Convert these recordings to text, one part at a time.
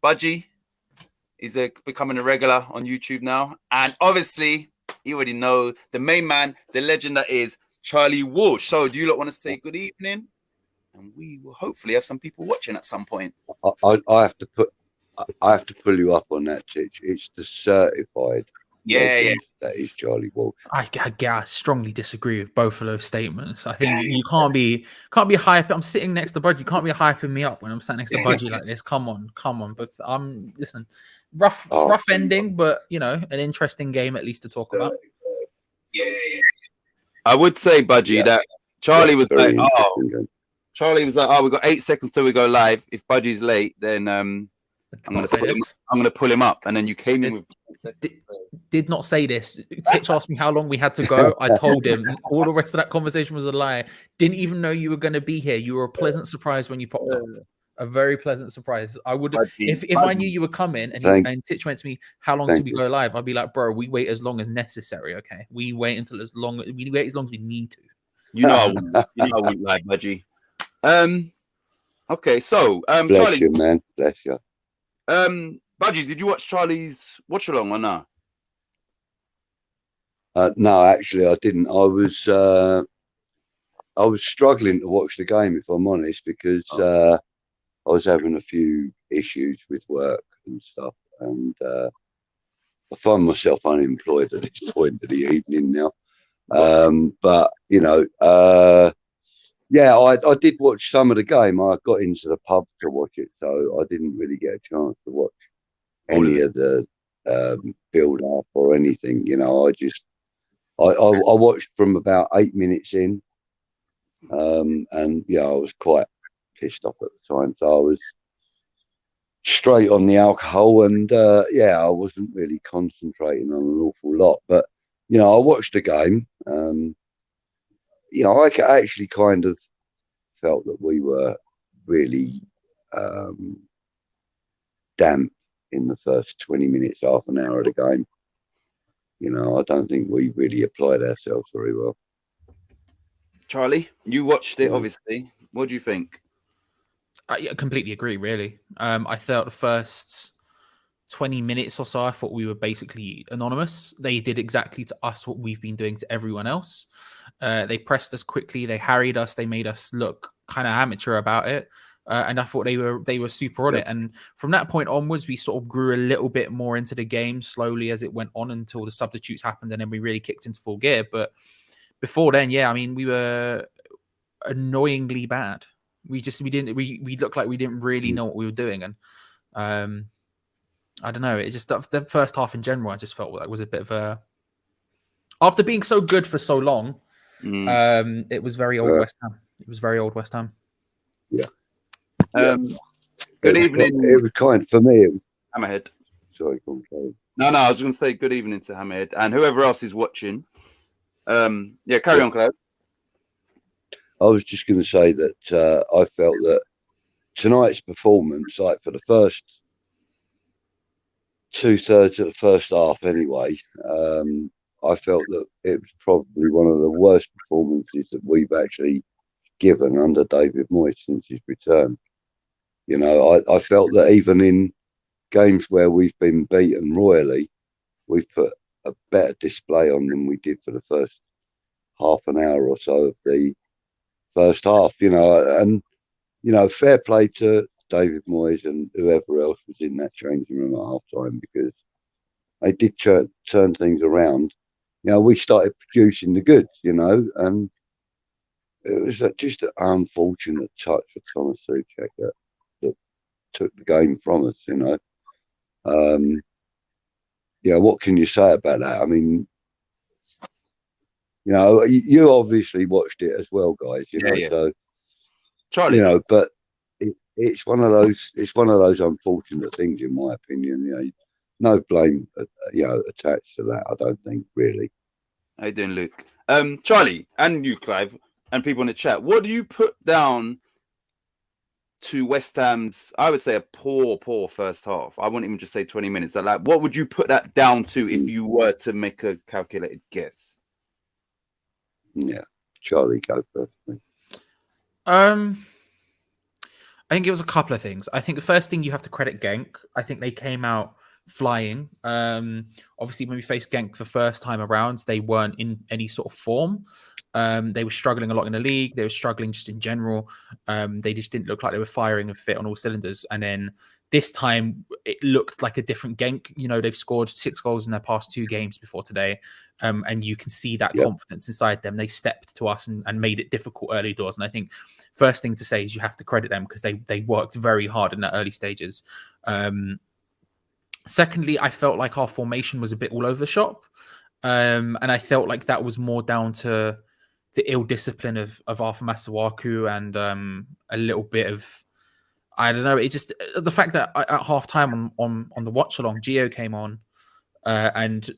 Budgie is becoming a regular on YouTube now. And obviously, you already know the main man, the legend that is Charlie Walsh. So do you lot want to say good evening? And we will hopefully have some people watching at some point. I have to pull you up on that, Titch. It's the certified legend that is Charlie Walsh. I strongly disagree with both of those statements. I think you can't be hyping. I'm sitting next to Budgie. You can't be hyping me up when I'm sat next to Budgie like this. Come on. But listen, rough ending, but an interesting game at least to talk about. Yeah. I would say, Budgie, that Charlie was like, we've got 8 seconds till we go live. If Budgie's late, then I'm gonna pull him up. And then you came in with did not say this. Titch asked me how long we had to go. I told him. All the rest of that conversation was a lie. Didn't even know you were going to be here. You were a pleasant surprise when you popped up. A very pleasant surprise. I would if I knew you were coming and Titch went to me, how long till we go live? I'd be like, bro, we wait as long as necessary. Okay, we wait as long as we need to. You know, I wouldn't lie, Budgie. Okay, so bless Charlie, you, man. Bless you. Budgie, did you watch Charlie's watch along or not? No, actually, I didn't. I was struggling to watch the game, if I'm honest, because I was having a few issues with work and stuff, and I find myself unemployed at this point of the evening now. But yeah, I did watch some of the game. I got into the pub to watch it, so I didn't really get a chance to watch any of the build up or anything. I watched from about 8 minutes in, and I was quite pissed off at the time, so I was straight on the alcohol, and I wasn't really concentrating on an awful lot. But I watched the game. I actually kind of felt that we were really damp in the first 20 minutes, half an hour of the game. I don't think we really applied ourselves very well. Charlie, you watched it, obviously. What do you think? I completely agree, really. I felt the first 20 minutes or so, I thought we were basically anonymous. They did exactly to us what we've been doing to everyone else. They pressed us quickly. They harried us. They made us look kind of amateur about it. And I thought they were super on it. And from that point onwards, we sort of grew a little bit more into the game slowly as it went on until the substitutes happened. And then we really kicked into full gear. But before then, we were annoyingly bad. We looked like we didn't really know what we were doing. And I don't know. It just the first half in general, I just felt like was a bit of a. After being so good for so long, it was very old West Ham. It was very old West Ham. Yeah. Good evening. It was kind for me. It was Hammerhead. Sorry, go on. No. I was going to say good evening to Hammerhead and whoever else is watching. Carry on, Cloud. I was just going to say that I felt that tonight's performance, like for the first 2/3 of the first half anyway, I felt that it was probably one of the worst performances that we've actually given under David Moyes since his return. I felt that even in games where we've been beaten royally, we've put a better display on than we did for the first half an hour or so of the first half, and fair play to David Moyes and whoever else was in that changing room at half time, because they did turn things around. We started producing the goods, and it was just an unfortunate touch for Thomas Souček that took the game from us, what can you say about that? I mean, you obviously watched it as well, guys. So Charlie, but it's one of those unfortunate things, in my opinion. No blame, attached to that. I don't think, really. How you doing, Luke? Charlie, and you, Clive, and people in the chat. What do you put down to West Ham's? I would say a poor first half. I wouldn't even just say 20 minutes. What would you put that down to if you were to make a calculated guess? Yeah, Charlie, go first. I think it was a couple of things. I think the first thing you have to credit Genk. I think they came out flying. Obviously, when we faced Genk the first time around, they weren't in any sort of form. They were struggling a lot in the league. They were struggling just in general. They just didn't look like they were firing and fit on all cylinders. And then this time, it looked like a different Genk. You know, they've scored 6 goals in their past 2 games before today. And you can see that confidence inside them. They stepped to us and made it difficult early doors. And I think first thing to say is you have to credit them because they worked very hard in the early stages. Secondly, I felt like our formation was a bit all over the shop. And I felt like that was more down to the ill discipline of Arthur Masuaku and a little bit of, I don't know, it just, the fact that at half time on the watch along, Gio came on and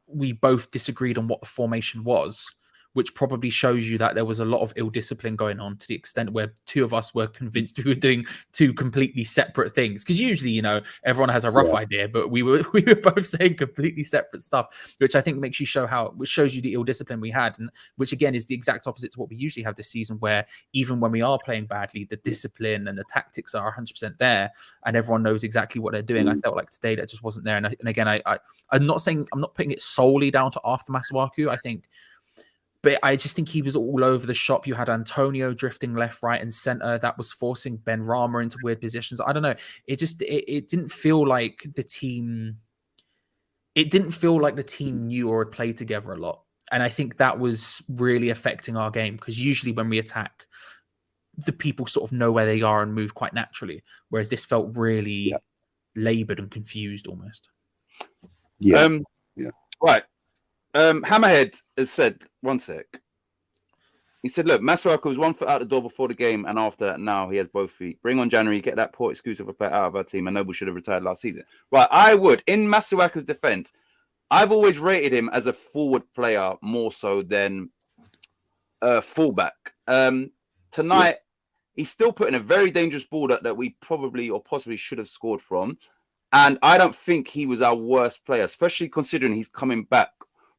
we both disagreed on what the formation was, which probably shows you that there was a lot of ill discipline going on to the extent where 2 of us were convinced we were doing 2 completely separate things. Because usually, you know, everyone has a rough idea, but we were both saying completely separate stuff, which I think makes you which shows you the ill discipline we had, and which again is the exact opposite to what we usually have this season, where even when we are playing badly, the discipline and the tactics are 100% there, and everyone knows exactly what they're doing. I felt like today that just wasn't there, and again, I'm not putting it solely down to Arthur Masuaku. But I just think he was all over the shop. You had Antonio drifting left, right, and center. That was forcing Benrahma into weird positions. I don't know. It didn't feel like the team. It didn't feel like the team knew or had played together a lot. And I think that was really affecting our game because usually when we attack, the people sort of know where they are and move quite naturally. Whereas this felt really labored and confused almost. Right. Hammerhead has said, one sec. He said, look, Masuaku was 1 foot out the door before the game, and after that, now he has both feet. Bring on January, get that poor excuse of a player out of our team, and Noble should have retired last season. Right, I would. In Masuaku's defense, I've always rated him as a forward player more so than a fullback. Tonight, he's still putting a very dangerous ball that we probably or possibly should have scored from. And I don't think he was our worst player, especially considering he's coming back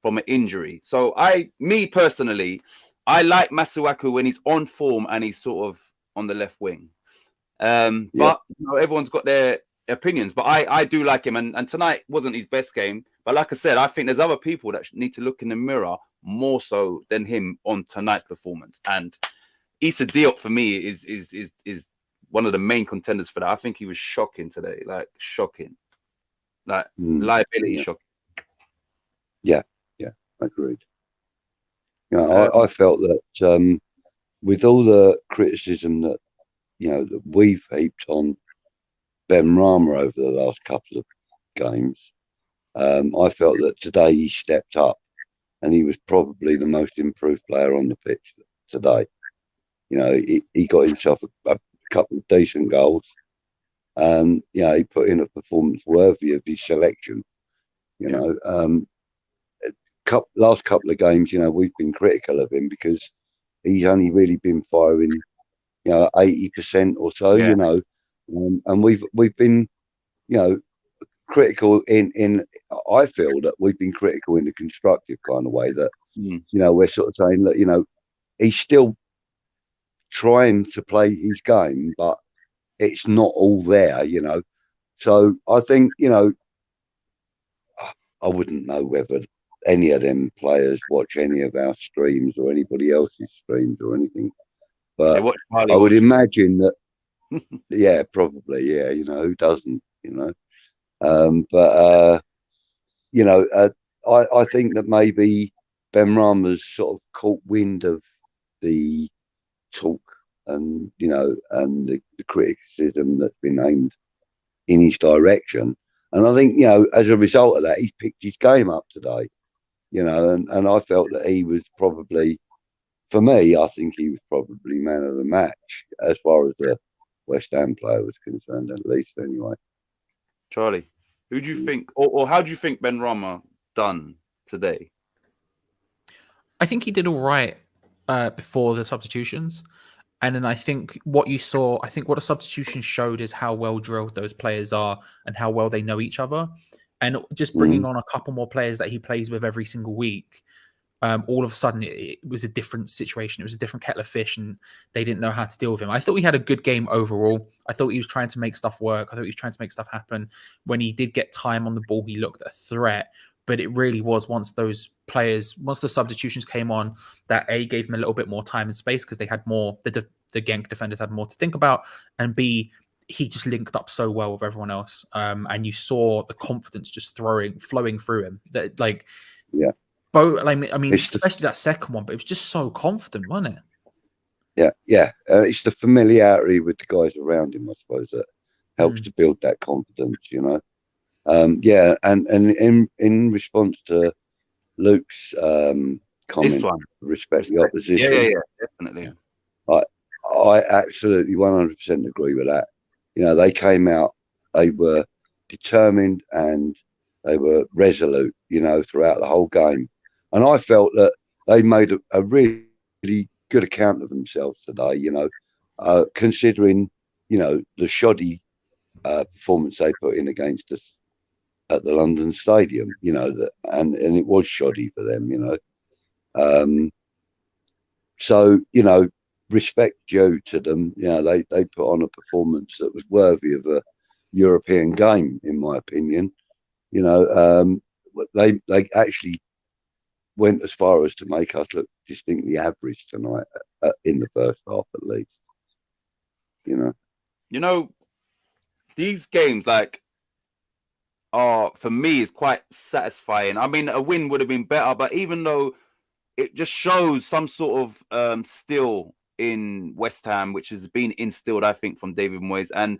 from an injury. So me personally, I like Masuaku when he's on form and he's sort of on the left wing. But you know, everyone's got their opinions, but I do like him. And tonight wasn't his best game. But like I said, I think there's other people that need to look in the mirror more so than him on tonight's performance. And Issa Diop for me is one of the main contenders for that. I think he was shocking today, like shocking, like liability shocking. Agreed. I felt that with all the criticism that that we've heaped on Benrahma over the last couple of games, I felt that today he stepped up and he was probably the most improved player on the pitch today. You know, he got himself a couple of decent goals, and he put in a performance worthy of his selection. Last couple of games, we've been critical of him because he's only really been firing, 80% or so, and we've been, critical in. I feel that we've been critical in a constructive kind of way that, we're sort of saying that, he's still trying to play his game, but it's not all there, So I think, I wouldn't know whether any of them players watch any of our streams or anybody else's streams or anything, but I would imagine that probably who doesn't, I think that maybe Benrahma's sort of caught wind of the talk and and the criticism that's been aimed in his direction, and I think as a result of that he's picked his game up today. And I felt that he was probably, for me, I think he was probably man of the match as far as the West Ham player was concerned, at least anyway. Charlie, who do you think, or how do you think Benrahma done today? I think he did all right before the substitutions. And then I think what the substitution showed is how well drilled those players are and how well they know each other. And just bringing on a couple more players that he plays with every single week, all of a sudden it was a different situation. It was a different kettle of fish, and they didn't know how to deal with him. I thought he had a good game overall. I thought he was trying to make stuff work. I thought he was trying to make stuff happen. When he did get time on the ball, he looked a threat. But it really was once those players, once the substitutions came on, that A, gave him a little bit more time and space because they had more, the Genk defenders had more to think about, and B, he just linked up so well with everyone else. And you saw the confidence just flowing through him. That like, yeah. Both, I mean, It's especially that second one, but it was just so confident, wasn't it? yeah. It's the familiarity with the guys around him, I suppose, that helps to build that confidence. You know, yeah. And in response to Luke's comment, respect the opposition. Yeah, definitely. I absolutely 100% agree with that. You know, they came out, they were determined and they were resolute, you know, throughout the whole game. And I felt that they made a really good account of themselves today, you know, considering, you know, the shoddy performance they put in against us at the London Stadium, you know, and it was shoddy for them, you know. So, you know, respect due to them. You know, they put on a performance that was worthy of a European game, in my opinion. You know, they actually went as far as to make us look distinctly average tonight, in the first half at least. You know, these games like are for me is quite satisfying. I mean, a win would have been better, but even though it just shows some sort of still in West Ham, which has been instilled, I think, from David Moyes. And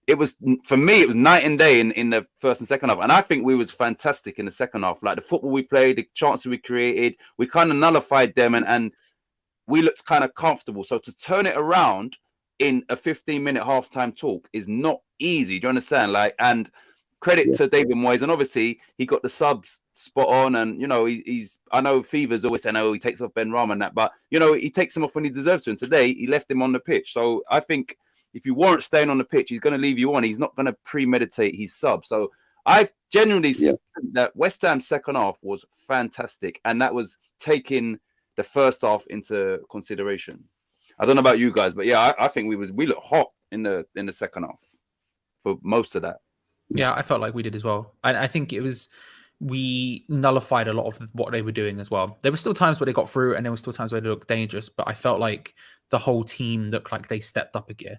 it was, for me, it was night and day in the first and second half. And I think we was fantastic in the second half. Like the football we played, the chances we created, we kind of nullified them and we looked kind of comfortable. So to turn it around in a 15-minute halftime talk is not easy. Do you understand? Like, and credit to David Moyes, and obviously he got the subs spot on, and you know he's. I know Fever's always saying, "Oh, he takes off Benrahma and that," but you know he takes him off when he deserves to. And today he left him on the pitch. So I think if you warrant staying on the pitch, he's going to leave you on. He's not going to premeditate his sub. So I've genuinely think that West Ham's second half was fantastic, and that was taking the first half into consideration. I don't know about you guys, but yeah, I think we looked hot in the second half for most of that. Yeah, I felt like we did as well. I think it was, we nullified a lot of what they were doing as well. There were still times where they got through and there were still times where they looked dangerous, but I felt like the whole team looked like they stepped up a gear,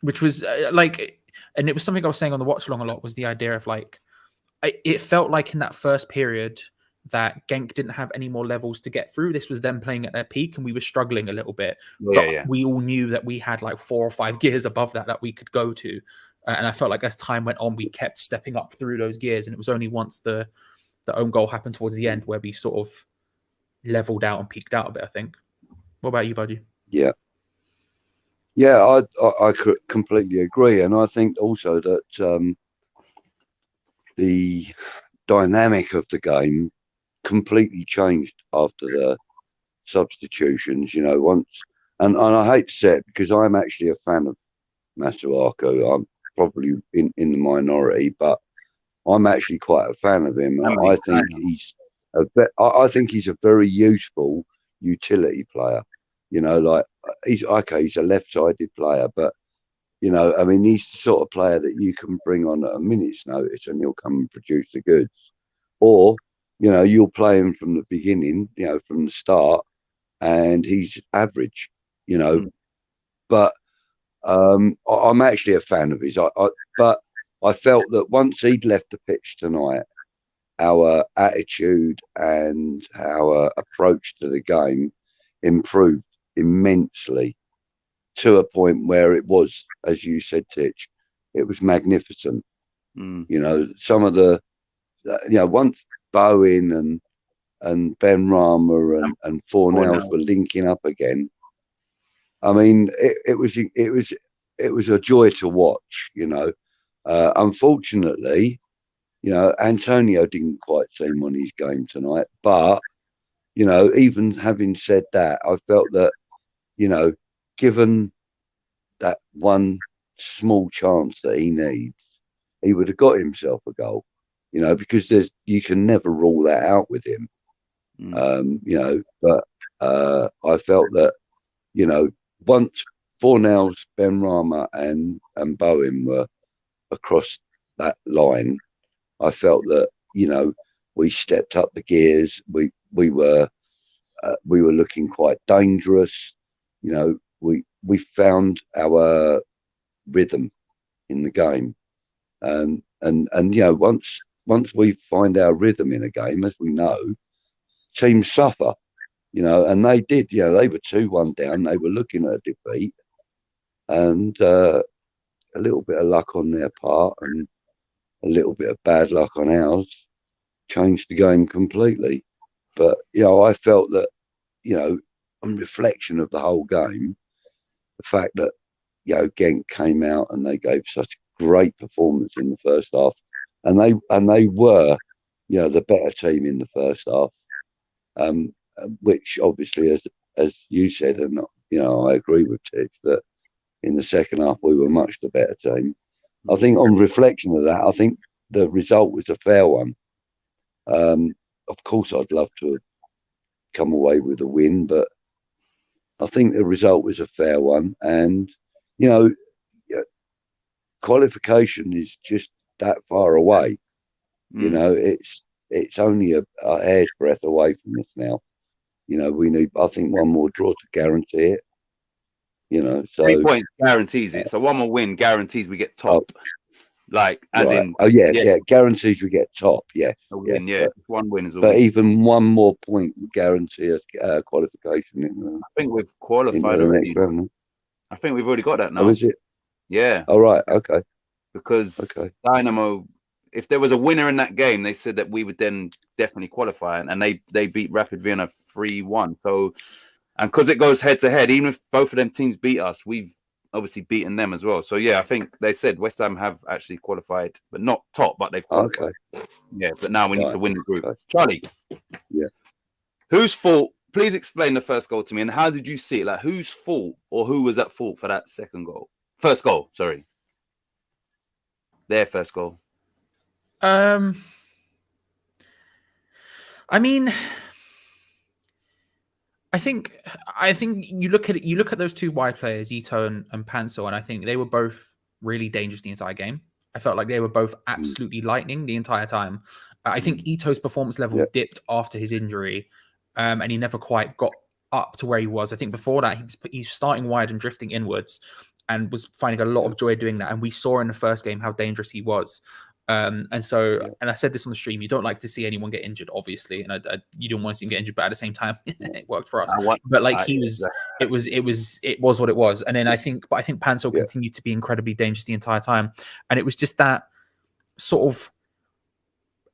which was like, and it was something I was saying on the watch along a lot, was the idea of like, it felt like in that first period that Genk didn't have any more levels to get through. This was them playing at their peak and we were struggling a little bit. But we all knew that we had like 4 or 5 gears above that we could go to. And I felt like as time went on, we kept stepping up through those gears. And it was only once the own goal happened towards the end where we sort of leveled out and peaked out a bit, I think. What about you, Budgie? Yeah. Yeah, I could completely agree. And I think also that the dynamic of the game completely changed after the substitutions, you know, once. And I hate to say it because I'm actually a fan of Masuaku. I'm probably in the minority, but I'm actually quite a fan of him. And I think he's a very useful utility player. You know, like he's a left-sided player, but you know, I mean, he's the sort of player that you can bring on at a minute's notice and he'll come and produce the goods. Or, you know, you'll play him from the beginning, you know, from the start, and he's average, you know. But I'm actually a fan of his. But I felt that once he'd left the pitch tonight, our attitude and our approach to the game improved immensely to a point where it was, as you said, Titch, it was magnificent. You know, some of the, you know, once Bowen and Benrahma and Fornells were linking up again. I mean, it was a joy to watch. You know, unfortunately, you know, Antonio didn't quite seem on his game tonight. But you know, even having said that, I felt that, you know, given that one small chance that he needs, he would have got himself a goal. because you can never rule that out with him. But I felt that, once Fornells, Benrahma and Bowen were across that line, I felt that, we stepped up the gears. We were looking quite dangerous. We found our rhythm in the game, and once we find our rhythm in a game, as we know, teams suffer. And they did. They were 2-1 down. They were looking at a defeat, and a little bit of luck on their part and a little bit of bad luck on ours changed the game completely. But I felt that, on reflection of the whole game, the fact that Genk came out and they gave such great performance in the first half, and they were the better team in the first half, which obviously, as you said, and I agree with Tix, that in the second half we were much the better team. I think on reflection of that, I think the result was a fair one. Of course, I'd love to have come away with a win, but I think the result was a fair one. And qualification is just that far away. It's only a hair's breadth away from us now. We need, I think, one more draw to guarantee it. So 3 points guarantees it. So one more win guarantees we get top. Guarantees we get top. Yes, a win. But, one win is a but win. even one more point would guarantee us qualification. I think we've qualified already. I think we've already got that now. Oh, is it? Yeah. All right. Okay. Because Dynamo, if there was a winner in that game, they said that we would then definitely qualify, and they beat Rapid Vienna 3-1. So, and because it goes head to head, even if both of them teams beat us, we've obviously beaten them as well. So yeah, I think they said West Ham have actually qualified, but not top, but they've qualified. Okay. Yeah, but now we need to win the group. Okay. Charlie. Yeah. Whose fault? Please explain the first goal to me, and how did you see it? Like, whose fault or who was at fault for that second goal? First goal, sorry. Their first goal. I mean, I think you look at those two wide players, Ito and Pansel, and I think they were both really dangerous the entire game. I felt like they were both absolutely lightning the entire time. I think Ito's performance levels dipped after his injury, and he never quite got up to where he was. I think before that, he's starting wide and drifting inwards, and was finding a lot of joy doing that. And we saw in the first game how dangerous he was. And I said this on the stream, you don't like to see anyone get injured, obviously, and you don't want to see him get injured, but at the same time, it worked for us. But like it was what it was. And then I think Pansel continued to be incredibly dangerous the entire time, and it was just that sort of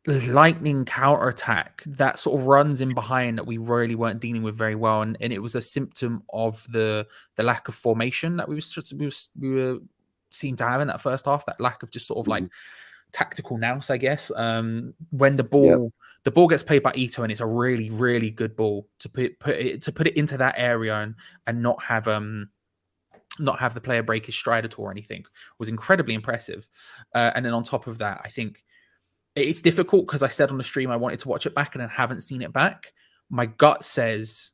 lightning counterattack that sort of runs in behind that we really weren't dealing with very well, and it was a symptom of the lack of formation that we were seemed to have in that first half, that lack of just sort of like tactical nous, I guess. When the ball gets played by Ito, and it's a really, really good ball to put it into that area and not have the player break his stride at all or anything, was incredibly impressive. And then on top of that, I think it's difficult because I said on the stream I wanted to watch it back and I haven't seen it back. My gut says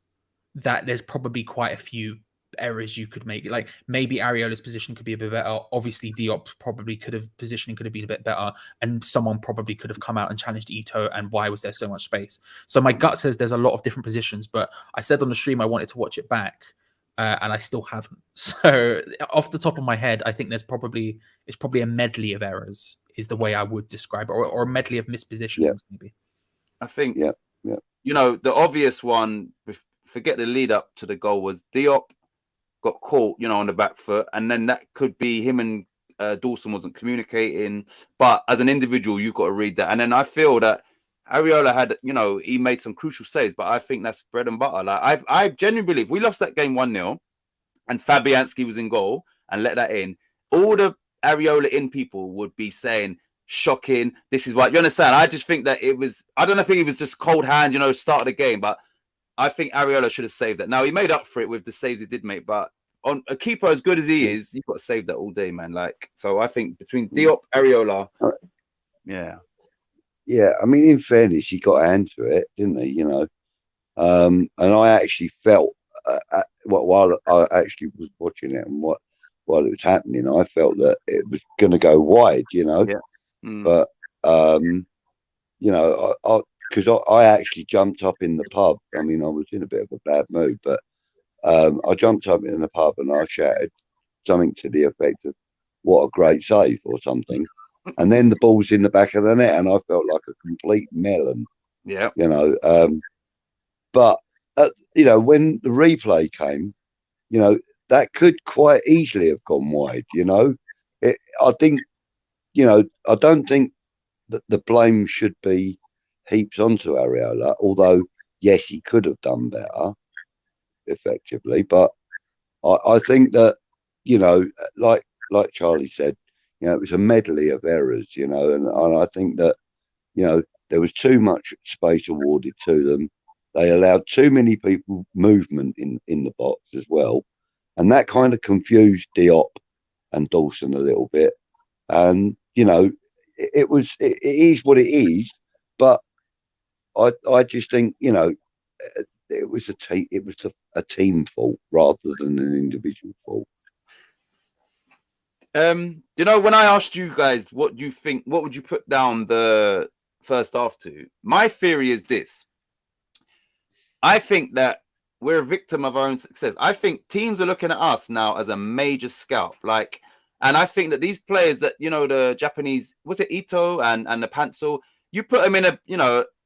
that there's probably quite a few errors you could make. Like maybe Areola's position could be a bit better. Obviously, Diop probably could have been a bit better, and someone probably could have come out and challenged Ito. And why was there so much space? So my gut says there's a lot of different positions, but I said on the stream I wanted to watch it back, and I still haven't. So off the top of my head, I think it's probably a medley of errors, is the way I would describe it, or a medley of mispositions, maybe. I think, the obvious one, forget the lead up to the goal, was Diop got caught, on the back foot, and then that could be him and Dawson wasn't communicating. But as an individual, you've got to read that. And then I feel that Areola had, he made some crucial saves, but I think that's bread and butter. Like I genuinely believe we lost that game 1-0 and Fabianski was in goal and let that in, all the Areola in people would be saying, shocking, this is what, you understand? I just think that I don't think it was just cold hand, start of the game, but I think Areola should have saved that. Now, he made up for it with the saves he did make, but on a keeper as good as he is, you've got to save that all day, man. So I think between Diop, Areola, yeah, I mean, in fairness, he got into it, didn't he? And I actually felt while I actually was watching it and while it was happening, I felt that it was going to go wide, Yeah. Mm. but because I actually jumped up in the pub. I mean, I was in a bit of a bad mood, but I jumped up in the pub and I shouted something to the effect of "What a great save" or something. And then the ball's in the back of the net, and I felt like a complete melon, Yeah. But when the replay came, that could quite easily have gone wide. I think, I don't think that the blame should be heaps onto Areola, although yes, he could have done better effectively. But I think that, like Charlie said, it was a medley of errors, and I think that, there was too much space awarded to them. They allowed too many people movement in the box as well. And that kind of confused Diop and Dawson a little bit. And, it is what it is. But I just think, it was a team fault rather than an individual fault. When I asked you guys what do you think, what would you put down the first half to? My theory is this. I think that we're a victim of our own success. I think teams are looking at us now as a major scalp. And I think that these players that, the Japanese, was it Ito and the Pencil, you put them in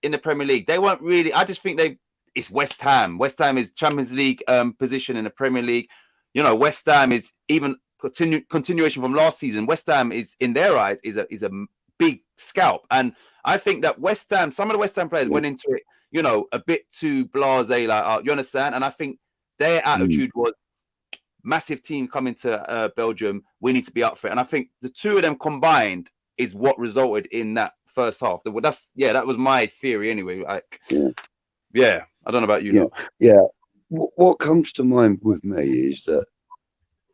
in the Premier League. They weren't really, I just think it's West Ham. West Ham is Champions League position in the Premier League. West Ham is even continuation from last season. West Ham is, in their eyes, is a big scalp. And I think that West Ham, some of the West Ham players went into it, a bit too blasé, you understand? And I think their attitude was massive team coming to Belgium. We need to be up for it. And I think the two of them combined is what resulted in that first half. That was my theory anyway. I don't know about you. Yeah. What comes to mind with me is that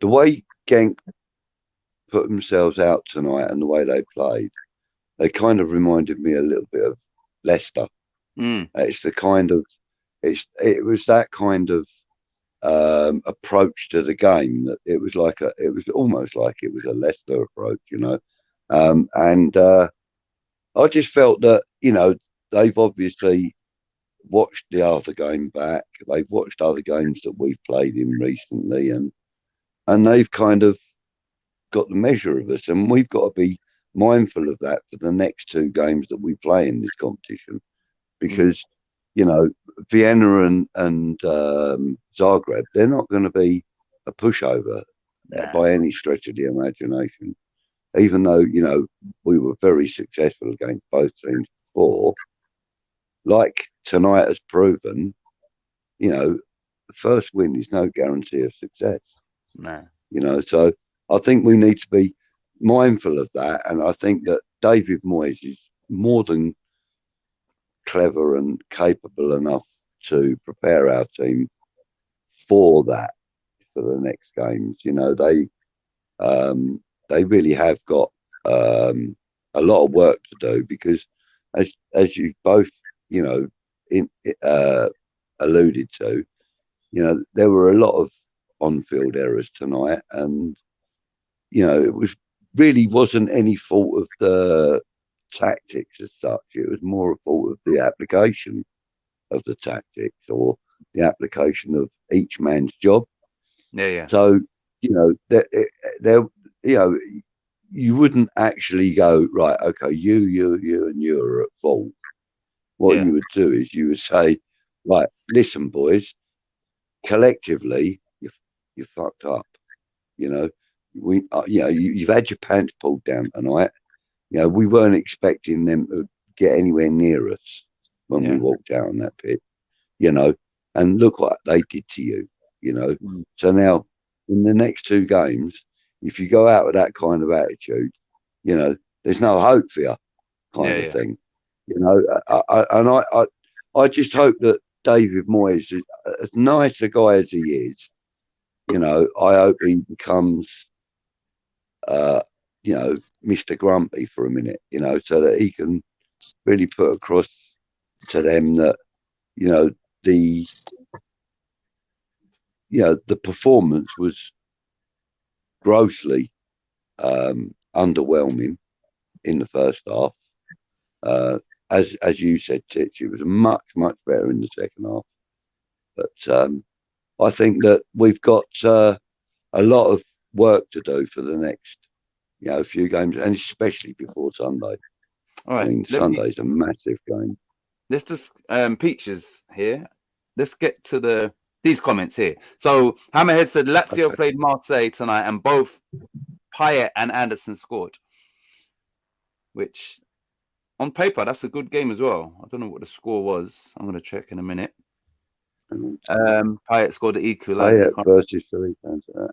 the way Genk put themselves out tonight and the way they played, they kind of reminded me a little bit of Leicester. It's the kind of it was that kind of approach to the game that it was almost like it was a Leicester approach, and I just felt that they've obviously watched the other game back. They've watched other games that we've played in recently, and they've kind of got the measure of us, and we've got to be mindful of that for the next two games that we play in this competition, because Vienna and Zagreb, they're not going to be a pushover by any stretch of the imagination. Even though we were very successful against both teams before, like tonight has proven, the first win is no guarantee of success. So I think we need to be mindful of that, and I think that David Moyes is more than clever and capable enough to prepare our team for that for the next games. They really have got a lot of work to do, because as you both alluded to, there were a lot of on-field errors tonight, and it wasn't any fault of the tactics as such. It was more a fault of the application of the tactics, or the application of each man's job. So you wouldn't actually go, right, okay, you and you are at fault. What you would do is you would say, right, listen, boys, collectively you fucked up. You've had your pants pulled down tonight. We weren't expecting them to get anywhere near us when we walked out on that pitch, and look what they did to you, So now in the next two games, if you go out with that kind of attitude, there's no hope for you, kind of thing, I just hope that David Moyes, as nice a guy as he is, I hope he becomes, Mr. Grumpy for a minute, so that he can really put across to them that the the performance was grossly underwhelming in the first half. As you said, Titch, it was much better in the second half. But I think that we've got a lot of work to do for the next few games, and especially before Sunday. All right. I mean, Sunday's a massive game. Let's just Peaches here. Let's get to these comments here. So Hammerhead said Lazio played Marseille tonight, and both Payet and Anderson scored. Which, on paper, that's a good game as well. I don't know what the score was. I'm going to check in a minute. Payet scored the equaliser. Payet versus Philly,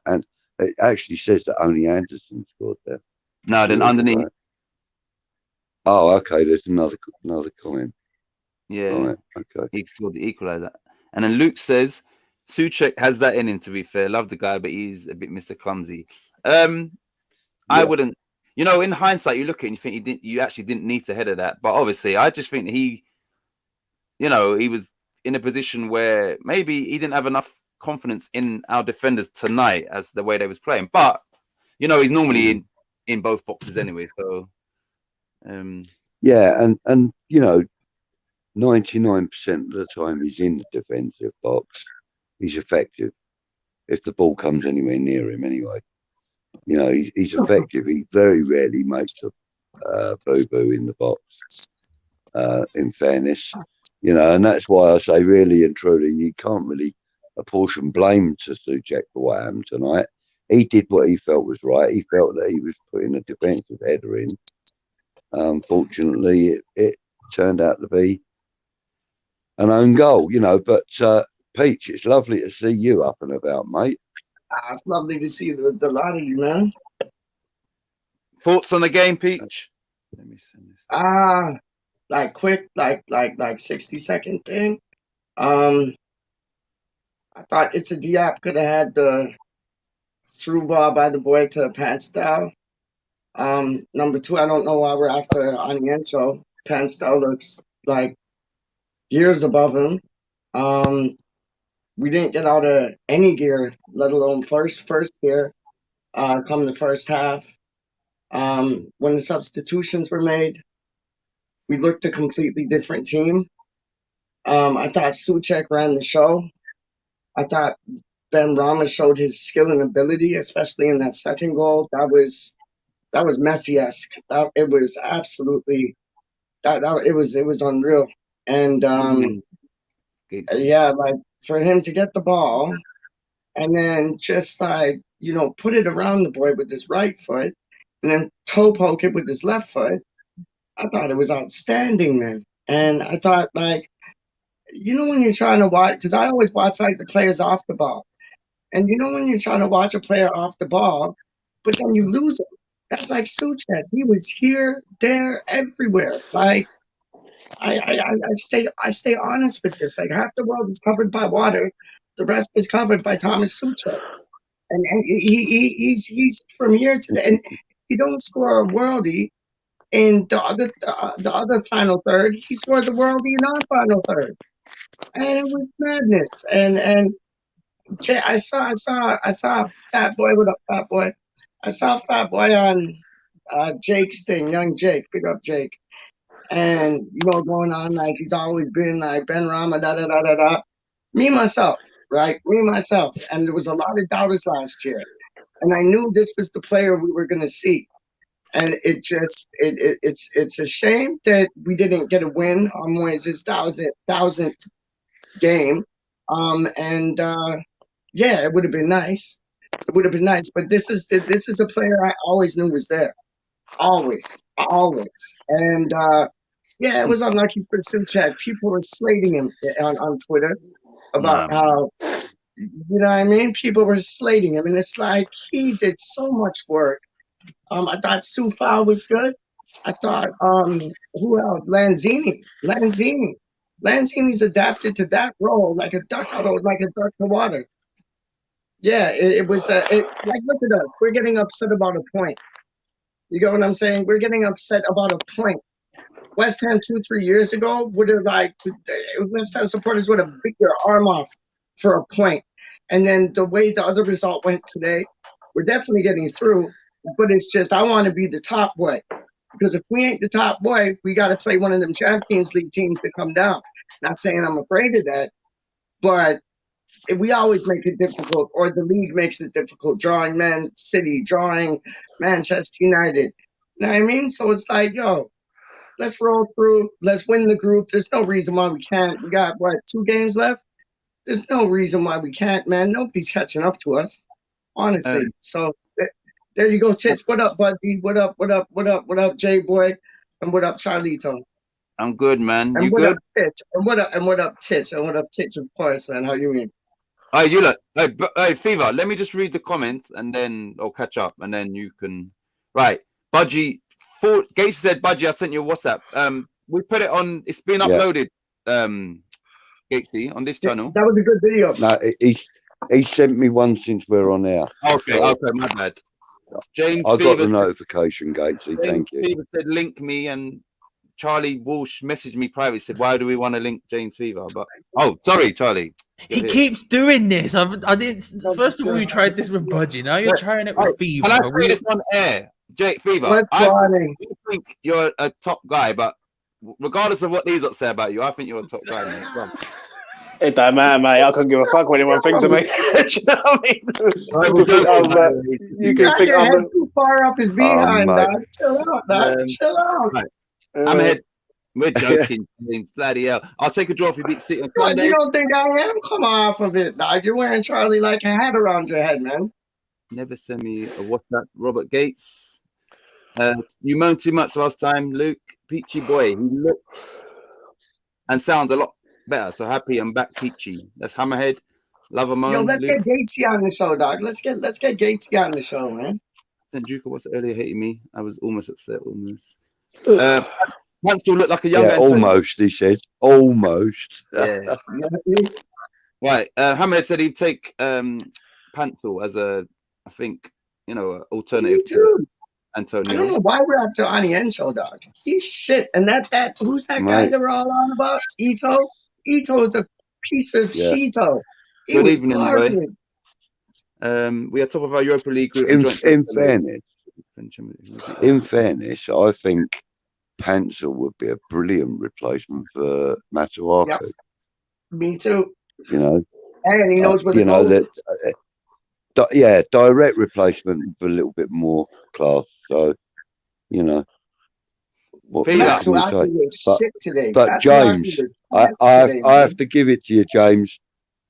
and it actually says that only Anderson scored there. No, then underneath. Right. Oh, okay. There's another comment. Yeah. Right, okay. He scored the equaliser. And then Luke says, Souček has that in him, to be fair. Love the guy, but he's a bit Mr. Clumsy. I wouldn't, in hindsight, you look at it and you think you actually didn't need to header that. But obviously, I just think he was in a position where maybe he didn't have enough confidence in our defenders tonight as the way they was playing. But, he's normally in both boxes anyway. So, yeah, and 99% of the time he's in the defensive box, he's effective. If the ball comes anywhere near him, anyway, he's effective. He very rarely makes a boo-boo in the box. In fairness, and that's why I say, really and truly, you can't really apportion blame to Souček for what happened tonight. He did what he felt was right. He felt that he was putting a defensive header in. Unfortunately, it turned out to be an own goal, but Peach, it's lovely to see you up and about, mate. It's lovely to see the lot of you, man. Thoughts on the game, Peach? Let me send this. Like quick, like 60-second thing. I thought Itza Diop could have had the through ball by the boy to Panstel. Number two, I don't know why we're after Anienzo. Panstel looks like years above him. We didn't get out of any gear, let alone first gear, come the first half. When the substitutions were made, we looked a completely different team. I thought Souček ran the show. I thought Benrahma showed his skill and ability, especially in that second goal. That was Messi-esque. It was absolutely it was unreal. And yeah, like for him to get the ball and then just put it around the boy with his right foot and then toe poke it with his left foot. I thought it was outstanding, man. And I thought, when you're trying to watch, because I always watch the players off the ball. And when you're trying to watch a player off the ball, but then you lose him. That's like Souček. He was here, there, everywhere. Like, I stay honest with this. Like, half the world is covered by water, the rest is covered by Thomas Souček. And he's from here to the, and he don't score a worldie in the other final third. He scored the worldie in our final third, and it was madness. And I saw Fat Boy. What up, Fat Boy? I saw Fat Boy on Jake's thing, young Jake, big up Jake, and going on like he's always been like Benrahma, da da da da da. Me myself, and there was a lot of doubters last year, and I knew this was the player we were going to see. And it's a shame that we didn't get a win on Moyes' thousandth game. Yeah, it would have been nice. It would have been nice, but this is a player I always knew was there, always. And yeah, it was unlucky for Souček. People were slating him on Twitter about how, you know what I mean? People were slating him, and it's like he did so much work. I thought Soufal was good. I thought who else? Lanzini's adapted to that role like a duck to water. Yeah, it was like look at us. We're getting upset about a point. You get what I'm saying? We're getting upset about a point. West Ham 2-3 years ago would have West Ham supporters would have bit their arm off for a point. And then the way the other result went today, we're definitely getting through. But it's just I want to be the top boy. Because if we ain't the top boy, we got to play one of them Champions League teams to come down. Not saying I'm afraid of that, but we always make it difficult, or the league makes it difficult, drawing Man City, drawing Manchester United. You know what I mean? So it's like, yo, let's roll through. Let's win the group. There's no reason why we can't. We got, 2 games left? There's no reason why we can't, man. Nobody's catching up to us, honestly. So there you go, Tits. What up, Buddy? What up, J-Boy? And what up, Charlito? I'm good, man. And You what good? up, Titch? And what up, Titch? And what up, Titch, of course, man. How you mean? Oh, you look. Hey, Fever, let me just read the comments and then I'll catch up and then you can. Right. Budgie, Gates said, Budgie, I sent you a WhatsApp. We put it on, it's been uploaded, Gatesy, on this channel. That was a good video. No, he sent me one since we're on air. Okay, my bad. James I got Fever the notification, Gatesy. Thank you. Fever said, link me, and Charlie Walsh messaged me privately, said, why do we want to link James Fever? But sorry, Charlie. He keeps doing this. I didn't. First of all, you tried this with Budgie. Now you're trying it with Fever. Can I say this on air? Fever, I think you're a top guy, but regardless of what these lot say about you, I think you're a top guy, man. It don't matter, mate. I couldn't give a fuck what anyone thinks of me. Do you know what I mean? You can think I'm too far up his behind, dog. Chill out, dog. Chill out. Right. I'm ahead. We're joking. Bloody hell. I'll take a draw if you beat City on Sunday. You don't think I am? Come off of it, dog. You're wearing Charlie like a hat around your head, man. Never send me a WhatsApp, Robert Gates. You moaned too much last time, Luke. Peachy boy. He looks and sounds a lot better. So happy I'm back, Peachy. That's Hammerhead. Love a moan. Yo, let's Luke. get Gatesy on the show, dog. Let's get Gatesy on the show, man. Sanjuka was earlier hating me. I was almost upset. Almost. Once still look like a young man. Almost, he said. Almost. Yeah. Right. Hammerhead said he'd take Pantel as a, I think, alternative to Antonio. I don't know why we're after Anienzo, dog. He's shit. And that who's that guy that we're all on about? Ito? Ito's a piece of shito. Good evening, boy. We are top of our Europa League group. In fairness, I think Pantel would be a brilliant replacement for Matawaku. Yep. Me too. And he knows where the goal is. Direct replacement for a little bit more class. So, what sick today. But James, I have to give it to you, James.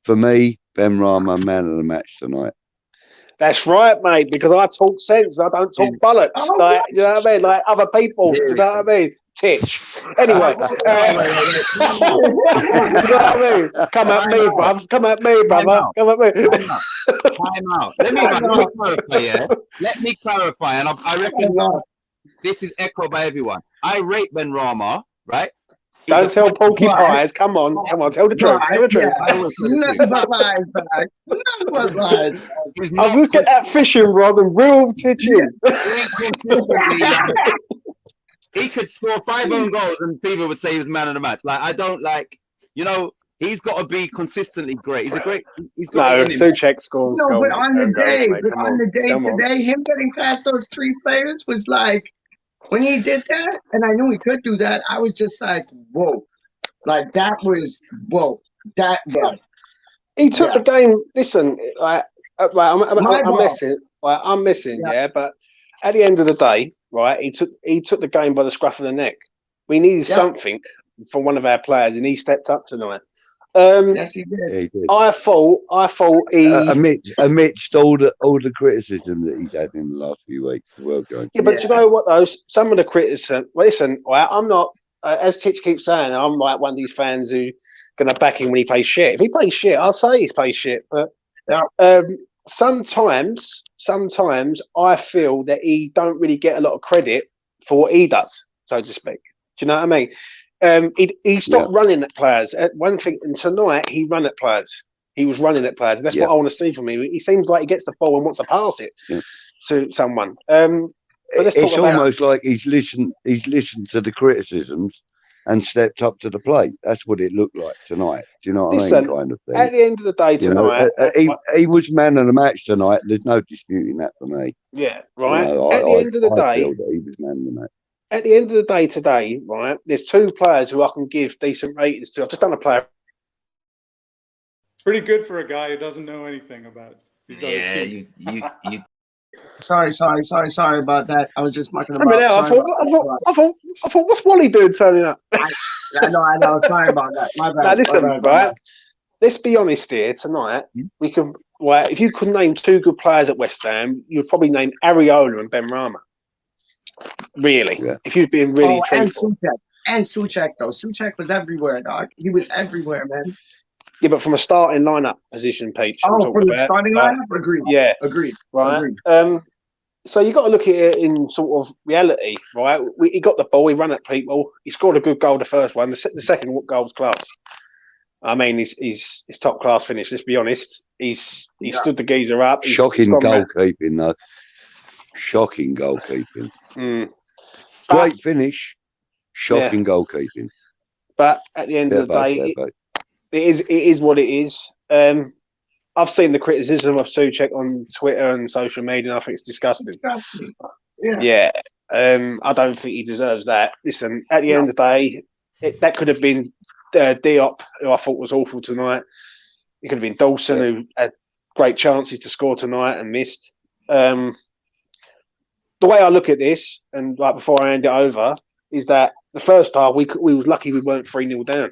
For me, Benrahma, man of the match tonight. That's right, mate, because I talk sense. I don't talk bollocks. You know what I mean? Like other people. Do you know what I mean? Titch. Anyway. You know what I mean? Come at me, bruv. Come at me, brother. Come at me. Time out. Let me clarify, yeah? Let me clarify, and I reckon this is echoed by everyone. I rate Benrahma, right? Don't tell Porky Pies. Come on, tell the truth. Tell the truth. Nothing but lies, dog. Nothing but lies. I'll just get that fishing rod and reel Titchy. He could score 5 own goals and people would say he was man of the match. Like, I don't like, he's got to be consistently great. He's got Souček scores. No, but on the day today, him getting past those 3 players was like, when he did that, and I knew he could do that, I was just like, whoa. Like, that was, whoa. That guy. He took the game, listen, I'm missing, but at the end of the day, right, he took the game by the scruff of the neck. We needed something from one of our players, and he stepped up tonight. Yes, he did. Yeah, he did. I thought he amidst all the criticism that he's had in the last few weeks. Well done. Yeah, but you know what though? Some of the criticism. Listen, I'm not, as Titch keeps saying, I'm like one of these fans who gonna back him when he plays shit. If he plays shit, I'll say he's plays shit. But sometimes I feel that he don't really get a lot of credit for what he does, so to speak. Do you know what I mean? He stopped running at players. One thing, and tonight he ran at players. He was running at players. That's what I want to see from him. He seems like he gets the ball and wants to pass it to someone. But let's talk it's about almost like he's listened to the criticisms and stepped up to the plate. That's what it looked like tonight. Do you know what I listen. mean? Kind of thing. At the end of the day You know, tonight, he was man of the match tonight. There's no disputing that for me. yeah, You right. know, At the end of the I day, feel that he was man of the match. at the end of the day today, right, there's two players who I can give decent ratings to. I've just done a player. Pretty good for a guy who doesn't know anything about these other Yeah, teams. you Sorry about that. I was just mucking I mean, about. I thought, what's Wally doing turning up? I know. Sorry about that. My bad. Now, listen, My bad. right? Let's be honest here tonight. We can. Well, if you could name two good players at West Ham, you'd probably name Areola and Benrahma. Really, Yeah. if you've been really truthful. And Souček though. Souček was everywhere, dog. He was everywhere, man. Yeah, but from a starting lineup position, Peach. Oh, from the starting lineup? Agreed. Yeah. Agreed. Right. Agreed. So you got to look at it in sort of reality, right? He got the ball, he ran at people, he scored a good goal, the first one. The second goal was class. I mean, he's top class finish. Let's be honest. He stood the geezer up. Shocking goalkeeping, though. Shocking goalkeeping. Great finish. Shocking goalkeeping. But at the end of the day, it is what it is. I've seen the criticism of Souček on Twitter and social media, and I think it's disgusting. Yeah. I don't think he deserves that. Listen, at the end of the day, that could have been Diop, who I thought was awful tonight. It could have been Dawson, who had great chances to score tonight and missed. The way I look at this, and like before I hand it over, is that the first half we was lucky we weren't 3-0 down.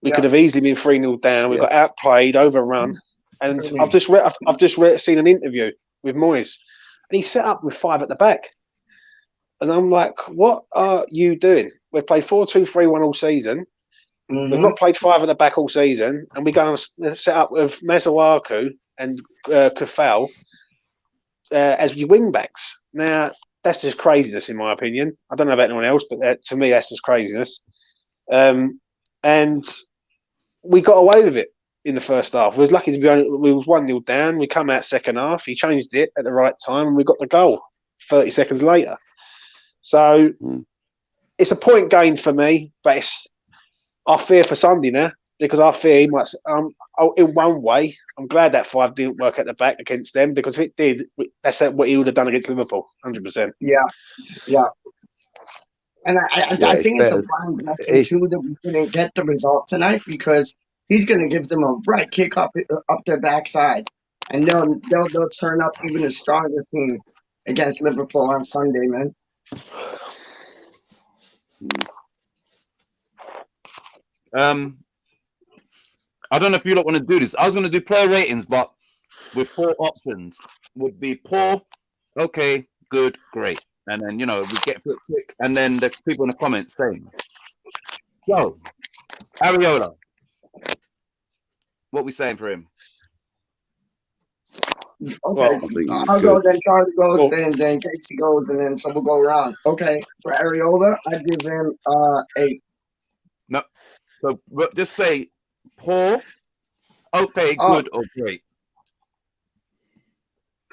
We could have easily been 3-0 down. We got outplayed, overrun. And I've just seen an interview with Moyes, and he set up with 5 at the back. And I'm like, what are you doing? We've played 4-2-3-1 all season. We've not played 5 at the back all season, and we go and set up with Masuaku and Kafal as your wing backs. Now, that's just craziness, in my opinion. I don't know about anyone else, but to me, that's just craziness. And we got away with it in the first half. We was lucky to be we was 1-0 down. We come out second half. He changed it at the right time, and we got the goal 30 seconds later. So it's a point gained for me, but I fear for Sunday now, because I fear he might. In one way, I'm glad that 5 didn't work at the back against them, because if it did, that's what he would have done against Liverpool, 100%. Yeah. And I think it's a fine blessing too that we didn't get the result tonight, because he's going to give them a right kick up their backside, and they'll turn up even a stronger team against Liverpool on Sunday, man. I don't know if you don't want to do this. I was going to do player ratings, but with 4 options would be poor, okay, good, great. And then, we get through it quick. And then the people in the comments saying, yo, Areola, what we saying for him? Okay, I'll go, then Charlie goes, then Casey goes, and then so we'll go around. Okay, for Areola, I give him 8. No, so just say poor, okay, good, or great.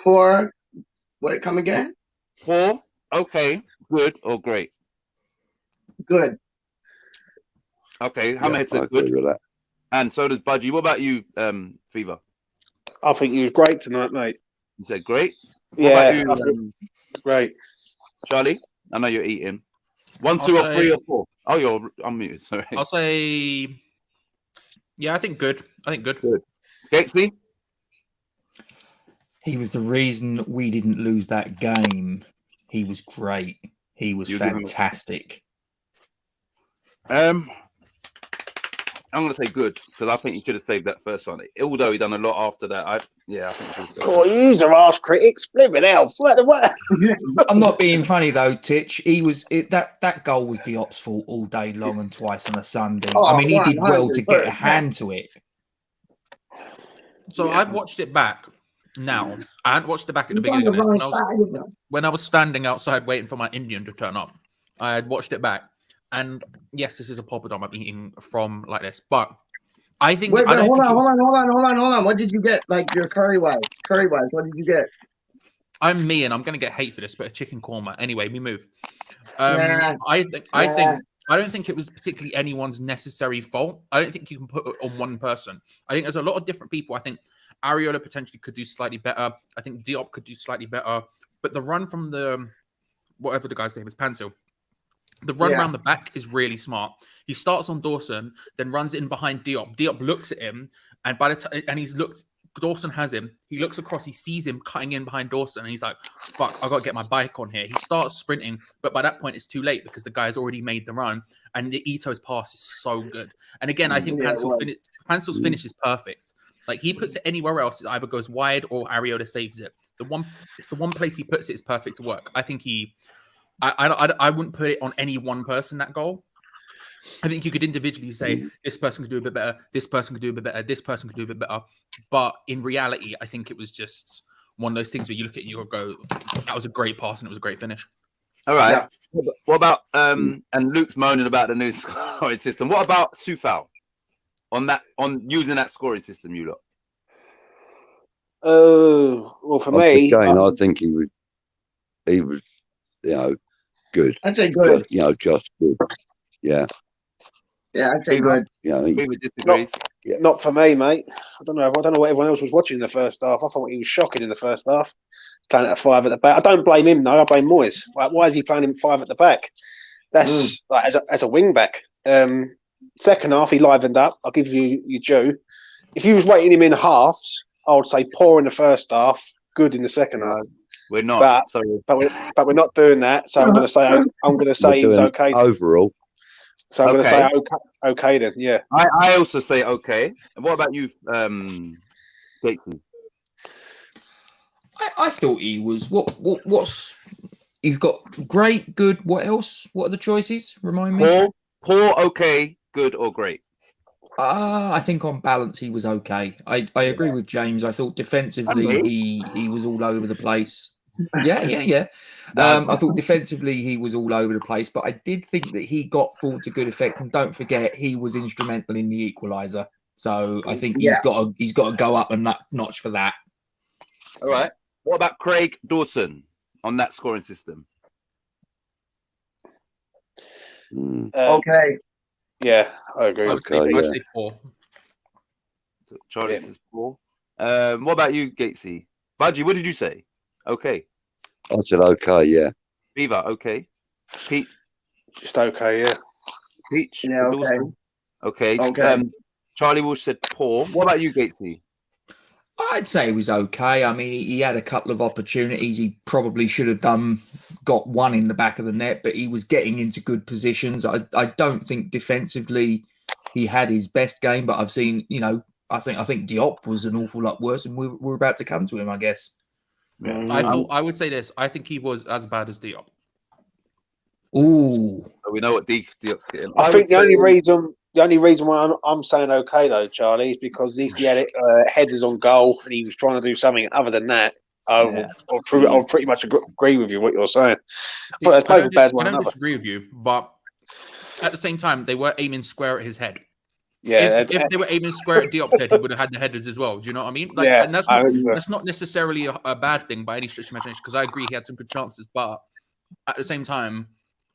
Poor, wait, come again? Poor, okay, good, or great. Good. Okay, Hammerhead said good. With that. And so does Budgie. What about you, Fever? I think he was great tonight, mate. You said great? What about you, great. Charlie? I know you're eating. 1, 2, or 3, or 4? Oh, you're unmuted. Sorry. I'll say, I think good. Good. Gatesy? He was the reason we didn't lose that game. He was great. He was fantastic. I'm going to say good, because I think he should have saved that first one. Although he done a lot after that. I think he was good. Oh, you are harsh critics. Flipping hell. What? I'm not being funny though, Titch. That goal was Diop's fault all day long and twice on a Sunday. I mean, he did well to get a hand to it. So I've watched it back now. I hadn't watched it back at the beginning of it. When I was standing outside waiting for my Indian to turn up, I had watched it back. And yes, this is a poppadom I'm eating from like this, but I think. Wait, hold on. What did you get? Like your curry wise, what did you get? I'm me, and I'm going to get hate for this, but a chicken korma. Anyway, we move. Nah, I nah. don't think it was particularly anyone's necessary fault. I don't think you can put it on one person. I think there's a lot of different people. I think Ariola potentially could do slightly better. I think Diop could do slightly better. But the run from the whatever the guy's name is, Pansil, the run around the back is really smart. He starts on Dawson, then runs in behind Diop. Diop looks at him, and by the time he's looked, Dawson has him. He looks across, he sees him cutting in behind Dawson, and he's like, "Fuck, I gotta get my bike on here." He starts sprinting, but by that point, it's too late because the guy has already made the run, and the Ito's pass is so good. And again, I think Pansel's finish is perfect. Like he puts it anywhere else, it either goes wide or Ariola saves it. It's the one place he puts it is perfect to work. I think I wouldn't put it on any one person, that goal. I think you could individually say this person could do a bit better, this person could do a bit better, this person could do a bit better. But in reality, I think it was just one of those things where you look at it and you go, that was a great pass and it was a great finish. All right. Yeah. What about and Luke's moaning about the new scoring system. What about Sufal on using that scoring system, you lot? Well, for me, again, I think he was, good. I'd say good. Just good. Yeah. Yeah, I'd say good. Not for me, mate. I don't know what everyone else was watching in the first half. I thought he was shocking in the first half. Playing at 5 at the back. I don't blame him though. I blame Moyes. Like, why is he playing him 5 at the back? That's like as a wing back. Second half, he livened up. I'll give you your due. If you was rating him in halves, I would say poor in the first half, good in the second half. We're not. But we're not doing that. So I'm going to say he was okay overall. So I'm going to say okay then. Yeah. I also say okay. And what about you, Jason? I thought he was what's you've got great, good. What else? What are the choices? Remind me. Poor, okay, good, or great. I think on balance he was okay. I agree with James. I thought defensively he was all over the place. Yeah. I thought defensively he was all over the place, but I did think that he got forward to good effect. And don't forget, he was instrumental in the equaliser. So I think he's got to go up a notch for that. All right. What about Craig Dawson on that scoring system? Okay. Yeah, I agree. I'd say poor. So Charlie says poor. What about you, Gatesy? Budgie, what did you say? Okay. I said okay, yeah. Beaver, okay. Pete? Just okay, yeah. Peach? Yeah, okay. Okay. Charlie Walsh said poor. What about you, Gatesy? I'd say it was okay. I mean, he had a couple of opportunities. He probably should have got one in the back of the net, but he was getting into good positions. I don't think defensively he had his best game, but I've seen, I think Diop was an awful lot worse, and we're about to come to him, I guess. Yeah. I would say this. I think he was as bad as Diop. Ooh. So we know what Diop's getting. I think the only reason why I'm saying okay though, Charlie, is because he had headers on goal and he was trying to do something other than that. I'll pretty much agree with you what you're saying. I don't disagree with you, but at the same time, they were aiming square at his head. Yeah, if they were aiming square at Diop's head, he would have had the headers as well. Do you know what I mean? And that's not necessarily a bad thing by any stretch of imagination, because I agree he had some good chances, but at the same time,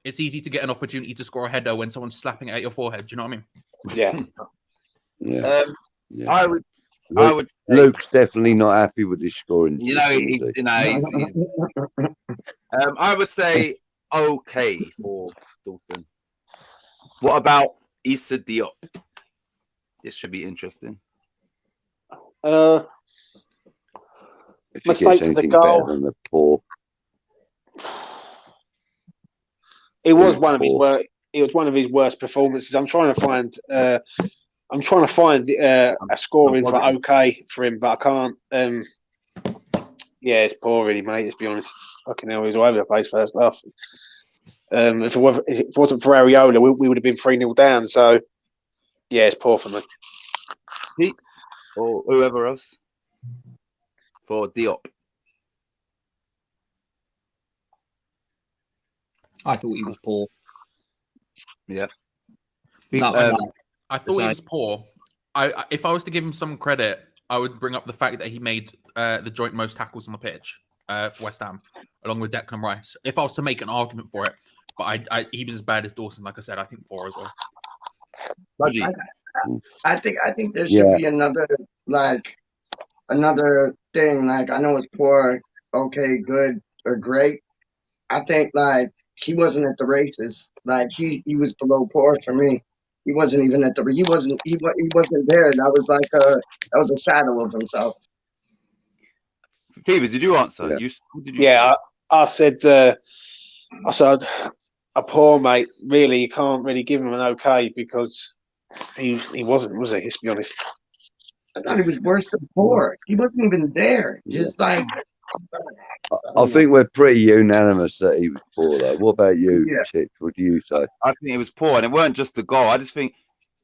it's easy to get an opportunity to score a header when someone's slapping it at your forehead. Do you know what I mean? Yeah. I would. Luke's definitely not happy with his scoring. I would say okay for Dawson. What about Issa Diop? This should be interesting. If he gets anything better than the poor. It was one of his worst. It was one of his worst performances. I'm trying to find a scoring for okay for him, but I can't. It's poor, really, mate. Let's be honest. Fucking hell, he was all over the place first half. If it wasn't for Ariola, we would have been 3-0 down. So, yeah, it's poor for me. Pete or whoever else for Diop. I thought he was poor. Yeah. I thought he was poor. If I was to give him some credit, I would bring up the fact that he made the joint most tackles on the pitch. for West Ham, along with Declan Rice. If I was to make an argument for it, but he was as bad as Dawson. Like I said, I think poor as well. Budgie. I think there should Yeah. be another thing. Like, I know it's poor, okay, good, or great. I think like he wasn't at the races. Like he was below poor for me. He wasn't even at the. He wasn't there. That was a shadow of himself. Phoebe, did you answer? Yeah. What did you Yeah, say? I said a poor mate. Really, you can't really give him an okay because he wasn't, was he? Let's be honest. I thought he was worse than poor. He wasn't even there. Just like. I think we're pretty unanimous that he was poor, though. What about you, Yeah. Titch? What do you say? I think it was poor, and it weren't just the goal. I just think,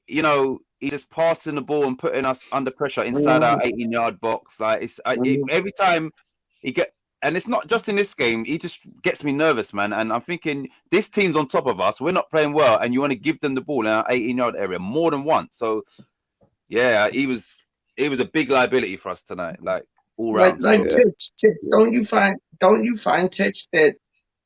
he's just passing the ball and putting us under pressure inside our 18-yard box. Like every time he and it's not just in this game. He just gets me nervous, man. And I'm thinking, this team's on top of us. We're not playing well, and you want to give them the ball in our 18-yard area more than once. So, yeah, he was a big liability for us tonight. Like all round. Like Titch, don't you find Titch that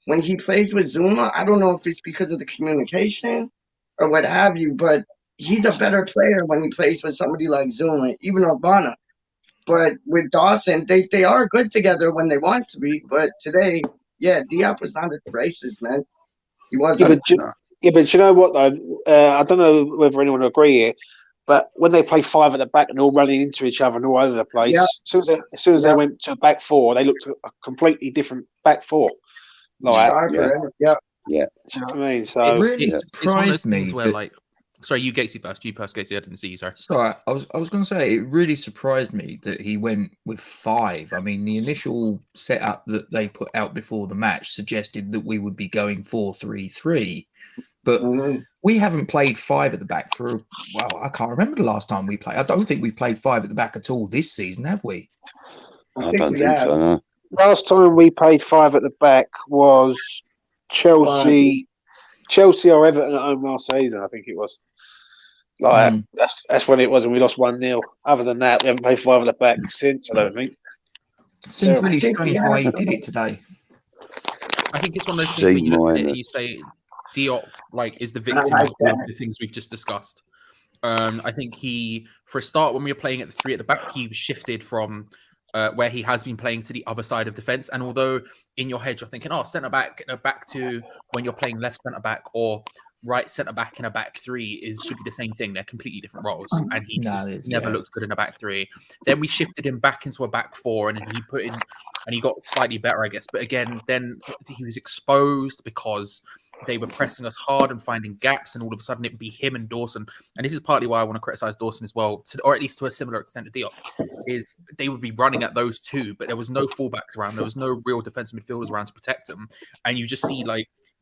when he plays with Zuma, I don't know if it's because of the communication or what have you, but he's a better player when he plays with somebody like Zuma, even Urbana. But with Dawson, they are good together when they want to be. But today, yeah, Diop was not at the races, man. He wasn't. But you know what though? I don't know whether anyone will agree here, but when they play five at the back and all running into each other and all over the place, Yeah. as soon as they went to back four, they looked a completely different back four. Like, Sharper, yeah. do you know what I mean? So It really It's one of those surprised me things where, that- like, sorry, you Gatesy first. You first, Gatesy. I didn't see you. Sorry. Sorry, I was going to say it really surprised me that he went with 5. I mean, the initial setup that they put out before the match suggested that we would be going 4-3-3, but we haven't played 5 at the back for I can't remember the last time we played. I don't think we've played 5 at the back at all this season, have we? I don't think so. No. last time we played 5 at the back was Chelsea or Everton at home last season, I think it was. Like that's when it was, and we lost 1-0. Other than that, we haven't played 5 at the back since, I don't think. Seems really strange why he did it today. I think it's one of those things where you look at it and you say Diop is the victim of all of the things we've just discussed. I think for a start, when we were playing at the 3 at the back, he shifted from where he has been playing to the other side of defence. And although in your head you're thinking, centre back, back to when you're playing left centre back or right centre back in a back 3 should be the same thing. They're completely different roles, and he never looked good in a back 3. Then we shifted him back into a back 4, and he put in, and he got slightly better, I guess. But again, then he was exposed because they were pressing us hard and finding gaps, and all of a sudden it'd be him and Dawson. And this is partly why I want to criticize Dawson as well, or at least to a similar extent to Diop, is they would be running at those two, but there was no fullbacks around. There was no real defensive midfielders around to protect them. And you just see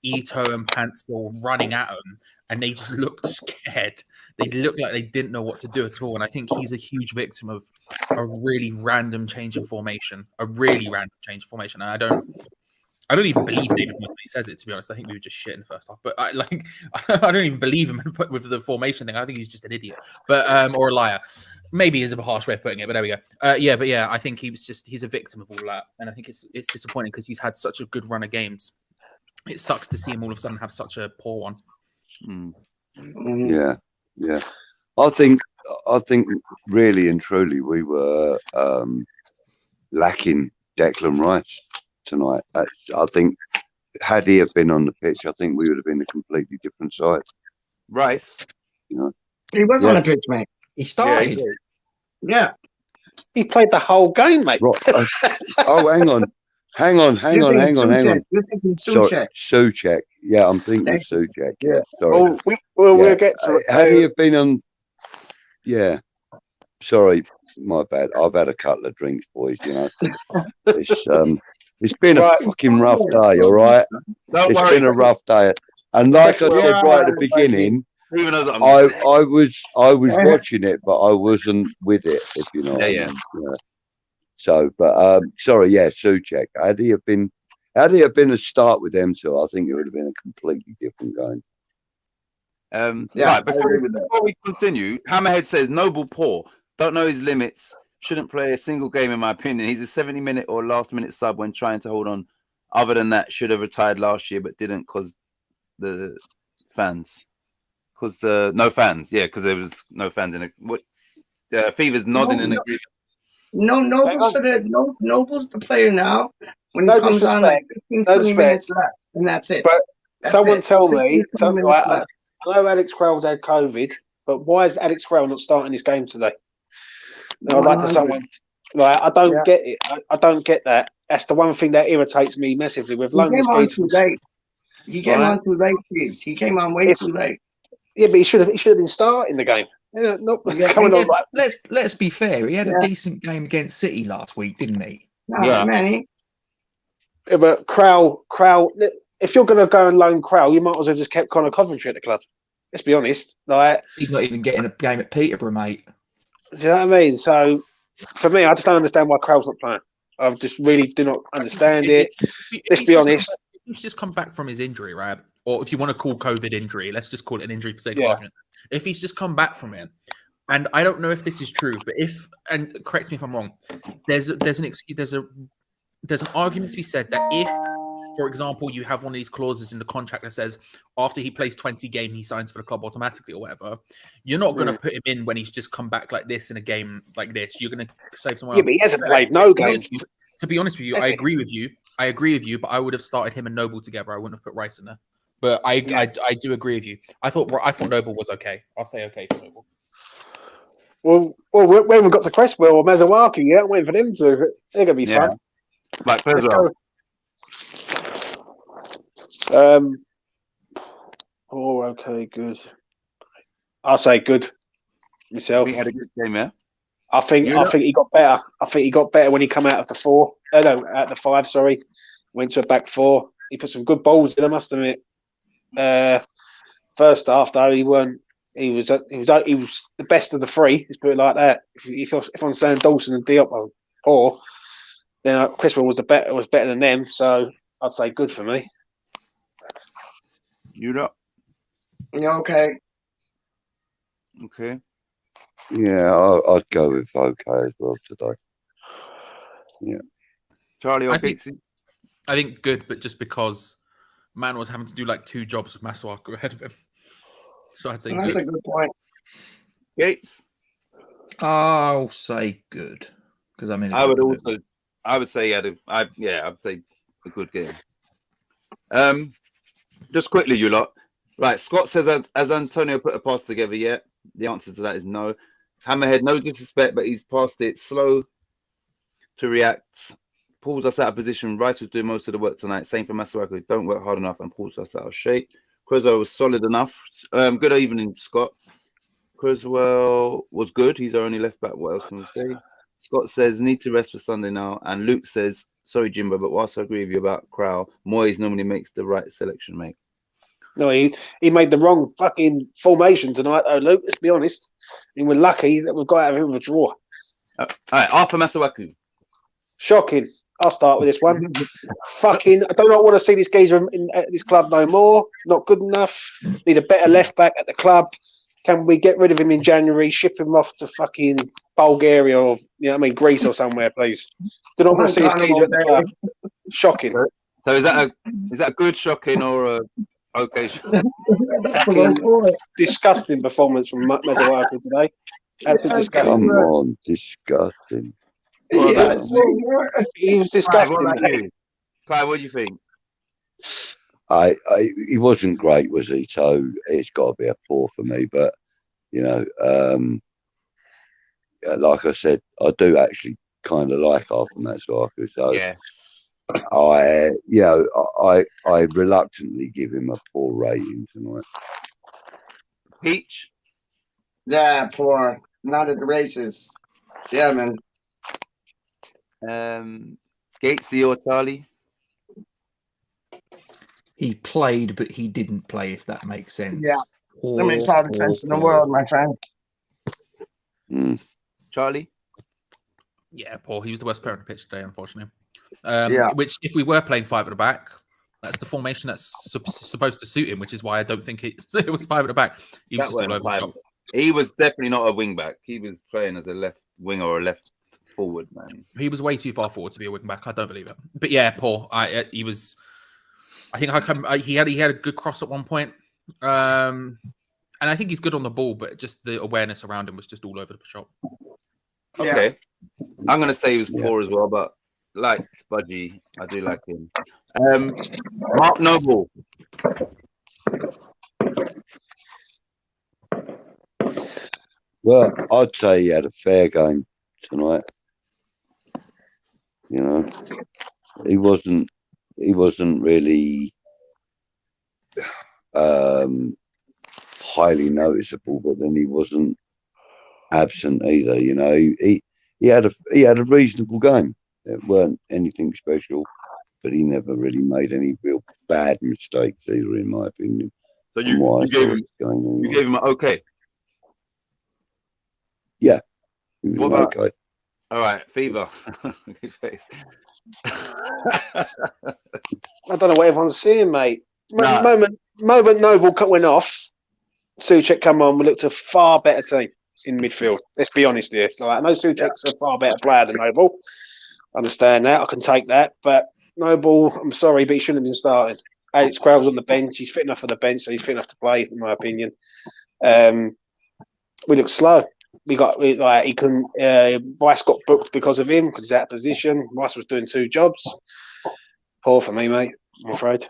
Ito and Pencil running at them, and they just looked scared. They looked like they didn't know what to do at all. And I think he's a huge victim of a really random change in formation, And I don't even believe David when he says it, to be honest. I think we were just shit in the first half. But I don't even believe him with the formation thing. I think he's just an idiot, or a liar. Maybe is a harsh way of putting it, but there we go. I think he's a victim of all that, and I think it's disappointing because he's had such a good run of games. It sucks to see him all of a sudden have such a poor one. Yeah. I think really and truly we were lacking Declan Rice tonight. I think had he have been on the pitch, I think we would have been a completely different side. Rice, he was on the pitch, mate. He started. Yeah. He played the whole game, mate. Right. Hang on. You're thinking Souček. Souček. Yeah, I'm thinking Souček. Yeah, sorry. We'll get to it. Had he have been on... Yeah. Sorry, my bad. I've had a couple of drinks, boys, It's been a fucking rough day, all right? It's been a rough day. And like I said right at the beginning, I was watching it, but I wasn't with it, if you know what I mean. So, but sorry, Souček. Had he have been a start with them two, I think it would have been a completely different game. Right, before we continue, Hammerhead says Noble poor, don't know his limits, shouldn't play a single game, in my opinion. He's a 70-minute or last-minute sub when trying to hold on. Other than that, should have retired last year, but didn't because the fans. Because no fans. Yeah, because there was no fans in it. What? Fever's nodding in agreement. No, Noble's the player now. When No he comes on, like disrespect. 15, No 20 disrespect. minutes left, and that's it. But That's someone it. tell 15, me, 20 minutes I left. know Alex Crowell's had COVID, but why is Alex Crowell not starting this game today? I'd like to 100. someone like I don't Yeah. get it. I don't get that. That's the one thing that irritates me massively with He loaning came on these too geezers. late. He came Right. on too late, Chiefs. He came on way too late. Yeah, but he should have been starting the game. Yeah, not Yeah, going Yeah, on like let's be fair. He had Yeah. a decent game against City last week, didn't he? Not Yeah. many. Yeah, but Crowell. If you're going to go and loan Crowell, you might as well just kept Connor Coventry at the club. Let's be honest. Like, He's not even getting a game at Peterborough, mate. do you know what I mean? So, for me, I just don't understand why Crowell's not playing. I just really do not understand it. Let's be honest. If he's just come back from his injury, right? Or if you want to call COVID injury, let's just call it an injury for sake of Yeah. argument. If he's just come back from it, and I don't know if this is true, but and correct me if I'm wrong, there's an excuse, there's an argument to be said that if, for example, you have one of these clauses in the contract that says after he plays 20 games, he signs for the club automatically or whatever, you're not going to put him in when he's just come back like this in a game like this. You're going to save someone Yeah, else. but he hasn't played no To be honest games. with you- To be honest with you, I agree with you. But I would have started him and Noble together. I wouldn't have put Rice in there. But I do agree with you. I thought Noble was okay. I'll say okay for Noble. Well, we haven't got to Cresswell or Mazawaki yet. I'm waiting for them to. They're going to be Yeah. fun. Like Let's Pedro. go. Oh, okay, good. I'll say good. Myself. He had a good game, yeah. I think he got better. I think he got better when he come out of the four. Out the five. Sorry, went to a back four. He put some good balls in. I must admit. First half though, he weren't. He was the best of the three. Let's put it like that. If I'm saying Dawson and Diop are poor, then Criswell was better than them. So I'd say good for me. You know. Yeah, okay. Okay. Yeah, I'd go with okay as well today. Yeah. Charlie or I think- Casey? I think good, but just because Man was having to do like 2 jobs with Masuaku ahead of him. So I'd say That's good. a good point. Gates? I'll say good because I mean I would say I'd say a good game. Just quickly, you lot. Right, Scott says that has Antonio put a pass together yet? The answer to that is no. Hammerhead, no disrespect, but he's passed it slow to react. Pulls us out of position. Rice was doing most of the work tonight. Same for Masuaku. Don't work hard enough and pulls us out of shape. Creswell was solid enough. Good evening, Scott. Creswell was good. He's our only left back. What else can we say? Scott says need to rest for Sunday now. And Luke says, sorry, Jimbo, but whilst I agree with you about Crowell, Moyes normally makes the right selection, mate. No, he made the wrong fucking formation tonight, though, Luke. Let's be honest. And we're lucky that we've got out of it with a draw. All right, Arthur Masuaku. Shocking. I'll start with this one. Fucking, I do not want to see this geezer at this club no more. Not good enough. Need a better left back at the club. Can we get rid of him in January? Ship him off to fucking Bulgaria or Greece or somewhere, please. Do not want to see this geezer at the club. Shocking. So is that a good shocking or a okay? Fucking disgusting performance from Masuaku today. Absolutely disgusting. Come on, disgusting. Yes. He was Clive, disgusting. what about you? Clive, what do you think? He wasn't great, was he? So it's got to be a 4 for me. But like I said, I do actually kind of like Arthur Masuaku. So Yeah. I reluctantly give him a 4 rating tonight. Peach? Yeah, poor. Not at the races. Yeah, man. Gatesy or Charlie? he played, but he didn't play. If that makes sense. Yeah. That makes all the sense in the world, my friend. Charlie? Yeah, Paul. He was the worst player on the pitch today, unfortunately. Yeah. Which, if we were playing 5 at the back, that's the formation that's supposed to suit him, which is why I don't think it was 5 at the back. He was just all over the shop. He was definitely not a wing back. He was playing as a left winger or a left forward, man. He was way too far forward to be a wing back. I don't believe it. But yeah, poor. He was. I think he had a good cross at one point, and I think he's good on the ball, but just the awareness around him was just all over the shop. Okay, I'm gonna say he was poor as well, but like Budgie, I do like him. Mark Noble. Well, I'd say he had a fair game tonight. You know, he wasn't really highly noticeable, but then he wasn't absent either. You know, he had a reasonable game. It weren't anything special, but he never really made any real bad mistakes either, in my opinion. So you gave him an okay. Yeah, he was okay. All right, Fever. I don't know what everyone's seeing, mate. Nah. Moment Noble went off. Souček come on. We looked a far better team in midfield. Let's be honest here. Like, I know Souček's a far better player than Noble. I understand that. I can take that. But Noble, I'm sorry, but he shouldn't have been starting. Alex Crowell's on the bench. He's fit enough for the bench, so he's fit enough to play, in my opinion. We look slow. He couldn't. Rice got booked because of him, because he's out of position. Rice was doing 2 jobs. Poor for me, mate. I'm afraid.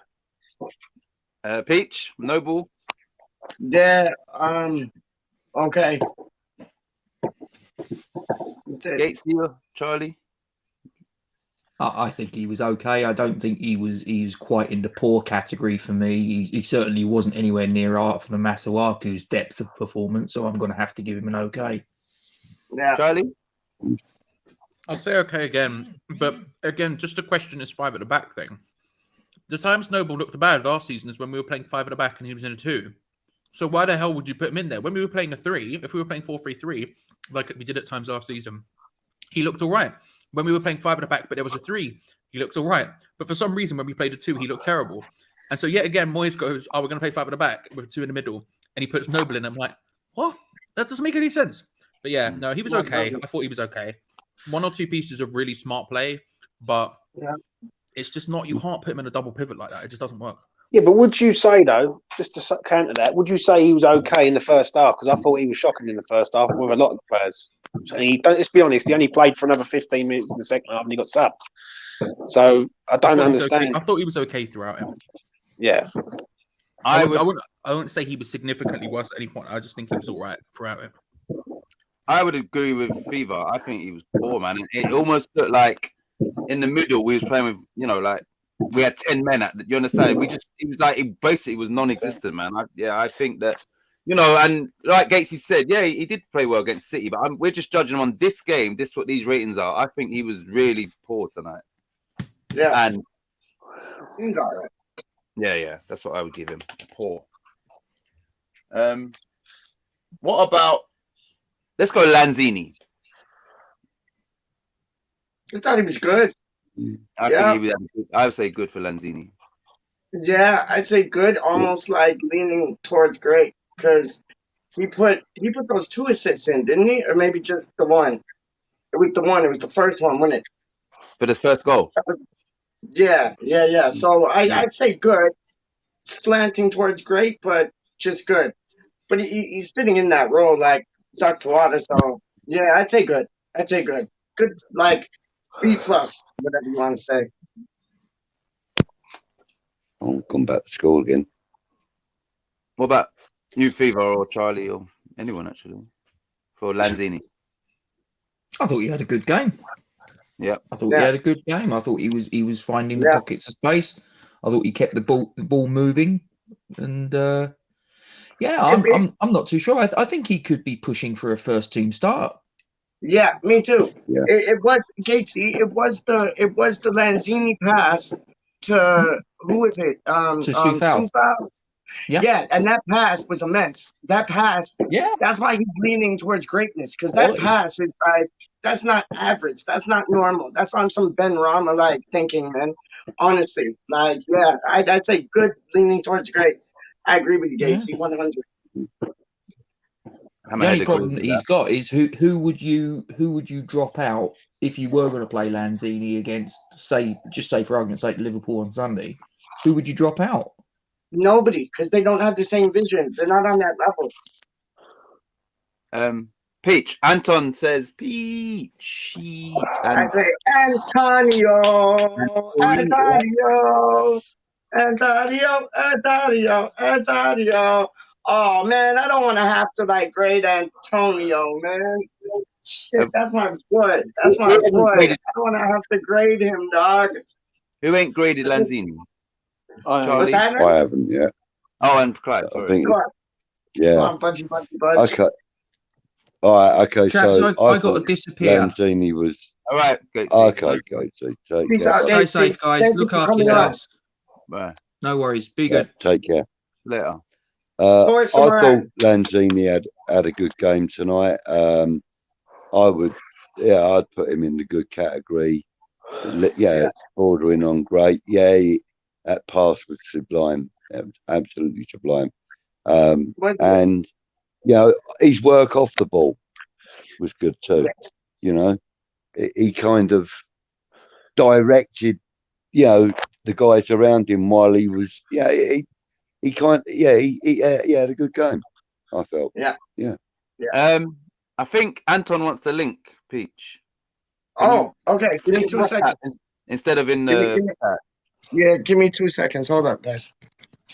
Peach, Noble. Yeah. Okay. Gates here, Charlie. I think he was okay. I don't think he was quite in the poor category for me. He certainly wasn't anywhere near Arthur the Masuaku's depth of performance, so I'm going to have to give him an okay. Yeah. Charlie? I'll say okay again, but again, just to question this 5 at the back thing. The times Noble looked bad last season is when we were playing 5 at the back and he was in a 2. So why the hell would you put him in there? When we were playing a 3, if we were playing 4-3-3, like we did at times last season, he looked all right. When we were playing 5 at the back, but there was a 3, he looked all right. But for some reason, when we played a 2, he looked terrible. And so yet again, Moyes goes, we're going to play 5 at the back with 2 in the middle. And he puts Noble in. I'm like, what? That doesn't make any sense. But yeah, no, he was okay. I thought he was okay. 1 or 2 pieces of really smart play, but it's just not, you can't put him in a double pivot like that. It just doesn't work. Yeah, but would you say, though, just to counter that, would you say he was okay in the first half? Because I thought he was shocking in the first half with a lot of players. And let's be honest, he only played for another 15 minutes in the second half and he got subbed. So I don't understand. Okay. I thought he was okay throughout it. Yeah. I wouldn't say he was significantly worse at any point. I just think he was all right throughout it. I would agree with Fever. I think he was poor, man. It almost looked like in the middle we was playing with, like we had 10 men. You understand? It was like it basically was non-existent, man. I think that, and like Gatesy said, yeah, he did play well against City, but we're just judging him on this game. This is what these ratings are. I think he was really poor tonight. Yeah, and yeah, that's what I would give him. Poor. What about? Let's go Lanzini. I thought he was good. I would say good for Lanzini. Yeah, I'd say good, almost like leaning towards great, because he put those 2 assists in, didn't he? Or maybe just the one. It was the one. It was the first one, wasn't it? For this first goal. Yeah. So I'd say good, slanting towards great, but just good. But he's fitting in that role like duck to water. So yeah, I'd say good. Good, like B+, whatever you want to say. I'll come back to school again. What about you, Fever, or Charlie, or anyone actually, for Lanzini? I thought he had a good game. Yeah, I thought he had a good game. I thought he was finding the pockets of space. I thought he kept the ball moving, and I'm not too sure. I think he could be pushing for a first team start. Yeah, me too. Yeah. It was Gatesy. It was the Lanzini pass to who is it? To Soufal. Yeah, and that pass was immense. That pass, that's why he's leaning towards greatness, because that pass is like, that's not average. That's not normal. That's on some Benrahma like thinking, man. Honestly, like, yeah, I'd say good, leaning towards great. I agree with you, Gatesy, 100. The only problem that he's got is who would you drop out if you were going to play Lanzini against, just say for argument's sake, Liverpool on Sunday, who would you drop out? Nobody, because they don't have the same vision. They're not on that level. Peach. Anton says Peach. I And say Antonio, Antonio. Oh man, I don't want to have to like grade Antonio, man. Shit, that's my foot. That's my foot. I don't want to have to grade him, dog. Who ain't graded Lanzini? I What's Charlie. happening? I haven't yet. Oh, and Clive. I Sorry. think. Come on, Yeah. come on, budgie. Okay. All right. Okay. Chaps, So I got to thought disappear. Lanzini was All right. Good. okay. Go to take Peace care. out, Stay Dave. safe, guys. Thank you Look for after coming on. yourselves. Bye. No worries. Be Yeah, good. take care. Later. Forward, I Samurai. thought Lanzini had a good game tonight. I'd put him in the good category. Yeah, bordering on great. Yeah, that pass was sublime, absolutely sublime. And his work off the ball was good too. Yes. You know, he kind of directed, the guys around him while he was. Yeah, he had a good game. I felt. Yeah. I think Anton wants the link, Peach. Oh, okay. Give me 2 seconds. Instead of in Give the. me- Yeah, give me 2 seconds. Hold up, guys.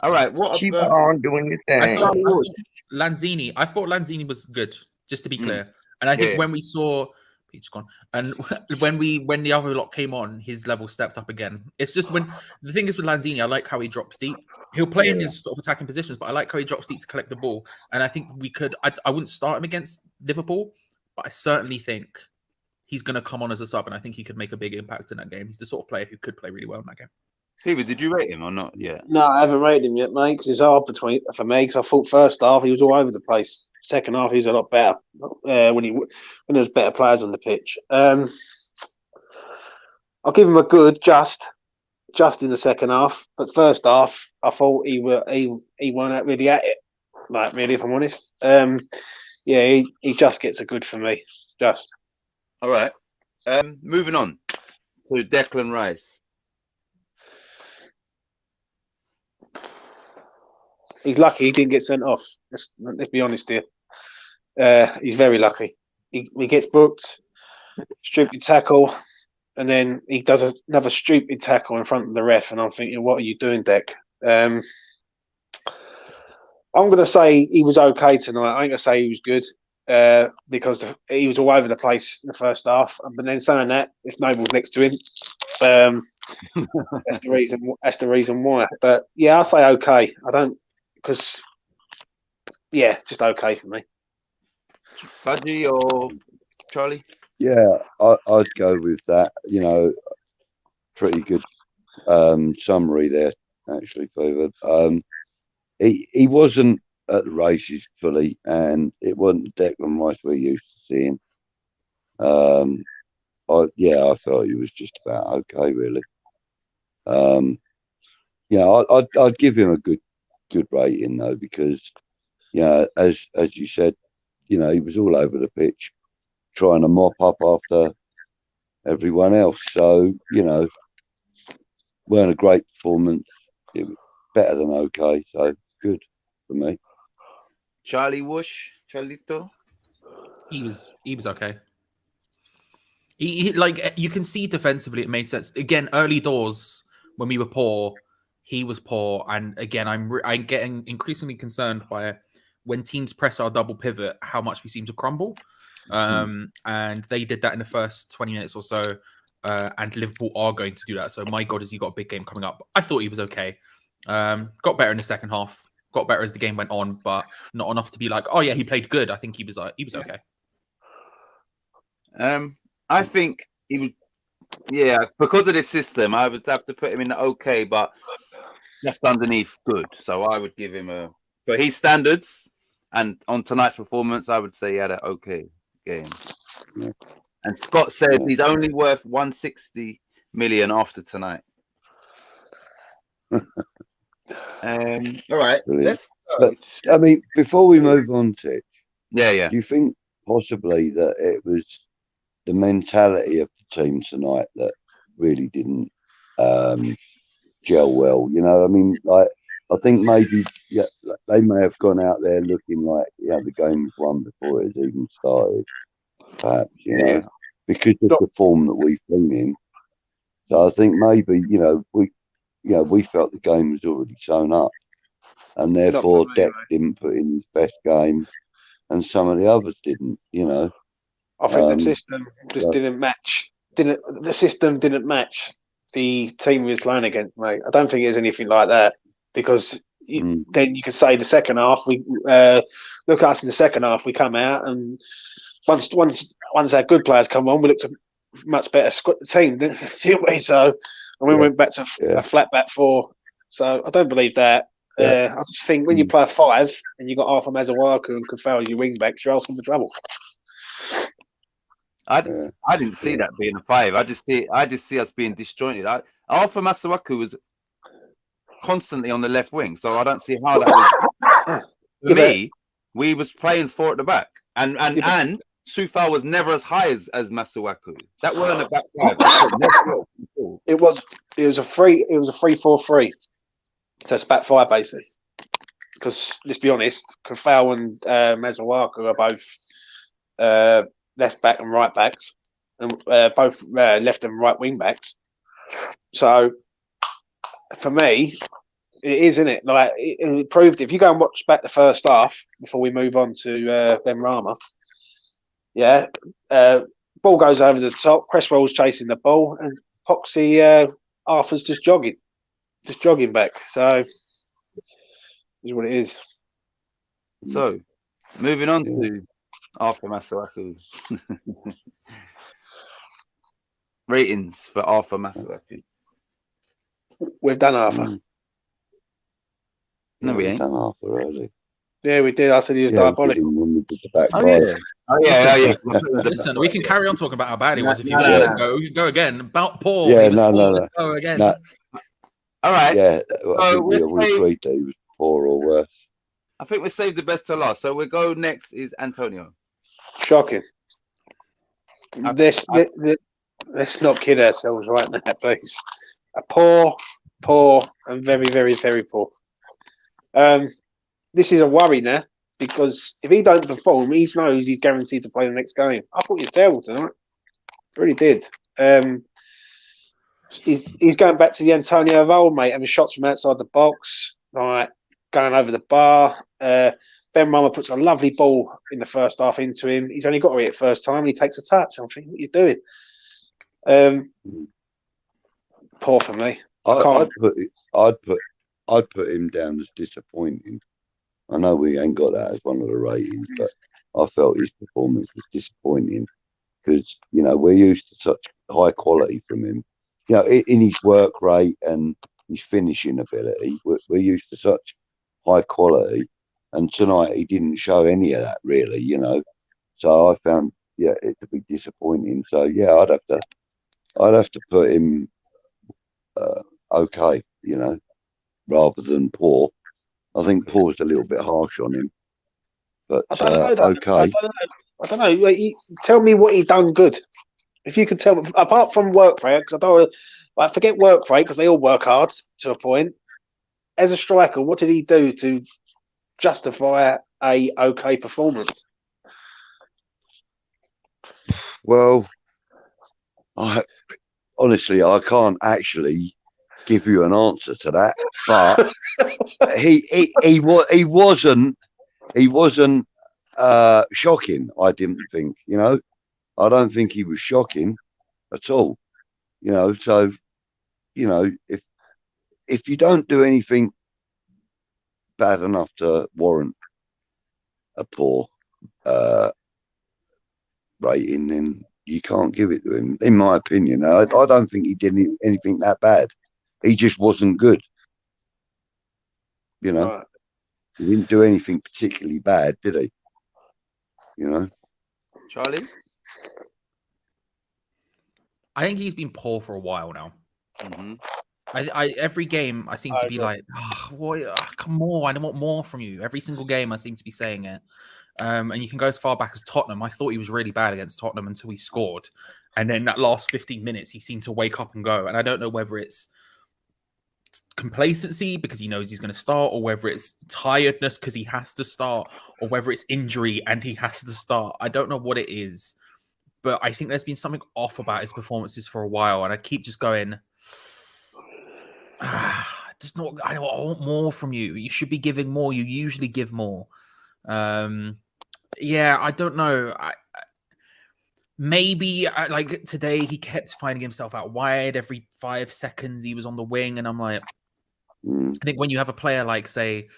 All right. What Keep about on doing your I thing. thought Lanzini. I thought Lanzini was good, just to be clear. And I think when we saw Pete's gone, and when the other lot came on, his level stepped up again. It's just when the thing is with Lanzini, I like how he drops deep. He'll play in his sort of attacking positions, but I like how he drops deep to collect the ball. And I think we could. I wouldn't start him against Liverpool, but I certainly think he's going to come on as a sub, and I think he could make a big impact in that game. He's the sort of player who could play really well in that game. Peter, did you rate him or not? Yeah. No, I haven't rated him yet, mate, because it's hard for me. Because I thought first half he was all over the place. Second half he was a lot better when there was better players on the pitch. I'll give him a good just in the second half, but first half I thought he weren't really at it. Like really, if I'm honest. He just gets a good for me. Just. All right. Moving on to Declan Rice. He's lucky he didn't get sent off. Let's be honest here. He's very lucky. He gets booked, stupid tackle, and then he does another stupid tackle in front of the ref. And I'm thinking, what are you doing, Dec? I'm going to say he was okay tonight. I ain't going to say he was good because he was all over the place in the first half. But then saying that, if Noble's next to him, that's the reason. That's the reason why. But yeah, I'll say okay. I don't. Because, just okay for me. Budgie or Charlie? Yeah, I'd go with that. Pretty good summary there, actually, Favoured. He wasn't at the races fully, and it wasn't the Declan Rice we're used to seeing. I felt he was just about okay, really. I'd give him a good rating though, because as you said, he was all over the pitch trying to mop up after everyone else. So weren't a great performance. It was better than okay. So good for me. Charlie Whoosh, Charlito. He was okay. He like you can see defensively, it made sense. Again, early doors when we were poor, he was poor, and again, I'm getting increasingly concerned by when teams press our double pivot, how much we seem to crumble. And they did that in the first 20 minutes or so, and Liverpool are going to do that. So my God, has he got a big game coming up? I thought he was okay. Got better in the second half. Got better as the game went on, but not enough to be like, oh yeah, he played good. I think he was okay. I think he was. Yeah, because of this system, I would have to put him in the okay, but just underneath good. So I would give him for his standards and on tonight's performance, I would say he had an okay game. Yeah. And Scott says he's only worth 160 million after tonight. All right, Brilliant. let's. I mean, before we move on to, Yeah. do you think possibly that it was the mentality of the team tonight that really didn't gel well. You know, I mean, like I think maybe they may have gone out there looking like the game was won before it has even started. Perhaps Yeah. because of the form that we've been in. So I think maybe we felt the game was already sewn up, and therefore Deck didn't put in his best game, and some of the others didn't. I think the system just didn't match. The system didn't match the team we was playing against, mate. I don't think it was anything like that because then you could say the second half. We look at us in the second half. We come out and once our good players come on, we looked a much better team, didn't we? So and we went back to a flat back four. So I don't believe that. I just think when you play a five and you got Arthur Mazawaku and Kafal as your wing backs, you're asking for trouble. I didn't see that being a five. I just see us being disjointed. Arthur Masawaku was constantly on the left wing, so I don't see how that was. For me, we was playing four at the back, and Sufal was never as high as Masawaku. That wasn't a back five. It was a 3-4-3. So it's back five basically. Because let's be honest, Kafal and Masawaku are both left back and right backs, and both left and right wing backs. So for me, it is, isn't it? Like it proved. If you go and watch back the first half before we move on to Benrahma, ball goes over the top. Cresswell's chasing the ball, and Poxy Arthur's just jogging back. So is what it is. So moving on to Arthur Masawaku. Ratings for Arthur Masawaku. We've done Arthur. No, we ain't done Arthur early. Yeah, we did. I said he was diabolical. When we did the back Listen, we can carry on talking about how bad he was if you want. We can go again. About Paul. Yeah, Let's go again. No. All right. Yeah, I think we agreed that he was poor or worse. I think we saved the best to last. So we'll go next is Antonio. Shocking. Let's not kid ourselves right now, please. A poor, and very, very, very poor. This is a worry now because if he don't perform, he knows he's guaranteed to play the next game. I thought he was terrible tonight. I really did. He's going back to the Antonio of old, mate, having shots from outside the box, like going over the bar. Benrahma puts a lovely ball in the first half into him. He's only got to hit it first time and he takes a touch. I'm thinking, what are you doing? Poor for me. I'd put him down as disappointing. I know we ain't got that as one of the ratings, but I felt his performance was disappointing because we're used to such high quality from him. In his work rate and his finishing ability, we're used to such high quality. And tonight he didn't show any of that really, So I found it to be disappointing. So I'd have to put him okay, rather than poor. I think poor's a little bit harsh on him, but okay. I don't know. Tell me what he done good. If you could tell me, apart from work rate, because I don't forget work rate because they all work hard to a point. As a striker, what did he do to justify a okay performance? Well, honestly, I can't actually give you an answer to that, but he wasn't shocking. I didn't think, I don't think he was shocking at all, So, if you don't do anything bad enough to warrant a poor rating, then you can't give it to him, in my opinion. I don't think he did anything that bad. He just wasn't good. Right. He didn't do anything particularly bad, did he? Charlie? I think he's been poor for a while now. Mm-hmm. I every game I seem to be like, come on, I want more from you. Every single game I seem to be saying it. And you can go as far back as Tottenham. I thought he was really bad against Tottenham until he scored. And then that last 15 minutes, he seemed to wake up and go. And I don't know whether it's complacency because he knows he's going to start, or whether it's tiredness because he has to start, or whether it's injury and he has to start. I don't know what it is, but I think there's been something off about his performances for a while. And I keep just going, just not, I want more from you. You should be giving more. You usually give more. Yeah, I don't know. Maybe like today he kept finding himself out wide every 5 seconds. He was on the wing, and I'm like, I think when you have a player like, say,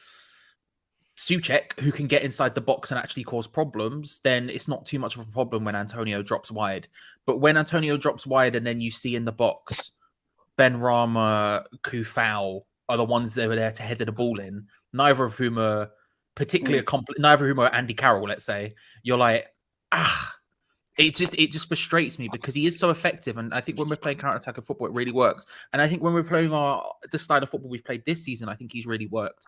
Souček, who can get inside the box and actually cause problems, then it's not too much of a problem when Antonio drops wide. But when Antonio drops wide and then you see in the box Benrahma, Kufau are the ones that were there to header the ball in, neither of whom are particularly neither of whom are Andy Carroll, let's say, you're like, it just frustrates me because he is so effective. And I think when we're playing counter-attacking football, it really works. And I think when we're playing the style of football we've played this season, I think he's really worked.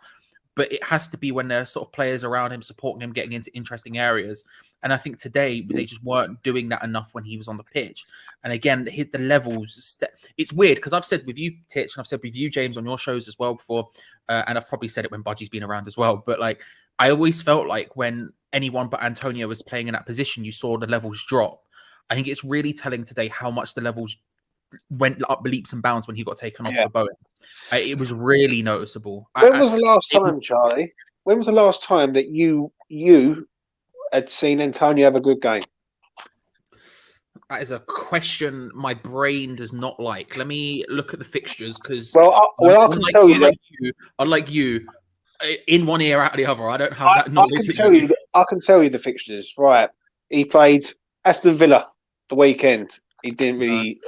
But it has to be when there's sort of players around him supporting him, getting into interesting areas. And I think today they just weren't doing that enough when he was on the pitch. And again, hit the levels. It's weird because I've said with you, Titch, and I've said with you, James, on your shows as well before. And I've probably said it when Budgie's been around as well. But like, I always felt like when anyone but Antonio was playing in that position, you saw the levels drop. I think it's really telling today how much the levels went up leaps and bounds when he got taken off the Bowen. It was really noticeable. When was the last time, Charlie? When was the last time that you had seen Antonio have a good game? That is a question my brain does not like. Let me look at the fixtures because I can tell you that. Unlike you, in one ear out of the other, I don't have that knowledge. I can tell you the fixtures. Right, he played Aston Villa the weekend. He didn't really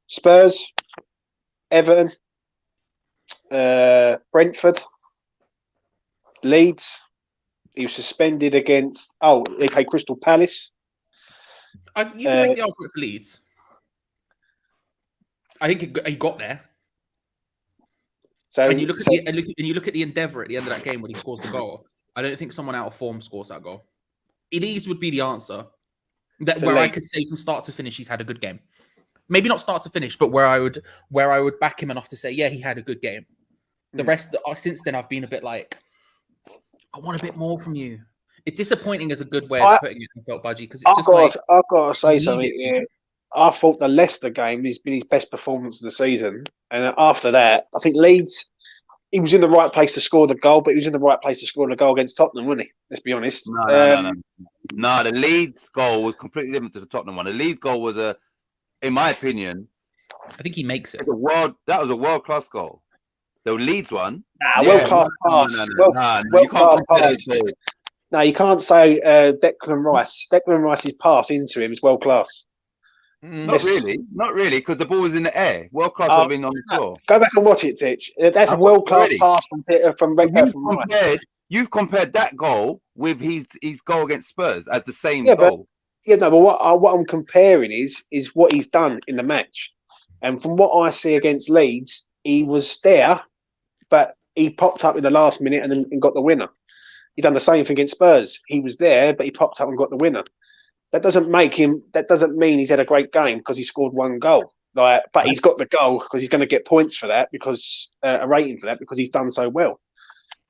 Spurs, Everton, Brentford, Leeds. He was suspended against. They played Crystal Palace. You can make the argument for Leeds. I think he got there. So and you look at the endeavour at the end of that game when he scores the goal. I don't think someone out of form scores that goal. Leeds would be the answer. I could say from start to finish he's had a good game. Maybe not start to finish, but where I would back him enough to say, yeah, he had a good game. The rest since then I've been a bit like, I want a bit more from you. It's disappointing is a good way of putting it, I felt, Budgie, because it's just I've got to say something. Yeah. I thought the Leicester game has been his best performance of the season, and after that, I think Leeds. He was in the right place to score the goal, but he was in the right place to score the goal against Tottenham, wasn't he? Let's be honest. No, the Leeds goal was completely different to the Tottenham one. The Leeds goal was in my opinion, I think he makes it. That was a world-class goal. The Leeds one, world-class pass. World-class pass. No, you can't say Declan Rice. Declan Rice's pass into him is world-class. Not really, because the ball was in the air. World class have been on the floor. Go back and watch it, Titch. That's a world class pass from Rice. You've compared that goal with his goal against Spurs as the same But goal. what I'm comparing is what he's done in the match, and from what I see against Leeds, he was there, but he popped up in the last minute and got the winner. He done the same thing against Spurs. He was there, but he popped up and got the winner. That doesn't mean he's had a great game because he scored one goal. But he's got the goal because he's going to get points for that, because a rating for that, because he's done so well.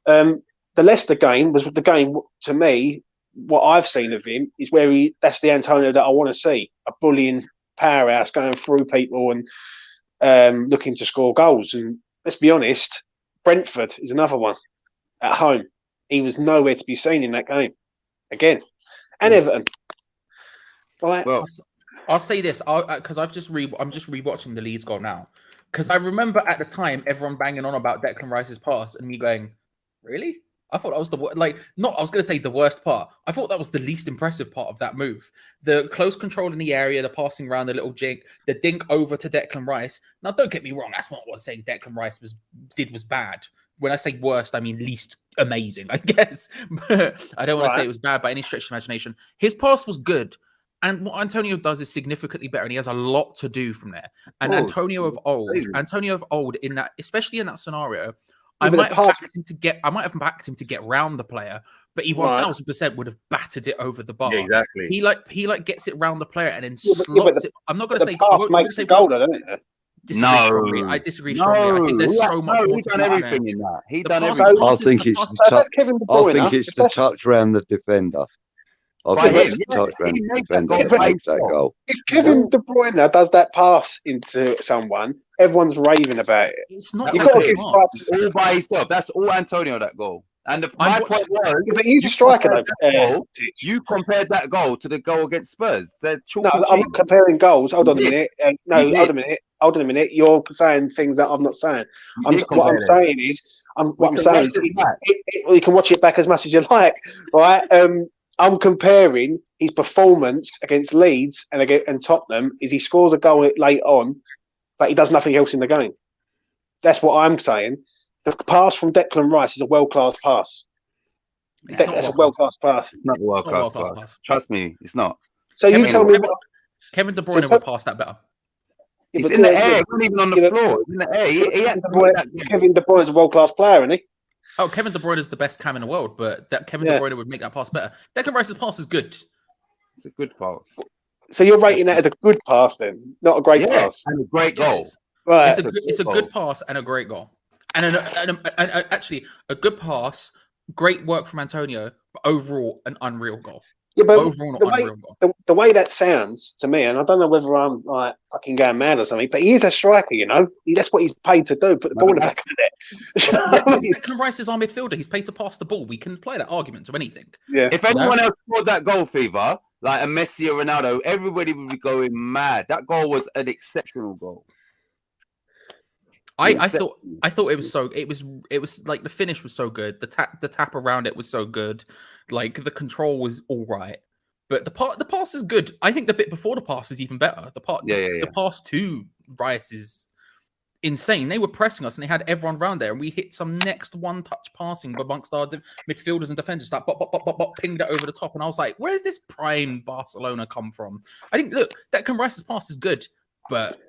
The Leicester game was the game, to me, what I've seen of him is where that's the Antonio that I want to see. A bullying powerhouse going through people and looking to score goals. And let's be honest, Brentford is another one at home. He was nowhere to be seen in that game again. And Everton. Right. Well, I'll say this because I'm just rewatching the Leeds goal now, because I remember at the time everyone banging on about Declan Rice's pass and me going, really? I thought that was I was going to say the worst part. I thought that was the least impressive part of that move. The close control in the area, the passing around, the little jink, the dink over to Declan Rice. Now, don't get me wrong. That's not what I'm saying Declan Rice was bad. When I say worst, I mean least amazing, I guess. I don't want to say it was bad by any stretch of imagination. His pass was good. And what Antonio does is significantly better, and he has a lot to do from there. And Antonio of old, in that, especially in that scenario, I but might the have pass- backed him to get. I might have backed him to get round the player, but he Right. 1000% would have battered it over the bar. Yeah, exactly. He gets it round the player and then Yeah, slots but it. I'm not But going to the say. I pass won't makes say the goal, doesn't it? Disagree No. strongly. I disagree strongly. I think there's so much more He's to done be everything there. in that. He The done pass- everything. I passes- think the it's pass- the So touch. that's Kevin De I Bruyne. think it's If the that's- touch round the defender. I By think him, it's the yeah, touch round he the made that defender goal that by makes that himself. goal. If Kevin De Bruyne does that pass into someone, everyone's raving about it. It's not. That You've was got to it. give smart. Rice. All by himself. That's all Antonio, that goal. And I my watched- point was, Yeah, but he's a striker, though. goal, Titch. you compared that goal to the goal against Spurs. They're chalk No, and I'm cheese. not comparing goals. Hold on a You did. minute. You did. Hold a minute. Hold on a minute. You're saying things that I'm not saying. You What did I'm compare them. saying is, We can watch this back. you can watch it back as much as you like, right? I'm comparing his performance against Leeds and Tottenham. Is he scores a goal late on, but he does nothing else in the game. That's what I'm saying. The pass from Declan Rice is a world-class pass. It's That's a not world-class pass. It's not a It's not a world-class world-class pass. pass. Trust me, it's not. So you Kevin- tell me Kevin- what? Kevin De Bruyne So- would pass that better. Yeah, It's but in the yeah, air. yeah, It's not even on the yeah, floor. It's in the air. He had to make that goal. Kevin De Bruyne's a world-class player, isn't he? Oh, Kevin De Bruyne is the best cam in the world, but that Kevin Yeah. De Bruyne would make that pass better. Declan Rice's pass is good. It's a good pass. So you're rating that as a good pass, then, not a great Yeah, pass, and a great Yeah, goal. it's- right? It's a That's a good, it's a good good goal. pass and a great goal, and actually a good pass, great work from Antonio, but overall an unreal goal. Yeah, but Overall, the an way, unreal goal. the way that sounds to me, and I don't know whether I'm like fucking going mad or something, but he is a striker, you know. That's what he's paid to do. Put the No, ball in the that's- back of the net. Declan Rice is our midfielder. He's paid to pass the ball. We can play that argument to anything. Yeah. If anyone else scored that goal, Fever, like a Messi or Ronaldo, everybody would be going mad. That goal was an exceptional goal. I thought it was so it was like the finish was so good. The tap around it was so good. Like the control was all right. But the pass is good. I think the bit before the pass is even better. The pass to Rice is insane. They were pressing us and they had everyone around there, and we hit some next one-touch passing amongst our midfielders and defenders. Like pinged it over the top, and I was like, "Where's this prime Barcelona come from?" I think look, Declan Rice's pass is good, but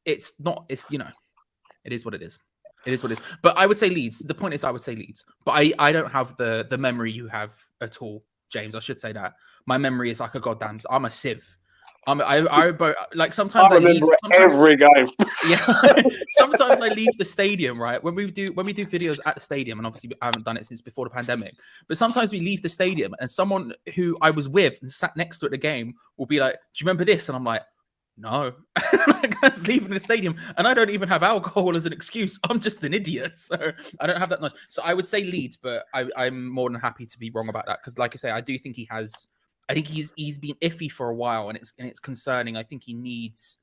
it's not. It's it is what it is. It is what it is. But I would say Leeds. The point is, I would say Leeds. But I don't have the memory you have at all, James. I should say that my memory is like a goddamn. I'm a sieve. Like sometimes I remember leave, every game. Yeah, sometimes I leave the stadium, right? When we do videos at the stadium, and obviously I haven't done it since before the pandemic. But sometimes we leave the stadium, and someone who I was with and sat next to at the game will be like, "Do you remember this?" And I'm like, "No." Like, that's leaving the stadium, and I don't even have alcohol as an excuse. I'm just an idiot, so I don't have that much. So I would say Leeds, but I'm more than happy to be wrong about that because, like I say, I do think he has. I think he's been iffy for a while, and it's concerning. I think he needs.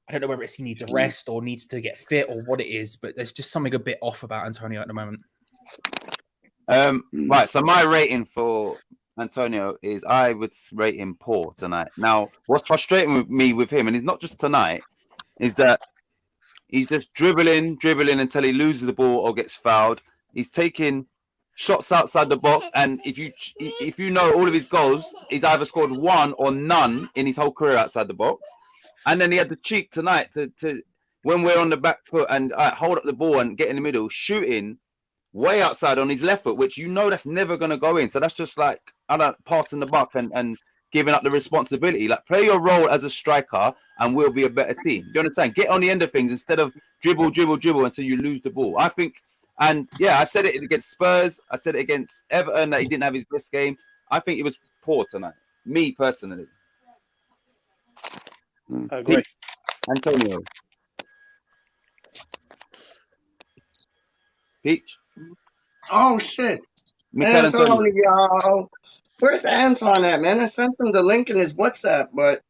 I don't know whether he needs a rest or needs to get fit or what it is, but there's just something a bit off about Antonio at the moment. Right. So my rating for Antonio is I would rate him poor tonight. Now, what's frustrating with me with him, and it's not just tonight, is that he's just dribbling until he loses the ball or gets fouled. He's taking shots outside the box, and if you know all of his goals, he's either scored one or none in his whole career outside the box. And then he had the cheek tonight to when we're on the back foot and hold up the ball and get in the middle, shooting way outside on his left foot, which you know that's never going to go in. So that's just like passing the buck and giving up the responsibility. Like, play your role as a striker and we'll be a better team. Do you understand? Get on the end of things instead of dribble until you lose the ball. I think, and yeah, I said it against Spurs. I said it against Everton that he didn't have his best game. I think it was poor tonight. Me personally. I agree. Antonio. Peach. Oh shit. Mikel Antonio. Antonio. Where's Anton at, man? I sent him the link in his WhatsApp, but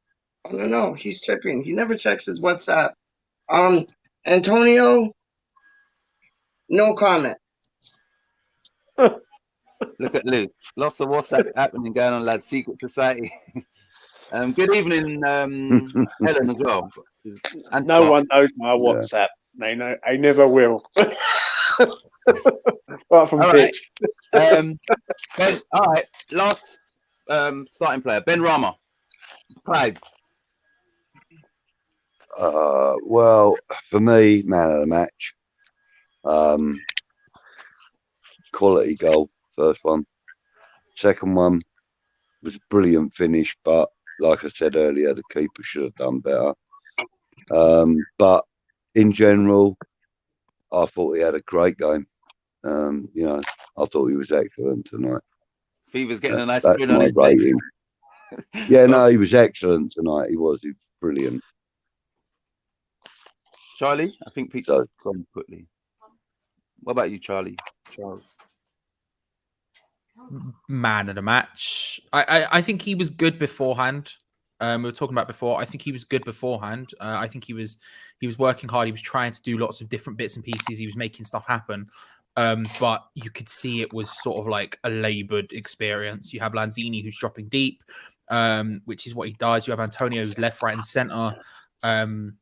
I don't know. He's tripping. He never checks his WhatsApp. Antonio, no comment. Look at Luke. Lots of WhatsApp happening going on, lads. Secret society. Good evening, Helen, as well. And No one knows my WhatsApp. They know. I never will. Apart from All Pitch. Ben, all right. Last starting player, Benrahma. Clive. Well, for me, man of the match. quality goal, first one. Second one was a brilliant finish, but like I said earlier, the keeper should have done better. But in general, I thought he had a great game. I thought he was excellent tonight. Fever's getting a nice That's grin on my his face. rating. Yeah, no, he was excellent tonight. He was brilliant. Charlie, I think Pete's gone quickly. What about you, Charlie? Charles. Man of the match. I think he was good beforehand. We were talking about before. I think he was good beforehand. I think he was working hard. He was trying to do lots of different bits and pieces. He was making stuff happen. But you could see it was sort of like a laboured experience. You have Lanzini who's dropping deep, which is what he does. You have Antonio who's left, right, and centre. And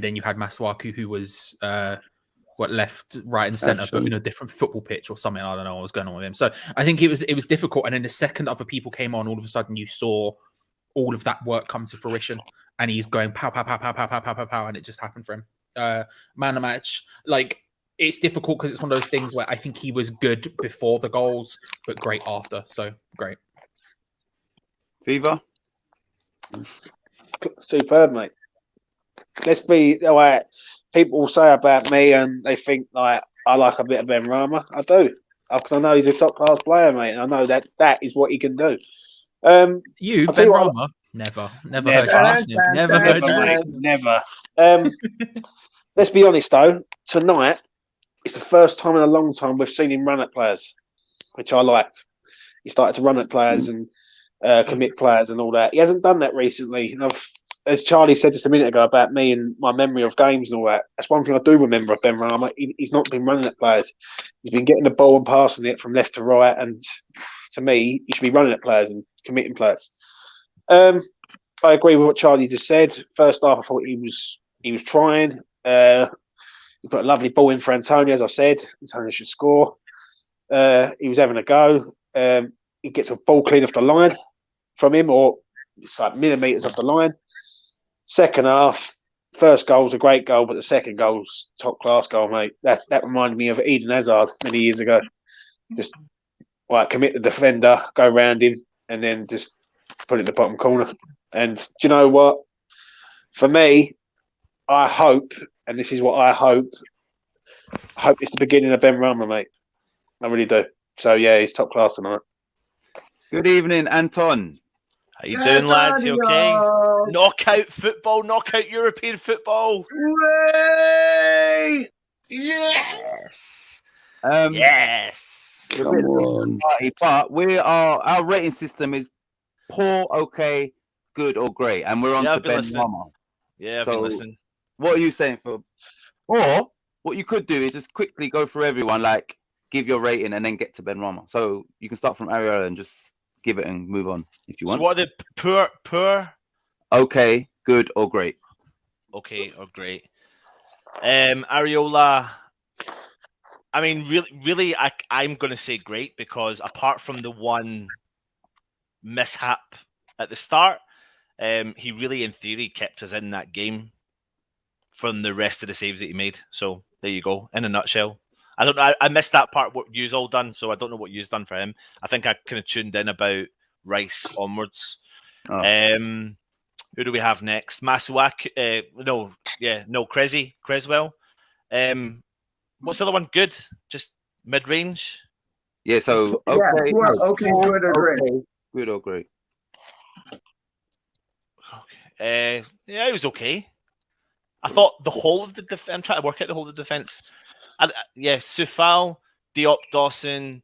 then you had Masuaku who was left, right, and centre, but in a different football pitch or something. I don't know what was going on with him. So I think it was difficult. And then the second other people came on, all of a sudden you saw all of that work come to fruition, and he's going pow, pow, pow, pow, pow, pow, pow, pow, pow, and it just happened for him. Man of the match, like it's difficult because it's one of those things where I think he was good before the goals, but great after. So great. Fever? Superb, mate. Let's be like people say about me, and they think like I like a bit of Benrahma. I do, because I know he's a top class player, mate, and I know that is what he can do. You, Benrahma, never heard you. Never heard you. Never. Let's be honest though. Tonight, it's the first time in a long time we've seen him run at players, which I liked. He started to run at players and commit players and all that. He hasn't done that recently. And as Charlie said just a minute ago about me and my memory of games and all that, that's one thing I do remember of Benrahma. He's not been running at players. He's been getting the ball and passing it from left to right. And to me, he should be running at players and committing players. I agree with what Charlie just said. First half, I thought he was trying. He put a lovely ball in for Antonio, as I said. Antonio should score. He was having a go. He gets a ball clean off the line from him, or it's like millimetres off the line. Second half, first goal was a great goal, but the second goal's top class goal, mate. That reminded me of Eden Hazard many years ago. Just commit the defender, go round him, and then just put it in the bottom corner. And do you know what? For me, I hope, and this is what I hope it's the beginning of Benrahma, mate. I really do. So yeah, he's top class tonight. Good evening, Anton. How you doing, lads? You okay? Knockout football, knockout European football. Hooray! Yes! Yes. Come on. But our rating system is poor, okay, good, or great, and we're on to Benrahma. Yeah, I've been listening. What are you saying for? Or what you could do is just quickly go through everyone, like give your rating, and then get to Benrahma. So you can start from Ariola and just give it and move on if you want. So what are the poor? Okay, good, or great? Okay, or great. Ariola. I mean, really, I'm going to say great because apart from the one mishap at the start, he really, in theory, kept us in that game from the rest of the saves that he made. So there you go, in a nutshell. I don't know. I missed that part. What you've all done, so I don't know what you've done for him. I think I kind of tuned in about Rice onwards. Oh. Who do we have next? Masuaku. Creswell. What's the other one? Good, just mid-range. Yeah. So okay, good or great. Good or great. Okay. Yeah, it was okay. I thought the whole of the defense. I'm trying to work out the whole of the defense. Soufal, Diop, Dawson,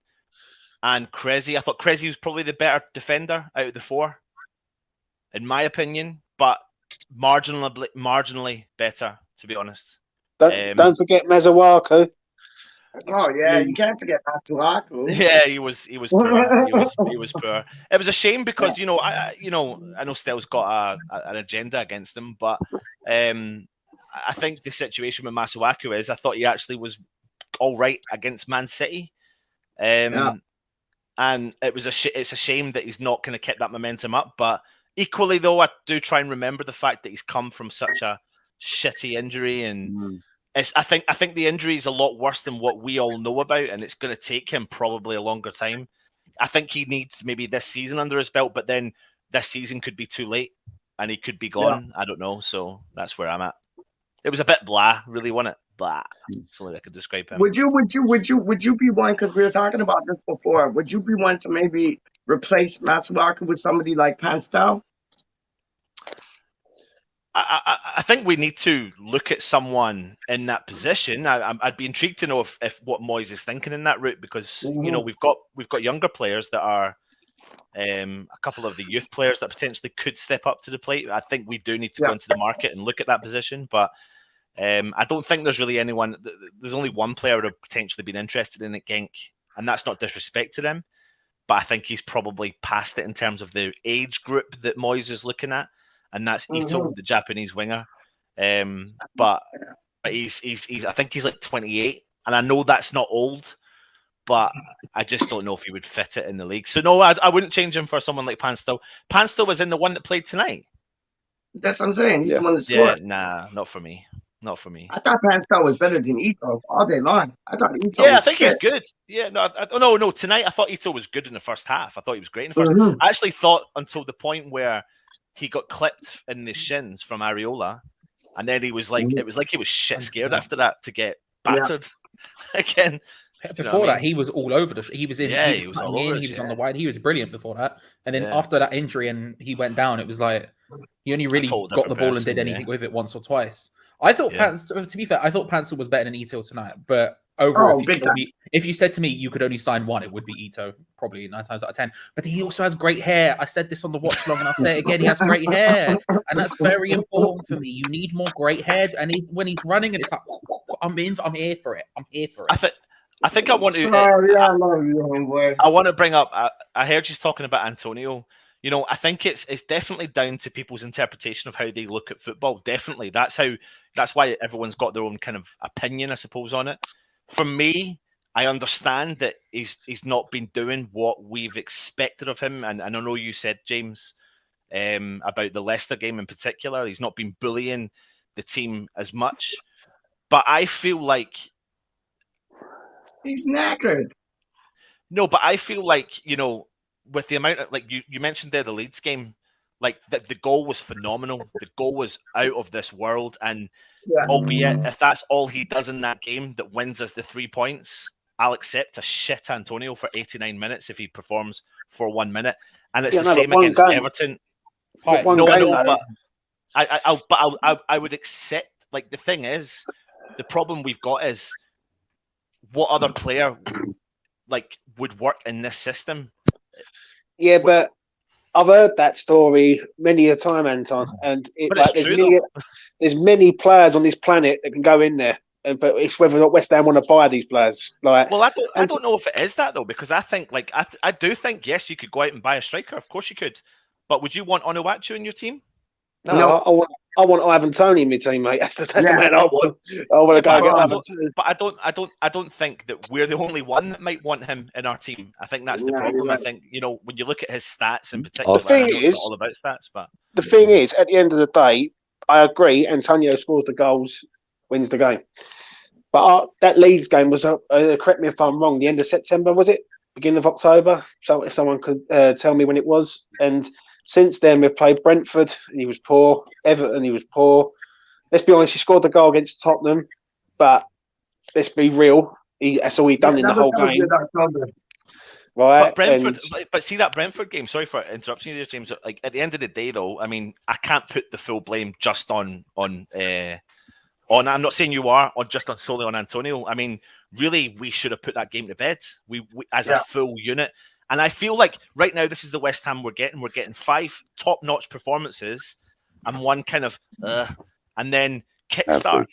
and Cressy. I thought Cressy was probably the better defender out of the four, in my opinion, but marginally better, to be honest. Don't forget Masuaku. Oh yeah, you can't forget Masuaku. Yeah, he was poor. He was poor. It was a shame because I know Stell's got an agenda against him, but I think the situation with Masuaku is I thought he actually was all right against Man City, and it's a shame that he's not going to keep that momentum up. But equally, though, I do try and remember the fact that he's come from such a shitty injury and I think the injury is a lot worse than what we all know about, and it's going to take him probably a longer time. I think he needs maybe this season under his belt, but then this season could be too late, and he could be gone. I don't know. So that's where I'm at. It was a bit blah, really, wasn't it? Blah. That's the only way I could describe him. Would you be one, because we were talking about this before, would you be one to maybe replace Masuaka with somebody like Panstel? I think we need to look at someone in that position. I'd be intrigued to know if what Moyes is thinking in that route, because you know we've got younger players that are a couple of the youth players that potentially could step up to the plate. I think we do need to go into the market and look at that position, but I don't think there's really anyone. There's only one player would have potentially been interested in at Genk, and that's not disrespect to them, but I think he's probably past it in terms of the age group that Moyes is looking at. And that's Ito, the Japanese winger. But he's I think he's like 28, and I know that's not old, but I just don't know if he would fit it in the league. So no, I wouldn't change him for someone like Panstil. Panstil was in the one that played tonight. That's what I'm saying. He's the one that scored. Yeah, nah, not for me. Not for me. I thought Panstil was better than Ito all day long. I thought Ito I was think shit. he's good. Yeah, no. Tonight I thought Ito was good in the first half. I thought he was great in the first. I actually thought until the point where he got clipped in the shins from Areola, and then he was like, it was like he was shit scared after that to get battered again. Before that, he was all over he was in. Yeah, he was all over. He was on the wide. He was brilliant before that. And then after that injury and he went down, it was like he only really got the ball and did anything with it once or twice. I thought to be fair, I thought Pansel was better than Ito tonight, but overall, if you said to me you could only sign one, it would be Ito, probably 9 times out of 10. But he also has great hair. I said this on the watch long, and I'll say it again. He has great hair, and that's very important for me. You need more great hair, and when he's running, and it's like I'm here for it. I'm here for it. I think I want to. Sorry, I love you, homeboy. I want to bring up. I heard you talking about Antonio. You know, I think it's definitely down to people's interpretation of how they look at football. Definitely, that's why everyone's got their own kind of opinion, I suppose, on it. For me, I understand that he's not been doing what we've expected of him, and I know you said, James, about the Leicester game in particular. He's not been bullying the team as much, but I feel like he's knackered. No, but I feel like, you know, with the amount of, like you mentioned there, the Leeds game, like the goal was phenomenal. The goal was out of this world, and albeit if that's all he does in that game that wins us the 3 points, I'll accept a shit Antonio for 89 minutes if he performs for 1 minute, and it's the same against Everton. But I would accept. Like, the thing is, the problem we've got is what other player like would work in this system. Yeah, but I've heard that story many a time, Anton, and there's many players on this planet that can go in there, but it's whether or not West Ham want to buy these players. Like, well, I don't know if it is that though, because I think, like, I do think yes, you could go out and buy a striker. Of course you could, but would you want Onuachu in your team? No. I want Ivan Toney in my team, mate. That's the man I want. I want to go get Ivan Toney. But I don't think that we're the only one that might want him in our team. I think that's the problem. I think, you know, when you look at his stats in particular, it's not all about stats. But the thing is, at the end of the day, I agree. Antonio scores the goals, wins the game. But that Leeds game was, correct me if I'm wrong, the end of September, was it? Beginning of October? So if someone could tell me when it was. And since then, we've played Brentford, and he was poor. Everton, he was poor. Let's be honest, he scored the goal against Tottenham, but let's be real. That's all he'd done in the whole game. Right? But Brentford, but see that Brentford game. Sorry for interrupting you there, James. Like, at the end of the day, though, I mean, I can't put the full blame just on. I'm not saying you are, or just solely on Antonio. I mean, really, we should have put that game to bed. We as a full unit. And I feel like right now, this is the West Ham we're getting. We're getting 5 top-notch performances and one kind of, and then kickstart,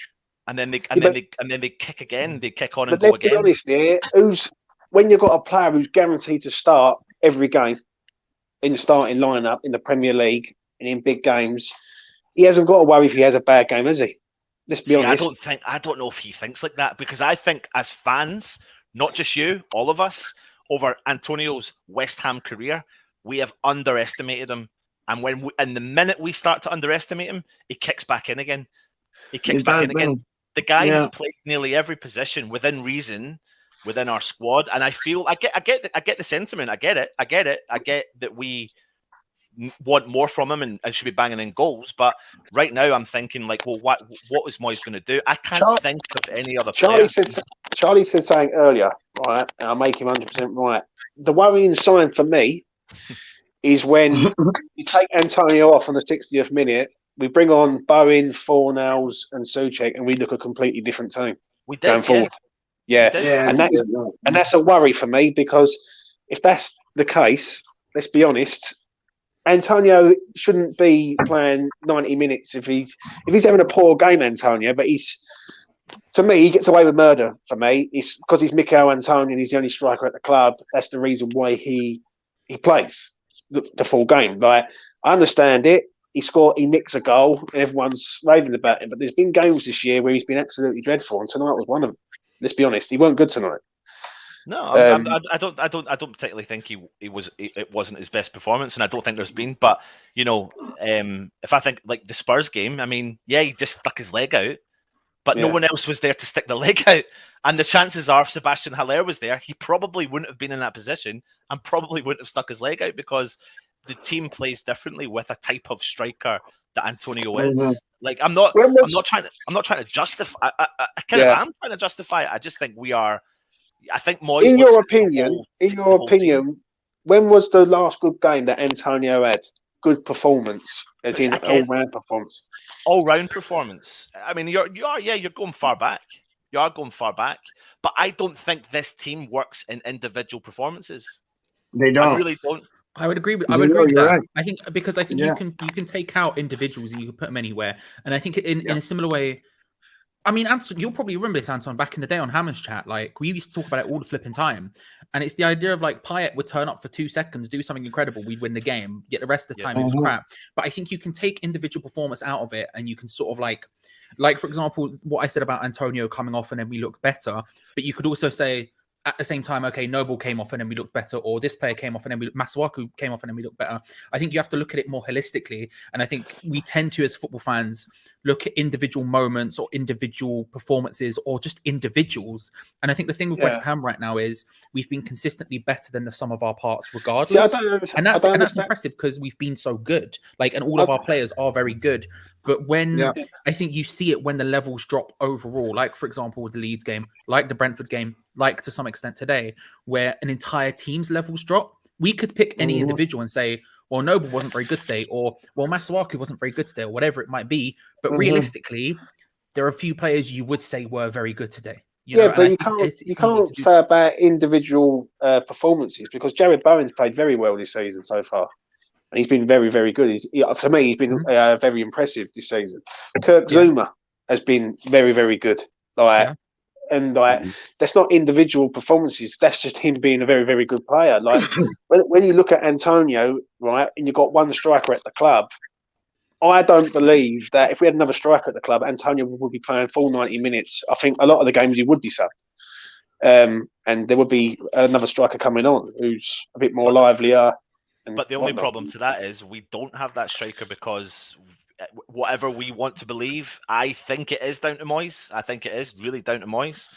and then they kick again. They kick on and go again. But let's be honest here. When you've got a player who's guaranteed to start every game in the starting lineup in the Premier League and in big games, he hasn't got to worry if he has a bad game, has he? Let's be honest. I don't know if he thinks like that, because I think as fans, not just you, all of us, over Antonio's West Ham career, we have underestimated him, and the minute we start to underestimate him, he kicks back in again. He kicks back in again. The guy has played nearly every position within reason within our squad, and I feel I get the sentiment. I get it. I get that we want more from him and should be banging in goals. But right now, I'm thinking like, well, what is Moyes going to do? I can't think of any other player. Charlie said something earlier, right? And I'll make him 100% right. The worrying sign for me is when you take Antonio off on the 60th minute, we bring on Bowen, Fornals, and Souček, and we look a completely different team. We did, going forward. Yeah. And that's a worry for me, because if that's the case, let's be honest, Antonio shouldn't be playing 90 minutes if he's having a poor game, Antonio. But to me, he gets away with murder. For me, it's because he's Mikel Antonio and he's the only striker at the club. That's the reason why he plays the full game. Like, I understand it. He nicks a goal and everyone's raving about him. But there's been games this year where he's been absolutely dreadful, and tonight was one of them. Let's be honest, he weren't good tonight. No, I don't particularly think it wasn't his best performance, and I don't think there's been. But if I think like the Spurs game, I mean, yeah, he just stuck his leg out, but no one else was there to stick the leg out. And the chances are, if Sebastian Haller was there, he probably wouldn't have been in that position and probably wouldn't have stuck his leg out, because the team plays differently with a type of striker that Antonio is. Like, I'm not trying to justify. I am trying to justify it. I just think we are. I think Moyes. In your opinion, when was the last good game that Antonio had? Good performance, as in all-round performance. All-round performance. I mean, you're going far back. You are going far back, but I don't think this team works in individual performances. They don't. I really don't. I would agree with that. Right. I think you can take out individuals and you can put them anywhere. And I think in a similar way, I mean, Anton, you'll probably remember this, Anton, back in the day on Hammers Chat. Like, we used to talk about it all the flipping time. And it's the idea of like Payet would turn up for 2 seconds, do something incredible, we'd win the game, yet the rest of the time it was crap. But I think you can take individual performance out of it, and you can sort of like for example, what I said about Antonio coming off and then we looked better. But you could also say, at the same time, okay, Noble came off and then we looked better, or this player came off and then Masuaku came off and then we looked better. I think you have to look at it more holistically. And I think we tend to, as football fans, look at individual moments or individual performances or just individuals. And I think the thing with West Ham right now is we've been consistently better than the sum of our parts regardless. And that's impressive because we've been so good. Like, and all of our players are very good. But when I think you see it when the levels drop overall, like, for example, with the Leeds game, like the Brentford game, like to some extent today, where an entire team's levels drop, we could pick any individual and say, well, Noble wasn't very good today, or, well, Masuaku wasn't very good today, or whatever it might be. But realistically, there are a few players you would say were very good today. But you can't say about individual performances, because Jared Bowen's played very well this season so far. And he's been very, very good. For me, he's been very impressive this season. Kirk Zuma has been very, very good. That's not individual performances. That's just him being a very, very good player. Like, when you look at Antonio, right, and you've got one striker at the club, I don't believe that if we had another striker at the club, Antonio would be playing full 90 minutes. I think a lot of the games he would be subbed. And there would be another striker coming on who's a bit more livelier. But the only problem to that is we don't have that striker, because whatever we want to believe, I think it is down to Moyes. I think it is really down to Moyes,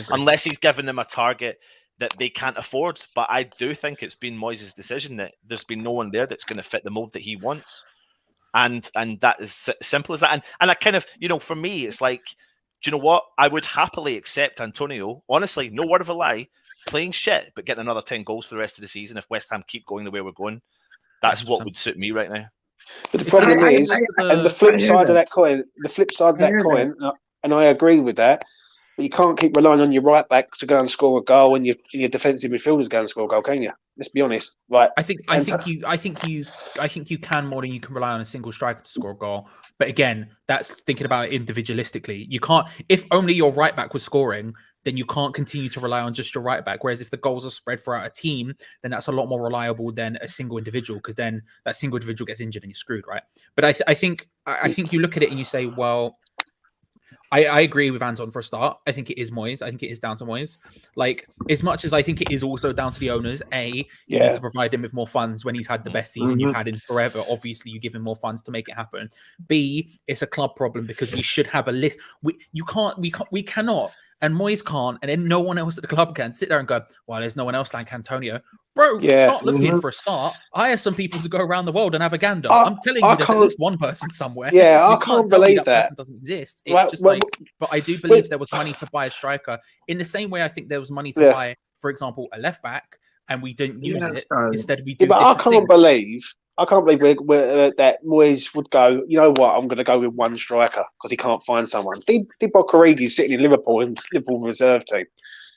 unless he's given them a target that they can't afford. But I do think it's been Moyes' decision that there's been no one there that's going to fit the mold that he wants, and that is simple as that. And I kind of, for me, it's like, do you know what? I would happily accept Antonio, honestly, no word of a lie, playing shit, but getting another 10 goals for the rest of the season if West Ham keep going the way we're going. That's 100%. What would suit me right now. But the problem is, and the flip side of that coin, and I agree with that, but you can't keep relying on your right back to go and score a goal and your defensive midfielders go and score a goal, can you? Let's be honest. Right. I think you can more than you can rely on a single striker to score a goal. But again, that's thinking about it individualistically. You can't, if only your right back was scoring, then you can't continue to rely on just your right back. Whereas if the goals are spread throughout a team, then that's a lot more reliable than a single individual, because then that single individual gets injured and you're screwed, right? But I think you look at it and you say, well, I agree with Anton for a start. I think it is Moyes. I think it is down to Moyes. Like, as much as I think it is also down to the owners, you need to provide him with more funds when he's had the best season you've had in forever. Obviously, you give him more funds to make it happen. B, it's a club problem because we should have a list. We cannot, and Moyes can't, and then no one else at the club can sit there and go, well, there's no one else like Antonio. Bro, start looking for a start. Hire some people to go around the world and have a gander. I'm telling you, there's at least one person somewhere. Yeah, you I can't believe that person doesn't exist. It's but I do believe there was money to buy a striker in the same way I think there was money to buy, for example, a left back, and we didn't use it. Instead, we do. But I can't believe that Moyes would go, you know what, I'm going to go with one striker because he can't find someone. Divock Origi's sitting in Liverpool and Liverpool reserve team.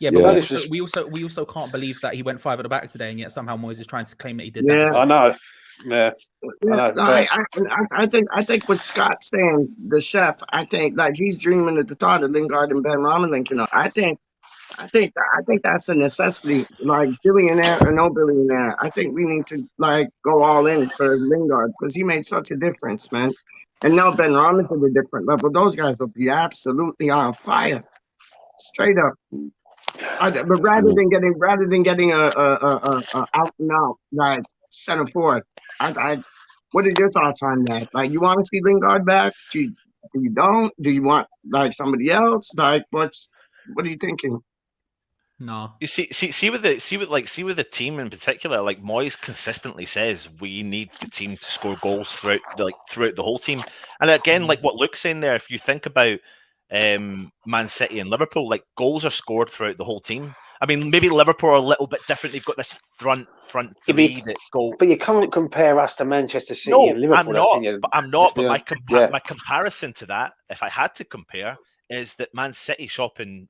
Yeah, but we also can't believe that he went 5 at the back today, and yet somehow Moyes is trying to claim that he did that. Yeah, I know. Yeah, I think what Scott's saying, the chef, I think like he's dreaming at the thought of Lingard and Benrahma linking up. I think that's a necessity. Like billionaire or no billionaire, I think we need to like go all in for Lingard because he made such a difference, man. And now Benrahma's at a different level. Those guys will be absolutely on fire, straight up. But rather than getting a out and out like center forward, what are your thoughts on that? Like, you want to see Lingard back? Do you don't? Do you want like somebody else? Like, what are you thinking? No, you see with the team in particular, like Moyes consistently says we need the team to score goals throughout the whole team. And again, like what Luke's saying there, if you think about Man City and Liverpool, like goals are scored throughout the whole team. I mean, maybe Liverpool are a little bit different. They've got this front three that go. But you can't compare us to Manchester City and Liverpool. I'm not. But my comparison to that, if I had to compare, is that Man City shop in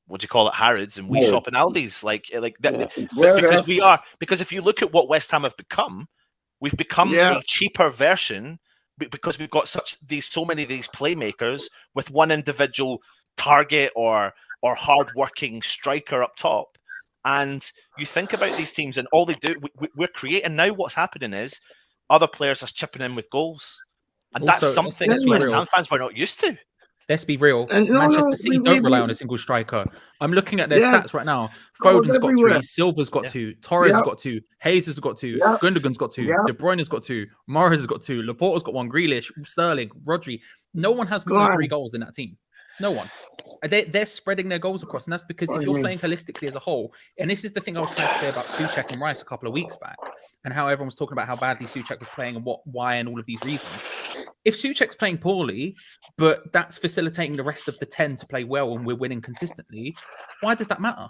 what do you call it, Harrods, and we shop in Aldi's, like that, because if you look at what West Ham have become, we've become a cheaper version because we've got so many of these playmakers with one individual target or hard-working striker up top. And you think about these teams and all they do, we're creating now. What's happening is other players are chipping in with goals, and also, that's something that West Ham fans were not used to. Let's be real. Manchester City don't rely on a single striker. I'm looking at their stats right now. Foden's got 3, Silva's got 2, Torres has got 2, Hayes has got 2, Gundogan's got 2, De Bruyne's got 2, Morris has got 2, Laporta's got 1, Grealish, Sterling, Rodri. No one has more than 3 goals in that team. No one. They're spreading their goals across, and that's because if you're playing holistically as a whole, and this is the thing I was trying to say about Souček and Rice a couple of weeks back, and how everyone was talking about how badly Souček was playing and why and all of these reasons. If Souček's playing poorly, but that's facilitating the rest of the 10 to play well and we're winning consistently, why does that matter?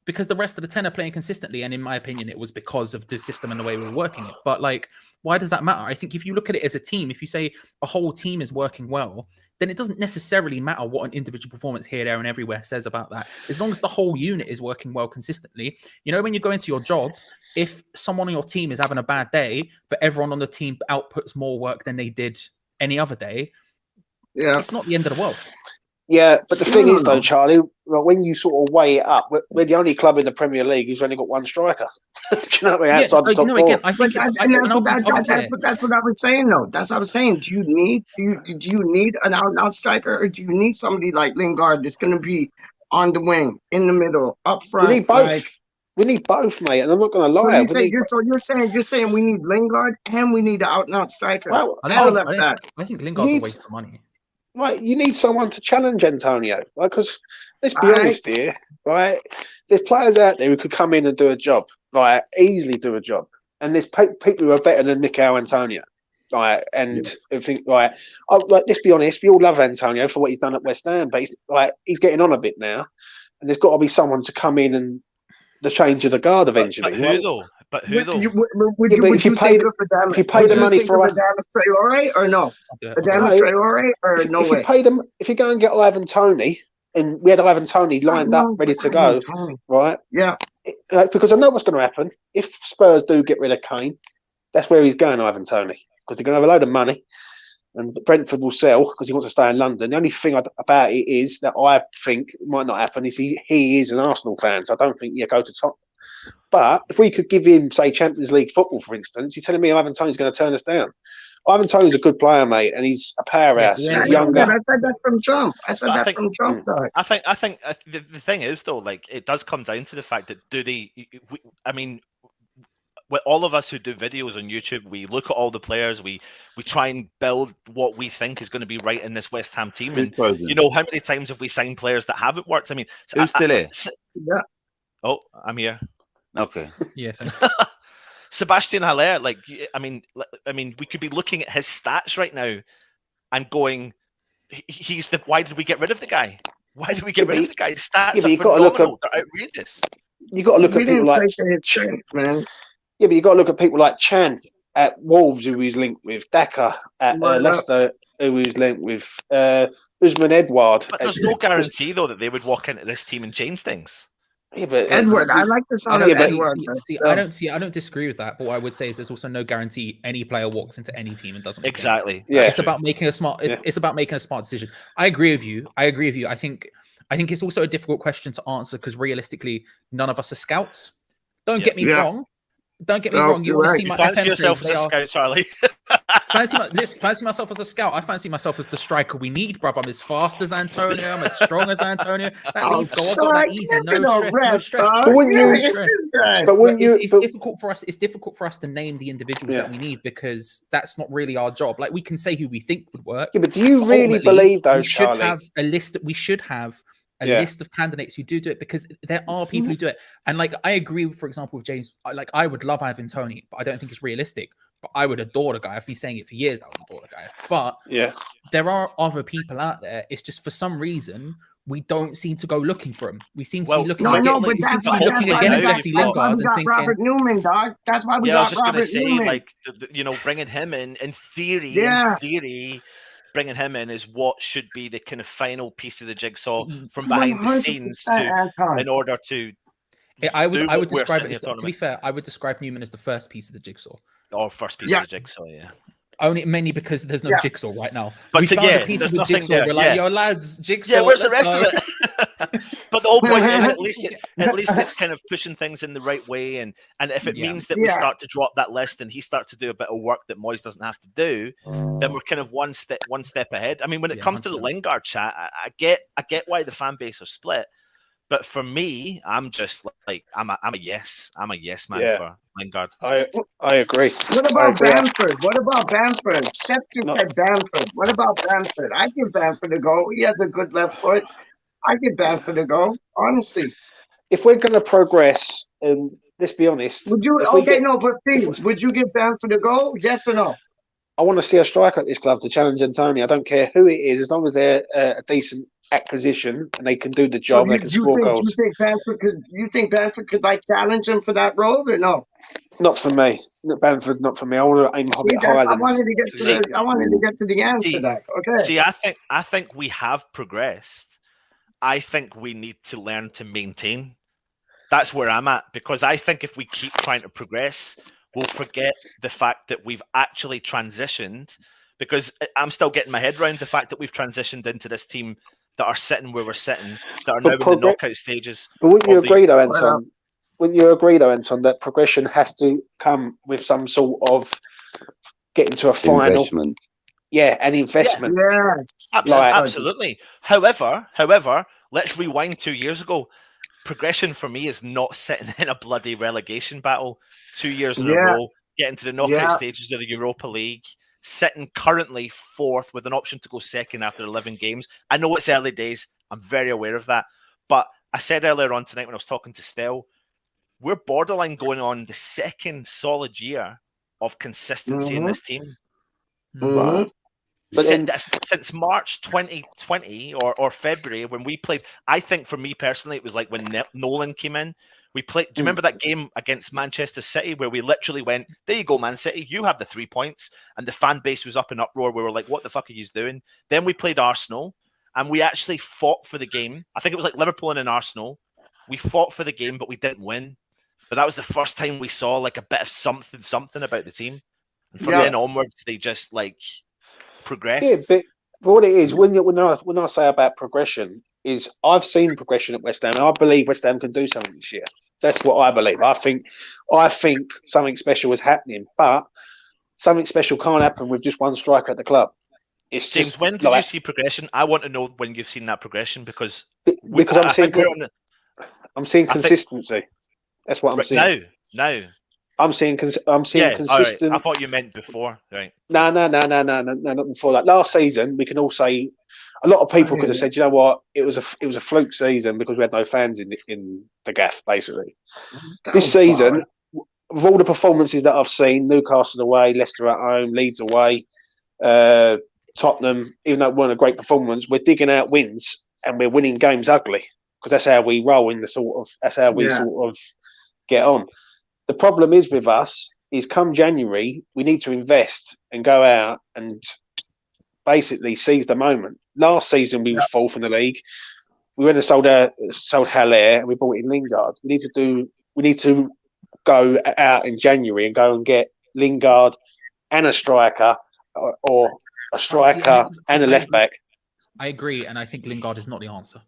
Because the rest of the 10 are playing consistently, and in my opinion, it was because of the system and the way we were working it. But like, why does that matter? I think if you look at it as a team, if you say a whole team is working well, then it doesn't necessarily matter what an individual performance here, there, and everywhere says about that. As long as the whole unit is working well consistently. You know, when you go into your job, if someone on your team is having a bad day, but everyone on the team outputs more work than they did any other day, it's not the end of the world. Yeah, but the thing is, though, Charlie, when you sort of weigh it up, we're the only club in the Premier League who's only got 1 striker. Do you know what I mean? Outside the top 4. Again, I think that's what I was saying, though. That's what I was saying. Do you need an out striker, or do you need somebody like Lingard that's going to be on the wing, in the middle, up front? We need both. We need both, mate. And I'm not going to lie. You're saying we need Lingard and we need an out and out striker. Well, I think Lingard's a waste of money. Right, you need someone to challenge Antonio. Because let's be honest here, right? There's players out there who could come in and do a job, right? Easily do a job. And there's people who are better than Mikel Antonio, right? And I think, right, let's be honest, we all love Antonio for what he's done at West Ham, but he's getting on a bit now. And there's got to be someone to come in and the change of the guard eventually. But who though? But who though? Would you pay the money for Adama Traore or no? Adama Traore or no way? If you go and get Ivan Toney, and we had Ivan Toney lined up, ready to go, right? Yeah. Because I know what's going to happen. If Spurs do get rid of Kane, that's where he's going, Ivan Toney, because they're going to have a load of money. And Brentford will sell because he wants to stay in London. The only thing about it is that I think might not happen is he is an Arsenal fan, so I don't think go to top. But if we could give him, say, Champions League football, for instance, you're telling me Ivan Toney's going to turn us down? Ivan Toney's a good player, mate, and he's a powerhouse. Yeah, He's yeah, younger. I said that from Trump. I said But I that think- from Trump, dog. I think the thing is though, like it does come down to the fact that I mean, with all of us who do videos on YouTube, we look at all the players, we try and build what we think is going to be right in this West Ham team. And you know, how many times have we signed players that haven't worked? I mean, Who's still here? Yeah. Oh, I'm here. Okay. Yes. Sebastian Haller, like, I mean, we could be looking at his stats right now and going, he's the. Why did we get rid of the guy? Why did we get rid of the guy? His stats are you got to look at. They're outrageous. You got to look We at people didn't like. take the strength, man. Yeah, but you got to look at people like Chan at Wolves, who he's linked with, Daka at Leicester, who he's linked with, Usman Edward. But there's no guarantee though that they would walk into this team and change things. Yeah, but Edward, I like the sound of Edward. I don't disagree with that. But what I would say is there's also no guarantee any player walks into any team and doesn't. Exactly. Yeah, it's about making a smart. It's about making a smart decision. I agree with you. I think it's also a difficult question to answer because realistically, none of us are scouts. Don't get me wrong. Don't get me wrong. You want to see my fancy FM yourself saves, as a scout, Charlie. fancy myself as a scout. I fancy myself as the striker we need, bruv. I'm as fast as Antonio. I'm as strong as Antonio. That leads go. I've got that easy. No stress. It's difficult for us. It's difficult for us to name the individuals that we need because that's not really our job. Like we can say who we think would work. Yeah, but do you really believe though, Charlie? We should have a list of candidates who do it because there are people who do it. And like, I agree, for example, with James, I would love Ivan Toney, but I don't think it's realistic. But I would adore the guy. I've been saying it for years that I would adore the guy. But there are other people out there. It's just for some reason, we don't seem to go looking for him. We seem to be looking again at Jesse Lingard and thinking Robert Newman, dog. That's why we got Robert Newman. Like, bringing him in theory, bringing him in is what should be the kind of final piece of the jigsaw from behind the scenes in order to. I would describe it as, to be fair, I would describe Newman as the first piece of the jigsaw. Or first piece of the jigsaw, Only mainly because there's no jigsaw right now. But we found a piece of the jigsaw. There. We're like, yo, lads, jigsaw. Yeah, where's the rest of it? But the whole point is at least it's kind of pushing things in the right way, and if it means that we start to drop that list and he starts to do a bit of work that Moyes doesn't have to do, then we're kind of one step ahead. I mean, when it comes to the Lingard chat, I get why the fan base are split. But for me, I'm just like I'm a yes man for Lingard. I agree. What about Bamford? Septon said Bamford. What about Bamford? I give Bamford a go. He has a good left foot. I give Bamford a go. Honestly, if we're going to progress, and let's be honest, would you? But please, would you give Bamford a go? Yes or no? I want to see a striker at this club to challenge Antonio. I don't care who it is, as long as they're a decent acquisition and they can do the job. They can score goals. You think Bamford could like challenge him for that role or no? Not for me. Bamford, not for me. I want to aim a bit higher. I wanted to get to the answer to that. Okay. See, I think we have progressed. I think we need to learn to maintain. That's where I'm at, because I think if we keep trying to progress, we'll forget the fact that we've actually transitioned, because I'm still getting my head around the fact that we've transitioned into this team that are sitting where we're sitting, that are now in the knockout stages. But wouldn't you agree though, Anton? That progression has to come with some sort of getting to a final investment? Yeah, an investment. Absolutely. However, let's rewind 2 years ago. Progression for me is not sitting in a bloody relegation battle 2 years in a row, getting to the knockout stages of the Europa League, sitting currently fourth with an option to go second after 11 games. I know it's early days. I'm very aware of that. But I said earlier on tonight when I was talking to Stel, we're borderline going on the second solid year of consistency in this team. But since March 2020 or February when we played, I think for me personally, it was like when Nolan came in. We played. Do you remember that game against Manchester City where we literally went, "There you go, Man City, you have the 3 points," and the fan base was up in uproar. We were like, "What the fuck are you doing?" Then we played Arsenal, and we actually fought for the game. I think it was like Liverpool and Arsenal. We fought for the game, but we didn't win. But that was the first time we saw like a bit of something about the team. And from then onwards, they just like progressed. Yeah, but what it is, when I say about progression, is I've seen progression at West Ham. And I believe West Ham can do something this year. That's what I believe. I think something special is happening. But something special can't happen with just one striker at the club. It's James, just when did you see progression? I want to know when you've seen that progression because I'm seeing consistency. That's what I'm seeing now. I'm seeing consistent. All right. I thought you meant before, right? No, not before that. Last season, we can all say a lot of people could have said, you know what, it was a fluke season because we had no fans in the gaff. Basically, this season, with all the performances that I've seen, Newcastle away, Leicester at home, Leeds away, Tottenham, even though it weren't a great performance, we're digging out wins and we're winning games ugly because that's how we roll in the sort of get on. The problem is with us is come January, we need to invest and go out and basically seize the moment. Last season, we was fourth in the league. We went and sold Haller and we bought in Lingard. We need to go out in January and go and get Lingard and a striker or a striker and a left back. I agree, and I think Lingard is not the answer.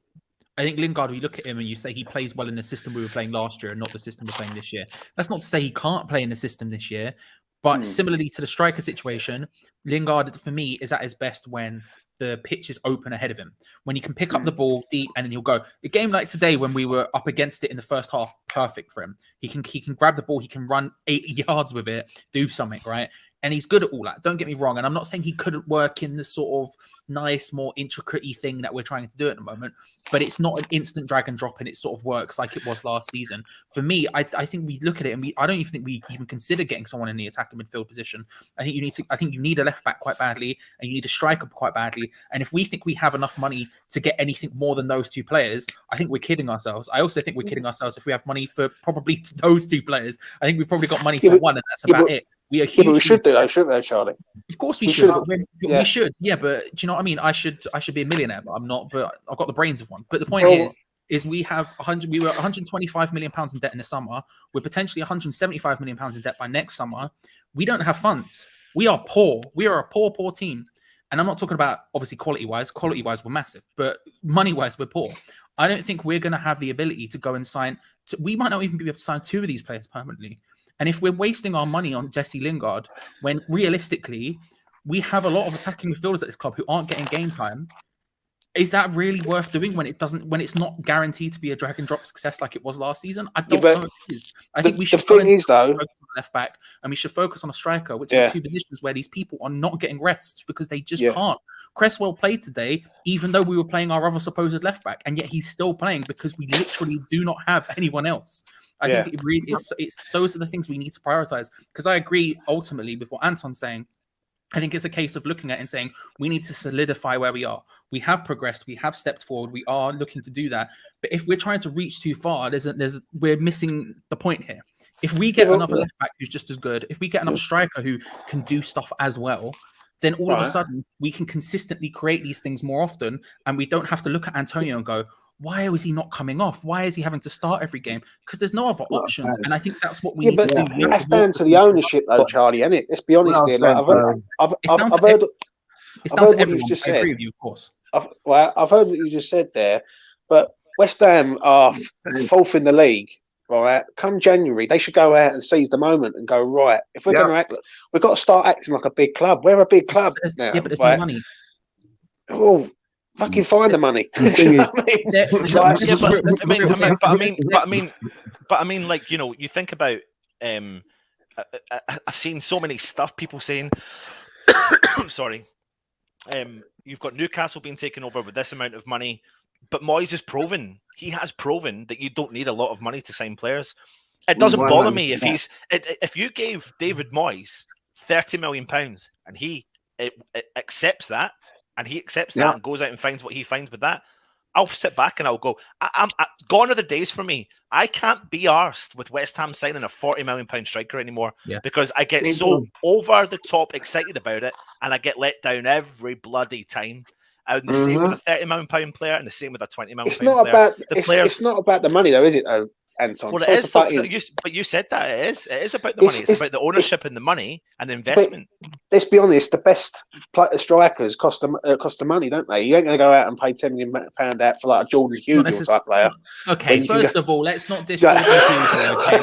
I think Lingard, we look at him and you say he plays well in the system we were playing last year and not the system we're playing this year. That's not to say he can't play in the system this year, but similarly to the striker situation, Lingard, for me, is at his best when the pitch is open ahead of him, when he can pick up the ball deep and then he'll go. A game like today when we were up against it in the first half, perfect for him. He can grab the ball, he can run 80 yards with it, do something, right? And he's good at all that. Don't get me wrong. And I'm not saying he couldn't work in the sort of nice, more intricate-y thing that we're trying to do at the moment, but it's not an instant drag and drop and it sort of works like it was last season. For me, I think we look at it and I don't even think we even consider getting someone in the attacking midfield position. I think you need a left back quite badly and you need a striker quite badly. And if we think we have enough money to get anything more than those two players, I think we're kidding ourselves. I also think we're kidding ourselves if we have money for probably those two players. I think we've probably got money for one and that's about it. We are huge. But we should do that, shouldn't we, Charlie? Of course we should. We should. Yeah, but do you know what I mean? I should be a millionaire, but I'm not. But I've got the brains of one. But the point is we have 100. We were 125 million pounds in debt in the summer. We're potentially 175 million pounds in debt by next summer. We don't have funds. We are poor. We are a poor team. And I'm not talking about obviously quality wise. Quality wise, we're massive, but money wise, we're poor. I don't think we're going to have the ability to go and sign. We might not even be able to sign two of these players permanently. And if we're wasting our money on Jesse Lingard, when realistically we have a lot of attacking midfielders at this club who aren't getting game time, is that really worth doing when it's not guaranteed to be a drag and drop success like it was last season? I don't know if it is. I think we should focus on left back and we should focus on a striker, which are two positions where these people are not getting rests because they just can't. Cresswell played today, even though we were playing our other supposed left back, and yet he's still playing because we literally do not have anyone else. I think it really it's those are the things we need to prioritize. Because I agree ultimately with what Anton's saying. I think it's a case of looking at it and saying we need to solidify where we are. We have progressed, we have stepped forward, we are looking to do that. But if we're trying to reach too far, we're missing the point here. If we get another left back who's just as good, if we get another striker who can do stuff as well, then all of a sudden we can consistently create these things more often, and we don't have to look at Antonio and go, why is he not coming off? Why is he having to start every game? Because there's no other options. And I think that's what we need to do. That's down to the ownership, though, Charlie, isn't it? Let's be honest here. Like, I've heard what you just said. I agree with you, of course. I've heard what you just said there. But West Ham are fourth in the league, right? Come January, they should go out and seize the moment and go, right, if we're going to act, we've got to start acting like a big club. We're a big club now. Yeah, but there's no money. Oh, fucking find the money. But I mean, like, you know, you think about. I've seen so many stuff people saying. Sorry, you've got Newcastle being taken over with this amount of money, but Moyes has proven that you don't need a lot of money to sign players. It doesn't bother me if you gave David Moyes £30 million and he accepts that. And he accepts that and goes out and finds what he finds with that. I'll sit back and I'll go, gone are the days for me. I can't be arsed with West Ham signing a £40 million striker anymore because I get so over the top excited about it and I get let down every bloody time. And the same with a £30 million player and the same with a £20 million player. It's not about the money, though, is it, though, Anton. Well, it Sorry is, to butt though, in. but you said that it is. It is about the money. It's about the ownership and the money and the investment. Let's be honest. The best strikers cost the money, don't they? You ain't going to go out and pay £10 million out for like a Jordan Hugill type player. Okay, first of all, let's not diss Jordan Hugill. Okay,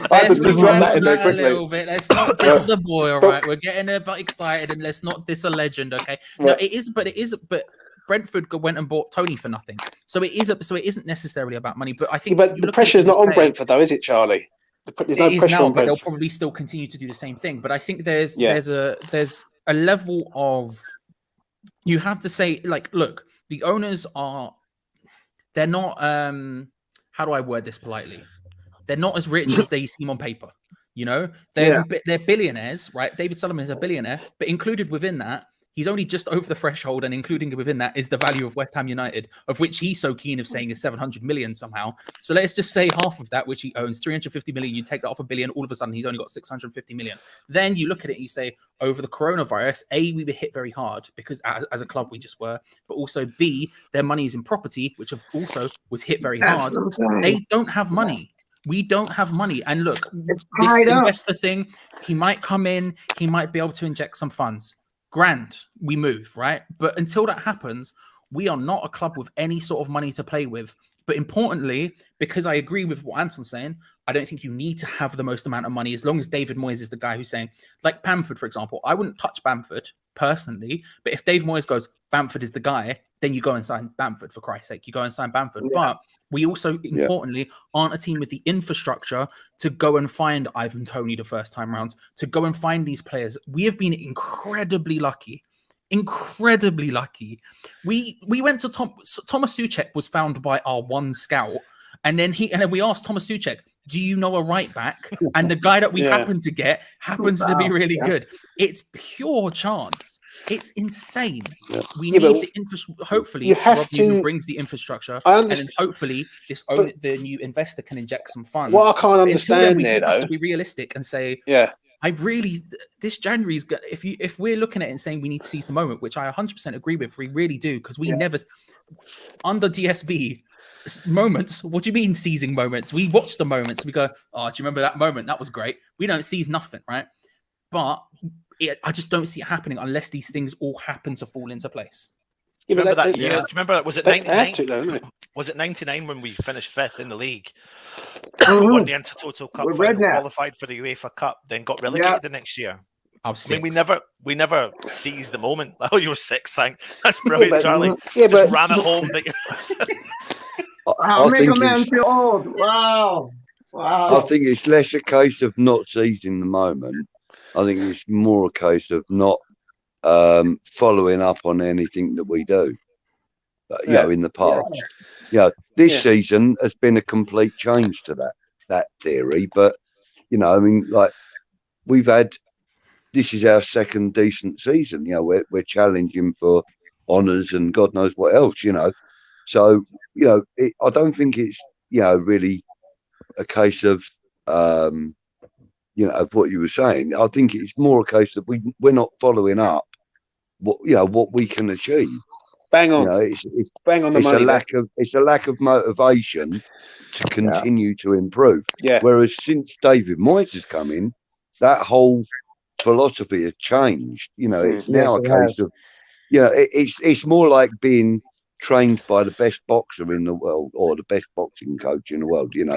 let's rewind on that a little bit. Let's not diss the boy. All right, we're getting a bit excited, and let's not diss a legend. Okay, no, it is, but Brentford went and bought Tony for nothing, so it isn't necessarily about money. But I think, but the pressure's not on Brentford, though, is it, Charlie? There's no pressure on Brentford. But they'll probably still continue to do the same thing. But I think there's a level of, you have to say, like, look, the owners they're not how do I word this politely? They're not as rich as they seem on paper. You know, they're billionaires, right? David Solomon is a billionaire, but included within that, he's only just over the threshold, and including within that is the value of West Ham United, of which he's so keen of saying is 700 million somehow. So let's just say half of that, which he owns, 350 million, you take that off $1 billion, all of a sudden he's only got 650 million. Then you look at it and you say, over the coronavirus, A, we were hit very hard because as a club we just were, but also B, their money is in property, which also was hit very hard. They don't have money. We don't have money. And look, this investor thing, he might come in, he might be able to inject some funds. Grand, we move, right? But until that happens, we are not a club with any sort of money to play with. But importantly, because I agree with what Anton's saying, I don't think you need to have the most amount of money as long as David Moyes is the guy who's saying, like Bamford, for example, I wouldn't touch Bamford personally, but if Dave Moyes goes, Bamford is the guy, then you go and sign Bamford, for Christ's sake. You go and sign Bamford. But we also, importantly, aren't a team with the infrastructure to go and find Ivan Toney the first time round, to go and find these players. We have been incredibly lucky. Incredibly lucky. We went to Thomas Souček was found by our one scout, and then we asked Thomas Souček, do you know a right back? And the guy that we happened to get happens to be really good. It's pure chance. It's insane. We need the infrastructure. Hopefully, Rob brings the infrastructure, and then hopefully the new investor can inject some funds. What I can't understand we there, have though, to be realistic and say, this January is good. If we're looking at it and saying we need to seize the moment, which I 100% agree with, we really do, because we never under DSB moments. What do you mean seizing moments? We watch the moments. We go, oh, do you remember that moment? That was great. We don't seize nothing, right? But I just don't see it happening unless these things all happen to fall into place. Do you remember that year? Do you remember, was it 99? Was it 99 when we finished 5th in the league? Won the Intertoto Cup final, qualified for the UEFA Cup, then got relegated the next year. I was 6. I mean, we never seized the moment. Oh, you were 6, thanks. That's brilliant, Charlie. Just ram it home. I'll make a man feel old. Wow. I think it's less a case of not seizing the moment. I think it's more a case of not following up on anything that we do. You know, in the past. This season has been a complete change to that theory. But I mean, like, this is our second decent season. We're challenging for honours and God knows what else. So I don't think it's really a case of of what you were saying. I think it's more a case that we're not following up what we can achieve. Bang on. It's bang on the money. It's a lack of motivation to continue to improve. Yeah. Whereas since David Moyes has come in, that whole philosophy has changed. It's now a case of it's more like being trained by the best boxer in the world or the best boxing coach in the world. You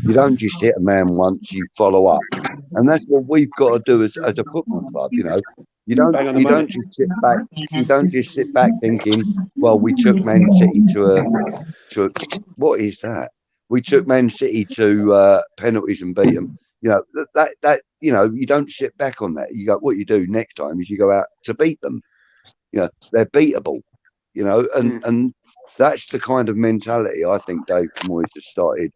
don't just hit a man once, you follow up, and that's what we've got to do as a football club. You don't just sit back. You don't just sit back thinking, well, we took Man City to what is that? We took Man City to penalties and beat them. That you don't sit back on that. You go, what you do next time is you go out to beat them. They're beatable. And that's the kind of mentality I think Dave Moyes has started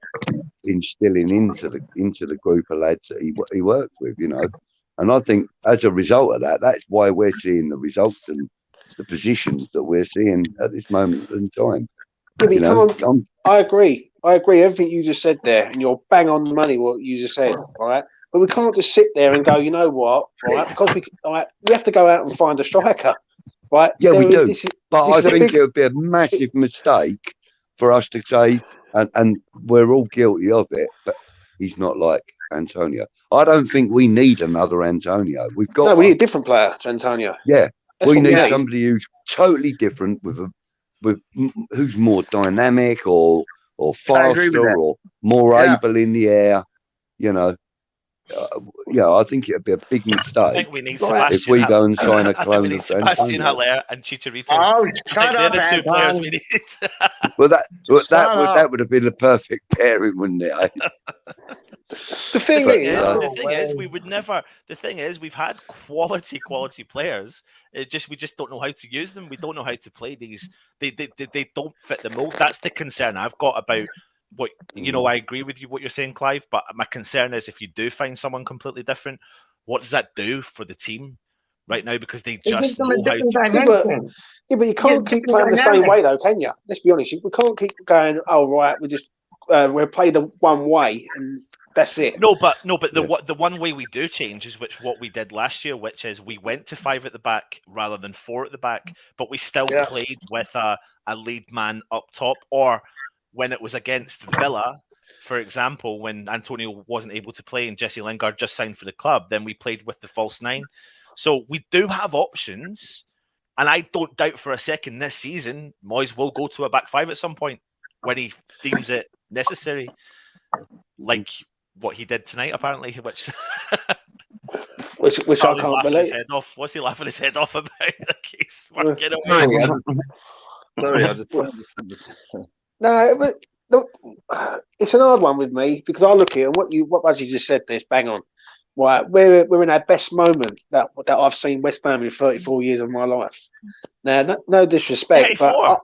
instilling into the group of lads that he works with. And I think as a result of that, that's why we're seeing the results and the positions that we're seeing at this moment in time. I agree. Everything you just said there, and you're bang on the money. What you just said, all right. But we can't just sit there and go, you know what, right? Because we have to go out and find a striker. Right? Yeah, we do. But I think it would be a massive mistake for us to say, and we're all guilty of it, but he's not like Antonio. I don't think we need another Antonio. We've got No, we need a different player to Antonio. Yeah, That's we what need somebody who's totally different, who's more dynamic or I agree with faster that. or more Yeah. able in the air. You know, I think it'd be a big I mistake think we need Right. if Sebastian. we go and Haller. sign a I think we clone need of Sebastian Antonio. Haller and Chicharito. Oh, I think shut they're up, the two players Anton. we need. Well, that Shut would have been the perfect pairing, wouldn't it? The thing is, we would never. The thing is, we've had quality players. We just don't know how to use them. We don't know how to play these. They don't fit the mold. That's the concern I've got about what I agree with you what you're saying, Clive. But my concern is if you do find someone completely different, what does that do for the team right now? Because they just know how to. Yeah, but you can't keep playing the same way, though, can you? Let's be honest. We can't keep going. Oh, right, we'll play the one way and that's it. No, but the one way we do change is what we did last year, which is we went to 5 at the back rather than 4 at the back, but we still played with a lead man up top. Or when it was against Villa, for example, when Antonio wasn't able to play and Jesse Lingard just signed for the club, then we played with the false 9. So we do have options, and I don't doubt for a second this season Moyes will go to a back 5 at some point when he deems it necessary, like what he did tonight, apparently, which I can't believe. What's he laughing his head off about? He's working Sorry, I just. No, but it's an hard one with me because I look at it and what Budgie just said. This bang on. Right, we're in our best moment that I've seen West Ham in 34 years of my life. Now, no disrespect, 34. but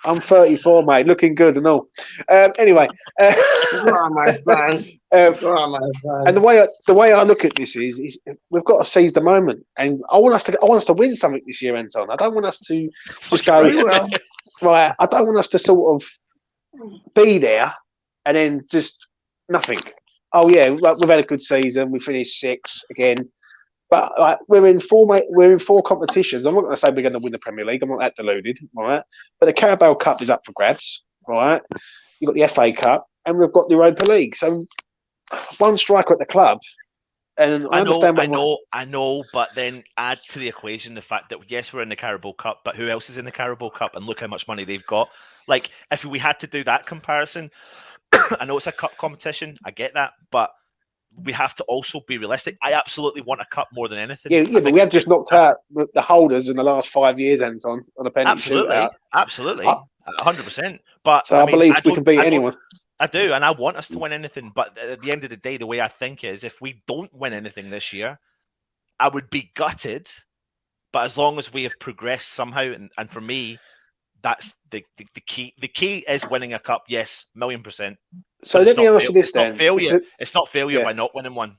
I'm 34, mate, looking good and all. Anyway, Go on, my friend. And the way I look at this is we've got to seize the moment, and I want us to win something this year, Anton. I don't want us to just go right. I don't want us to sort of be there and then just nothing. Oh yeah, we've had a good season. We finished 6th again, but we're in 4 competitions. I'm not going to say we're going to win the Premier League. I'm not that deluded, right? But the Carabao Cup is up for grabs, right? You've got the FA Cup, and we've got the Europa League. So one striker at the club, and I know, but then add to the equation the fact that yes, we're in the Carabao Cup, but who else is in the Carabao Cup? And look how much money they've got. Like if we had to do that comparison. I know it's a cup competition. I get that, but we have to also be realistic. I absolutely want a cup more than anything. Yeah, but we have just knocked out the holders in the last 5 years, Anton, on a penalty shootout. Absolutely, 100%. But so I believe we can beat anyone. I do, and I want us to win anything. But at the end of the day, the way I think is, if we don't win anything this year, I would be gutted. But as long as we have progressed somehow, and for me, that's the key. The key is winning a cup. Yes, 1,000,000%. So let me ask you this then. It's not failure by not winning one.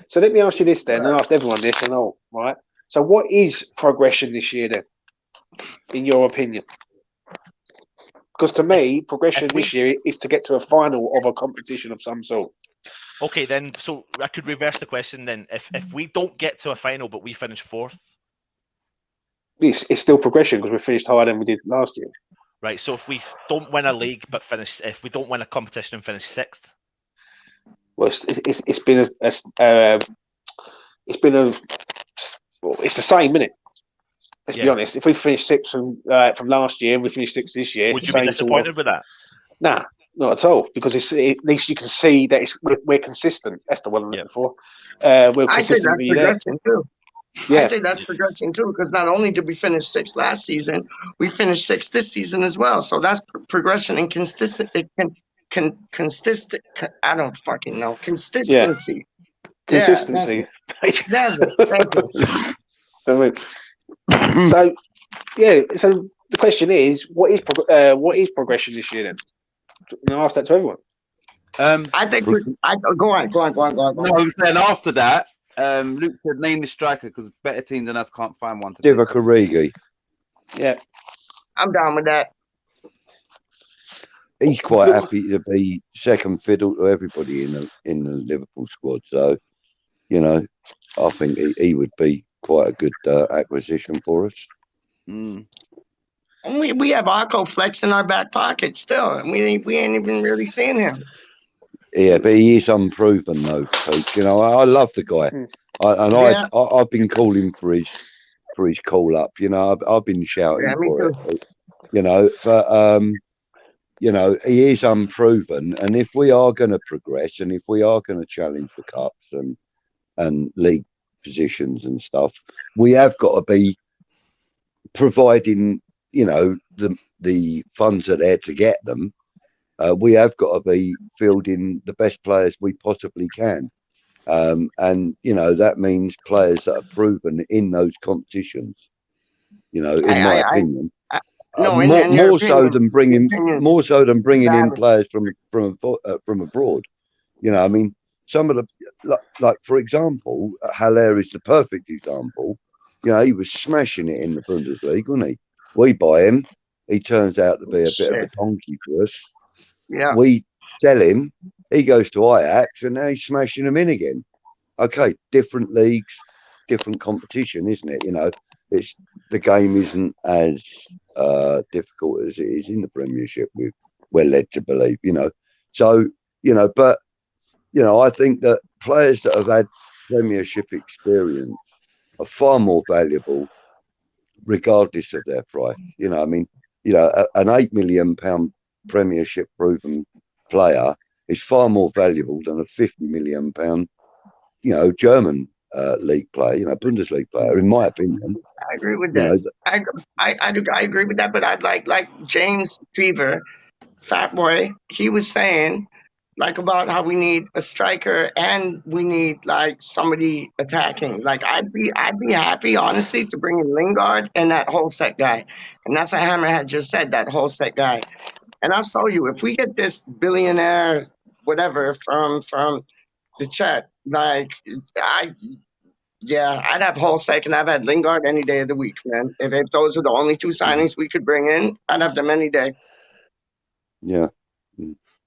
So let me ask you this then, and ask everyone this and all, right? So what is progression this year then, in your opinion? Because to me, progression this year is to get to a final of a competition of some sort. Okay, then. So I could reverse the question then. If we don't get to a final, but we finish 4th. It's still progression because we finished higher than we did last year. Right. So if we don't win a league but if we don't win a competition and finish 6th, well, it's the same, isn't it? Let's be honest. If we finish 6th from last year and we finish 6th this year, would you be disappointed with that? Nah, not at all. Because at least you can see that we're consistent. That's the one I'm looking for. We're consistently there. Too. Yeah. I'd say that's progression too, because not only did we finish 6th last season, we finished 6th this season as well. So that's progression and consistent. I don't fucking know. Consistency. Consistency. That's it. Thank you. So the question is, what is progression this year then? And I ask that to everyone. I think go on. No, I was saying after that. Luke said name the striker because better teams than us can't find one. Divock Origi. Yeah, I'm down with that. He's quite happy to be second fiddle to everybody in the Liverpool squad. So, I think he would be quite a good acquisition for us. Mm. And we have Arco Flex in our back pocket still, and we ain't even really seeing him. Yeah, but he is unproven though, Pete. You know, I love the guy, I've been calling for his call up. You know, I've been shouting for it. You know, but you know, he is unproven, and if we are going to progress, and if we are going to challenge for cups and league positions and stuff, we have got to be providing, you know, the funds are there to get them. We have got to be fielding the best players we possibly can. And, you know, that means players that are proven in those competitions, you know, in my opinion. More so than bringing in players from abroad. You know, I mean, some of the, like for example, Haller is the perfect example. You know, he was smashing it in the Bundesliga, wasn't he? We buy him. He turns out to be a bit of a donkey for us. Yeah. We sell him. He goes to Ajax, and now he's smashing them in again. Okay, different leagues, different competition, isn't it? You know, it's the game isn't as difficult as it is in the Premiership. We're led to believe, you know. So, you know, but you know, I think that players that have had Premiership experience are far more valuable, regardless of their price. You know, I mean, you know, an £8 million Premiership proven player is far more valuable than a £50 million, you know, German league player, you know, Bundesliga player, in my opinion. I agree with that. I agree with that, but I'd like James Fever, Fat Boy, he was saying like about how we need a striker and we need like somebody attacking. Like I'd be happy honestly to bring in Lingard and that whole set guy. And that's what Hammerhead just said, that whole set guy. And I'll tell you, if we get this billionaire whatever from the chat, like I'd have Holsek and I've had Lingard any day of the week, man. If those are the only two signings we could bring in, I'd have them any day. Yeah.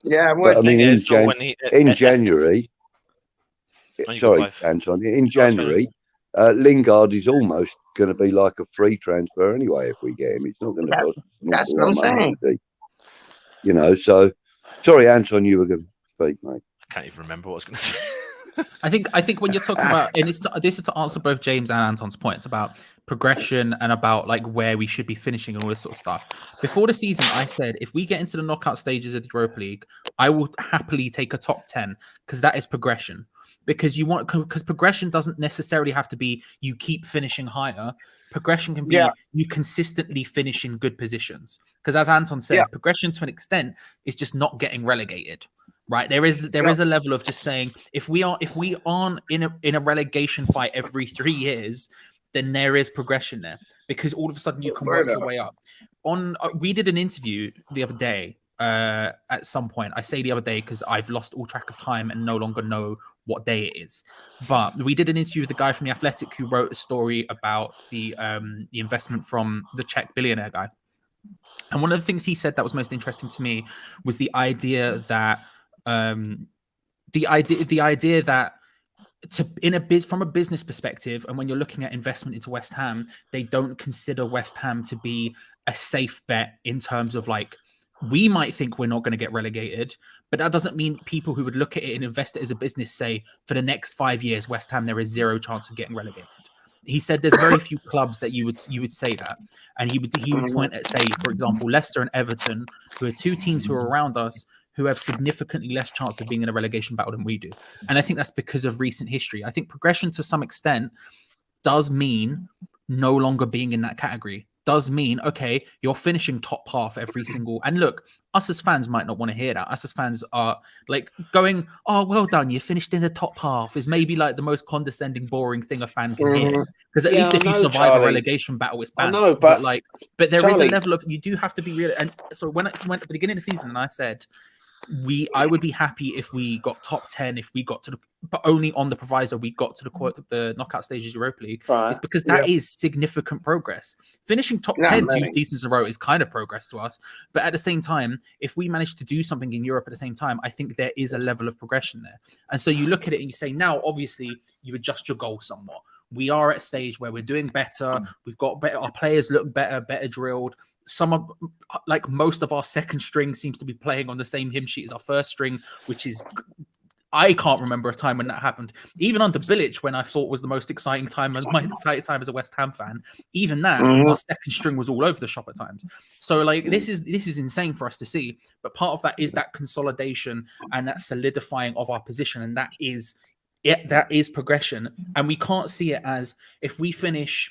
Yeah, I would. But I mean, in January, sorry, Clive. Anton, in January, Lingard is almost going to be like a free transfer anyway if we get him. It's not going to cost that's what I'm saying. You know, so sorry, Anton, you were going to speak, mate. I can't even remember what I was going to say. I think when you're talking about, and this is to answer both James and Anton's points about progression and about like where we should be finishing and all this sort of stuff. Before the season, I said if we get into the knockout stages of the Europa League, I will happily take a top 10 because that is progression. Because progression doesn't necessarily have to be you keep finishing higher. Progression can be you consistently finish in good positions. Because as Anton said, progression to an extent is just not getting relegated. Right, there is a level of just saying if we aren't in a relegation fight every 3 years, then there is progression there because all of a sudden you can work your way up. We did an interview the other day at some point. I say the other day because I've lost all track of time and no longer know what day it is. But we did an interview with the guy from The Athletic who wrote a story about the investment from the Czech billionaire guy. And one of the things he said that was most interesting to me was the idea that from a business perspective, and when you're looking at investment into West Ham, they don't consider West Ham to be a safe bet in terms of like, we might think we're not going to get relegated, but that doesn't mean people who would look at it and invest it as a business say for the next 5 years, West Ham, there is zero chance of getting relegated. He said there's very few clubs that you would say that, and he would point at, say, for example, Leicester and Everton, who are two teams who are around us who have significantly less chance of being in a relegation battle than we do. And I think that's because of recent history. I think progression to some extent does mean no longer being in that category. Does mean, okay, you're finishing top half every single... And look, us as fans might not want to hear that. Us as fans are like going, oh, well done, you finished in the top half is maybe like the most condescending, boring thing a fan can hear. Because at least if you survive a relegation battle, it's bad. But there is a level of... You do have to be real. And so when at the beginning of the season, and I said... I would be happy if we got top 10, if we got to but only on the proviso we got to the knockout stages Europa League. It's because that is significant progress. Finishing top 10 2 seasons in a row is kind of progress to us. But at the same time, if we manage to do something in Europe at the same time, I think there is a level of progression there. And so you look at it and you say, now, obviously, you adjust your goal somewhat. We are at a stage where we're doing better. We've got better. Our players look better drilled. like most of our second string seems to be playing on the same hymn sheet as our first string, which is. I can't remember a time when that happened. Even under Bilic, when I thought was the most exciting time as a West Ham fan, even that our second string was all over the shop at times. So like this is insane for us to see. But part of that is that consolidation and that solidifying of our position, and that is progression. And we can't see it as if we finish,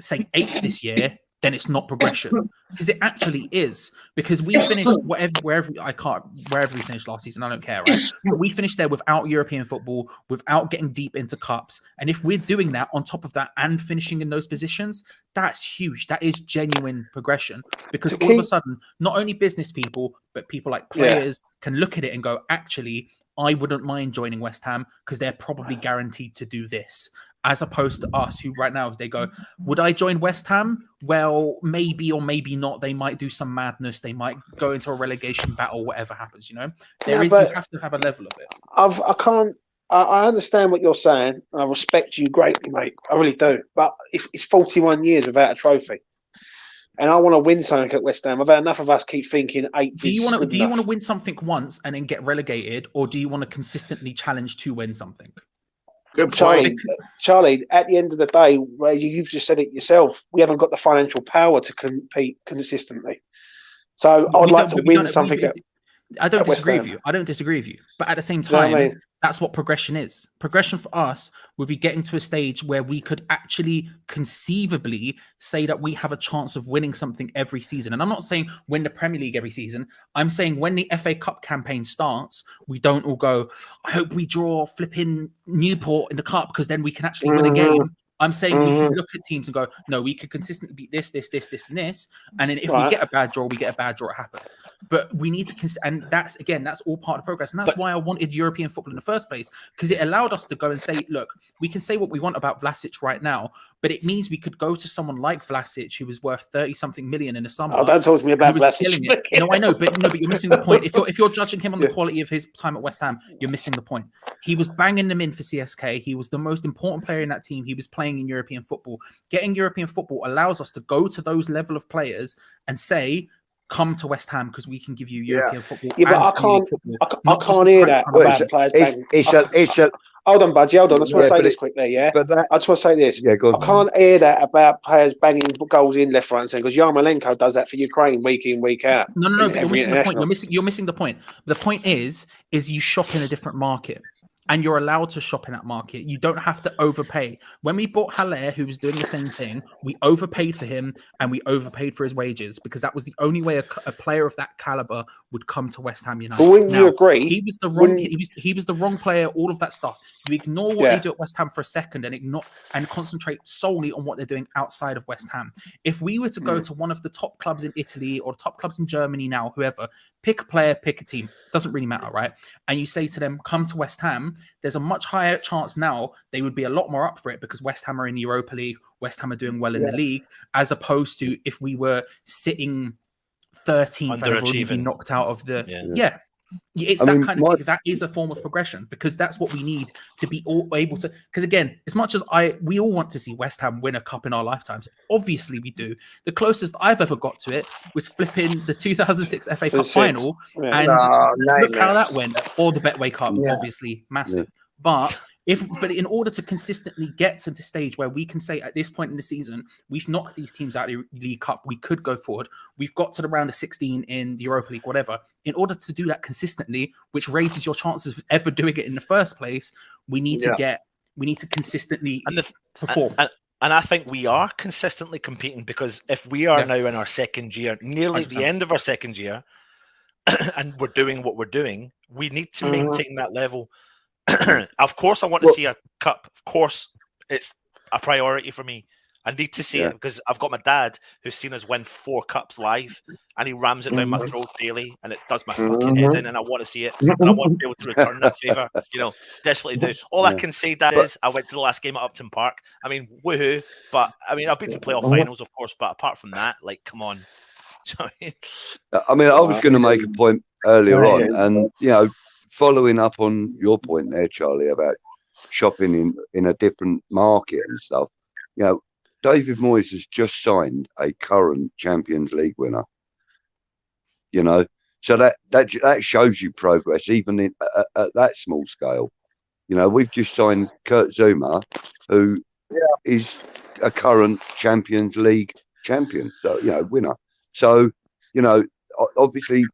say, 8th this year, then it's not progression, because it actually is. Because we finished wherever we finished last season, I don't care, right? But we finished there without European football, without getting deep into cups. And if we're doing that on top of that and finishing in those positions, that's huge. That is genuine progression, because all of a sudden, not only business people, but people like players can look at it and go, actually, I wouldn't mind joining West Ham because they're probably guaranteed to do this. As opposed to us, who right now they go, would I join West Ham? Well, maybe or maybe not. They might do some madness. They might go into a relegation battle. Whatever happens, you have to have a level of it. I understand what you're saying. I respect you greatly, mate. I really do. But it's 41 years without a trophy, and I want to win something at West Ham. I've had enough of us keep thinking 8. Do you want to win something once and then get relegated, or do you want to consistently challenge to win something? Good point. Charlie, at the end of the day, you've just said it yourself, we haven't got the financial power to compete consistently. So I would like to win something. I don't disagree with you. I don't disagree with you. But at the same time, that's what progression is. Progression for us would be getting to a stage where we could actually conceivably say that we have a chance of winning something every season. And I'm not saying win the Premier League every season. I'm saying when the FA Cup campaign starts, we don't all go, I hope we draw flipping Newport in the cup because then we can actually win a game. I'm saying we can look at teams and go, no, we could consistently beat this, and this. And then if we get a bad draw, it happens. But we need to, and that's all part of progress. And that's why I wanted European football in the first place, because it allowed us to go and say, look, we can say what we want about Vlasic right now, but it means we could go to someone like Vlasic, who was worth 30-something million in the summer. Oh, don't talk to me about Vlasic. No, I know, but you're missing the point. If you're judging him on the quality of his time at West Ham, you're missing the point. He was banging them in for CSK. He was the most important player in that team. He was playing in European football. Getting European football allows us to go to those level of players and say, come to West Ham because we can give you European football. Yeah, but I can't hear that about players banging. Hold on, Budgie. Hold on. I just want to say this quickly. Yeah, I just want to say this. Yeah, go on. I can't hear that about players banging goals in left, right, and centre, because Yarmolenko does that for Ukraine week in, week out. No. But you're missing the point. You're missing the point. The point is you shop in a different market. And you're allowed to shop in that market. You don't have to overpay. When we bought Haller, who was doing the same thing, we overpaid for him and we overpaid for his wages because that was the only way a player of that caliber would come to West Ham United. But wouldn't you agree? He was the wrong. He was the wrong player. All of that stuff. You ignore what they do at West Ham for a second and concentrate solely on what they're doing outside of West Ham. If we were to go to one of the top clubs in Italy or top clubs in Germany now, whoever, pick a player, pick a team. Doesn't really matter, right? And you say to them, come to West Ham, there's a much higher chance now they would be a lot more up for it because West Ham are in the Europa League, West Ham are doing well in the league, as opposed to if we were sitting 13th and already been knocked out of the... It's that kind of thing. That is a form of progression because that's what we need to be all able to. Because again, as much as we all want to see West Ham win a cup in our lifetimes, obviously we do. The closest I've ever got to it was flipping the 2006 FA Cup final, and look how that went. Or the Betway Cup, obviously massive. But in order to consistently get to the stage where we can say at this point in the season, we've knocked these teams out of the League Cup, we could go forward. We've got to the round of 16 in the Europa League, whatever. In order to do that consistently, which raises your chances of ever doing it in the first place, we need to consistently perform. And I think we are consistently competing because if we are now in our second year, nearly 100%. The end of our second year, and we're doing what we're doing, we need to maintain that level. Of course, I want to see a cup. Of course, it's a priority for me. I need to see it because I've got my dad who's seen us win 4 cups live, and he rams it down my throat daily, and it does my fucking head in. And I want to see it, and I want to be able to return that favour. Desperately do. All I can say, Dad, is I went to the last game at Upton Park. I mean, woohoo! But I mean, I've been to playoff finals, of course. But apart from that, like, come on. I mean, I was going to make a point earlier on, and following up on your point there, Charlie, about shopping in a different market and stuff, David Moyes has just signed a current Champions League winner. You know, so that shows you progress, even at that small scale. You know, we've just signed Kurt Zuma, who is a current Champions League champion, so winner. So obviously,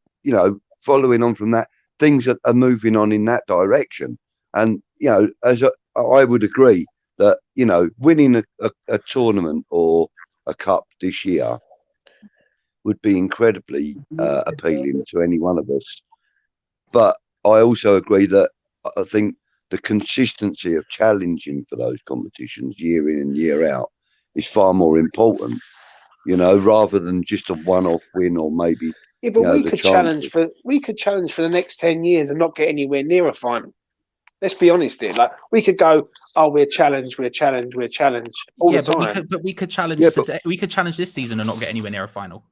following on from that, things are moving on in that direction. And I would agree that winning a tournament or a cup this year would be incredibly appealing to any one of us. But I also agree that I think the consistency of challenging for those competitions year in and year out is far more important, rather than just a one-off win or maybe. Yeah, but we could challenge for the next 10 years and not get anywhere near a final. Let's be honest here. Like, we could go, we're challenged all the time. We could challenge today. We could challenge this season and not get anywhere near a final.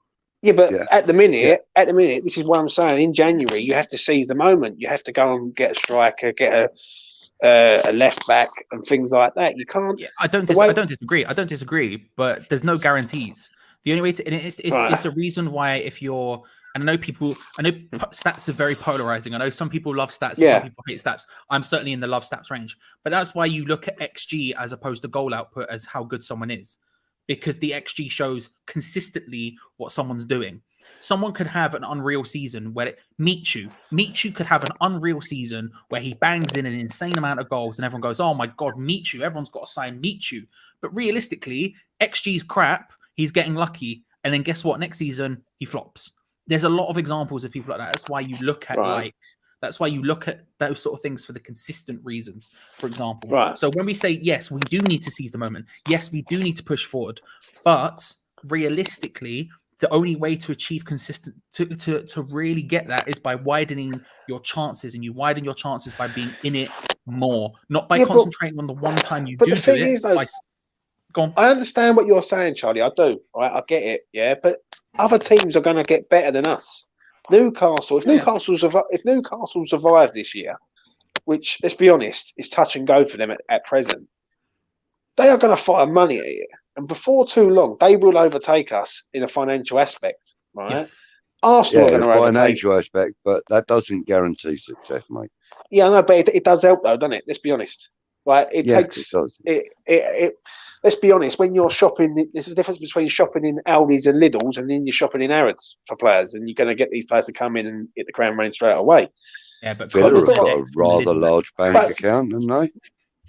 Yeah, but at the minute, this is what I'm saying. In January, you have to seize the moment. You have to go and get a striker, get a left back, and things like that. You can't. Yeah, I don't disagree. I don't disagree, but there's no guarantees. The only way to it's a reason why if you're. And I know stats are very polarizing. I know some people love stats and some people hate stats. I'm certainly in the love stats range, but that's why you look at XG as opposed to goal output as how good someone is. Because the XG shows consistently what someone's doing. Someone could have an unreal season where Michu could have an unreal season where he bangs in an insane amount of goals and everyone goes, oh my God, Michu, everyone's got to sign Michu. But realistically, XG's crap, he's getting lucky. And then guess what? Next season, he flops. There's a lot of examples of people like that. That's why you look at those sort of things for the consistent reasons, for example. Right. So when we say, yes, we do need to seize the moment. Yes, we do need to push forward. But realistically, the only way to achieve to really get that is by widening your chances. And you widen your chances by being in it more, not by concentrating on the one time you do it. Go on. I understand what you're saying, Charlie. I do. Right? I get it. Yeah, but other teams are going to get better than us. Newcastle. If Newcastle survive this year, which let's be honest, is touch and go for them at present, they are going to fire money at it, and before too long, they will overtake us in a financial aspect. Right? Yeah. Arsenal are going to overtake. Financial aspect, but that doesn't guarantee success, mate. Yeah, I know, but it does help, though, doesn't it? Let's be honest. Like it takes it. Let's be honest. When you're shopping, there's a difference between shopping in Aldi's and Lidl's, and then you're shopping in Harrods for players, and you're going to get these players to come in and hit the ground running straight away. Yeah, but Villa's got a rather large bank account, haven't they?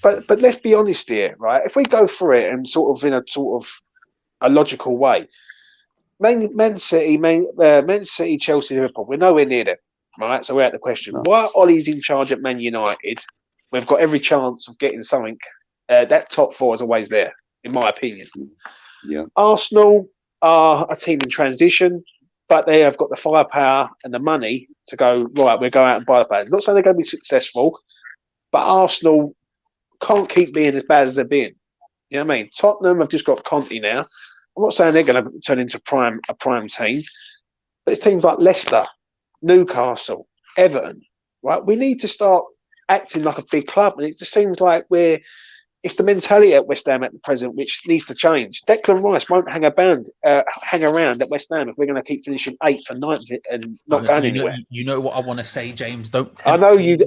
But let's be honest here, right? If we go through it and sort of in a logical way, Man City, Chelsea, Liverpool, we're nowhere near them, right? So we're at the question: why Ollie's in charge at Man United? We've got every chance of getting something. That top four is always there, in my opinion. Yeah. Arsenal are a team in transition, but they have got the firepower and the money to go, right, we'll go out and buy the players. Not saying they're going to be successful, but Arsenal can't keep being as bad as they're being. You know what I mean? Tottenham have just got Conte now. I'm not saying they're going to turn into a prime team, but it's teams like Leicester, Newcastle, Everton, right? We need to start acting like a big club, and it just seems like it's the mentality at West Ham at the present which needs to change. Declan Rice won't hang around at West Ham if we're going to keep finishing 8th and 9th and not going anywhere. You know what I want to say, James. Don't tempt I know you.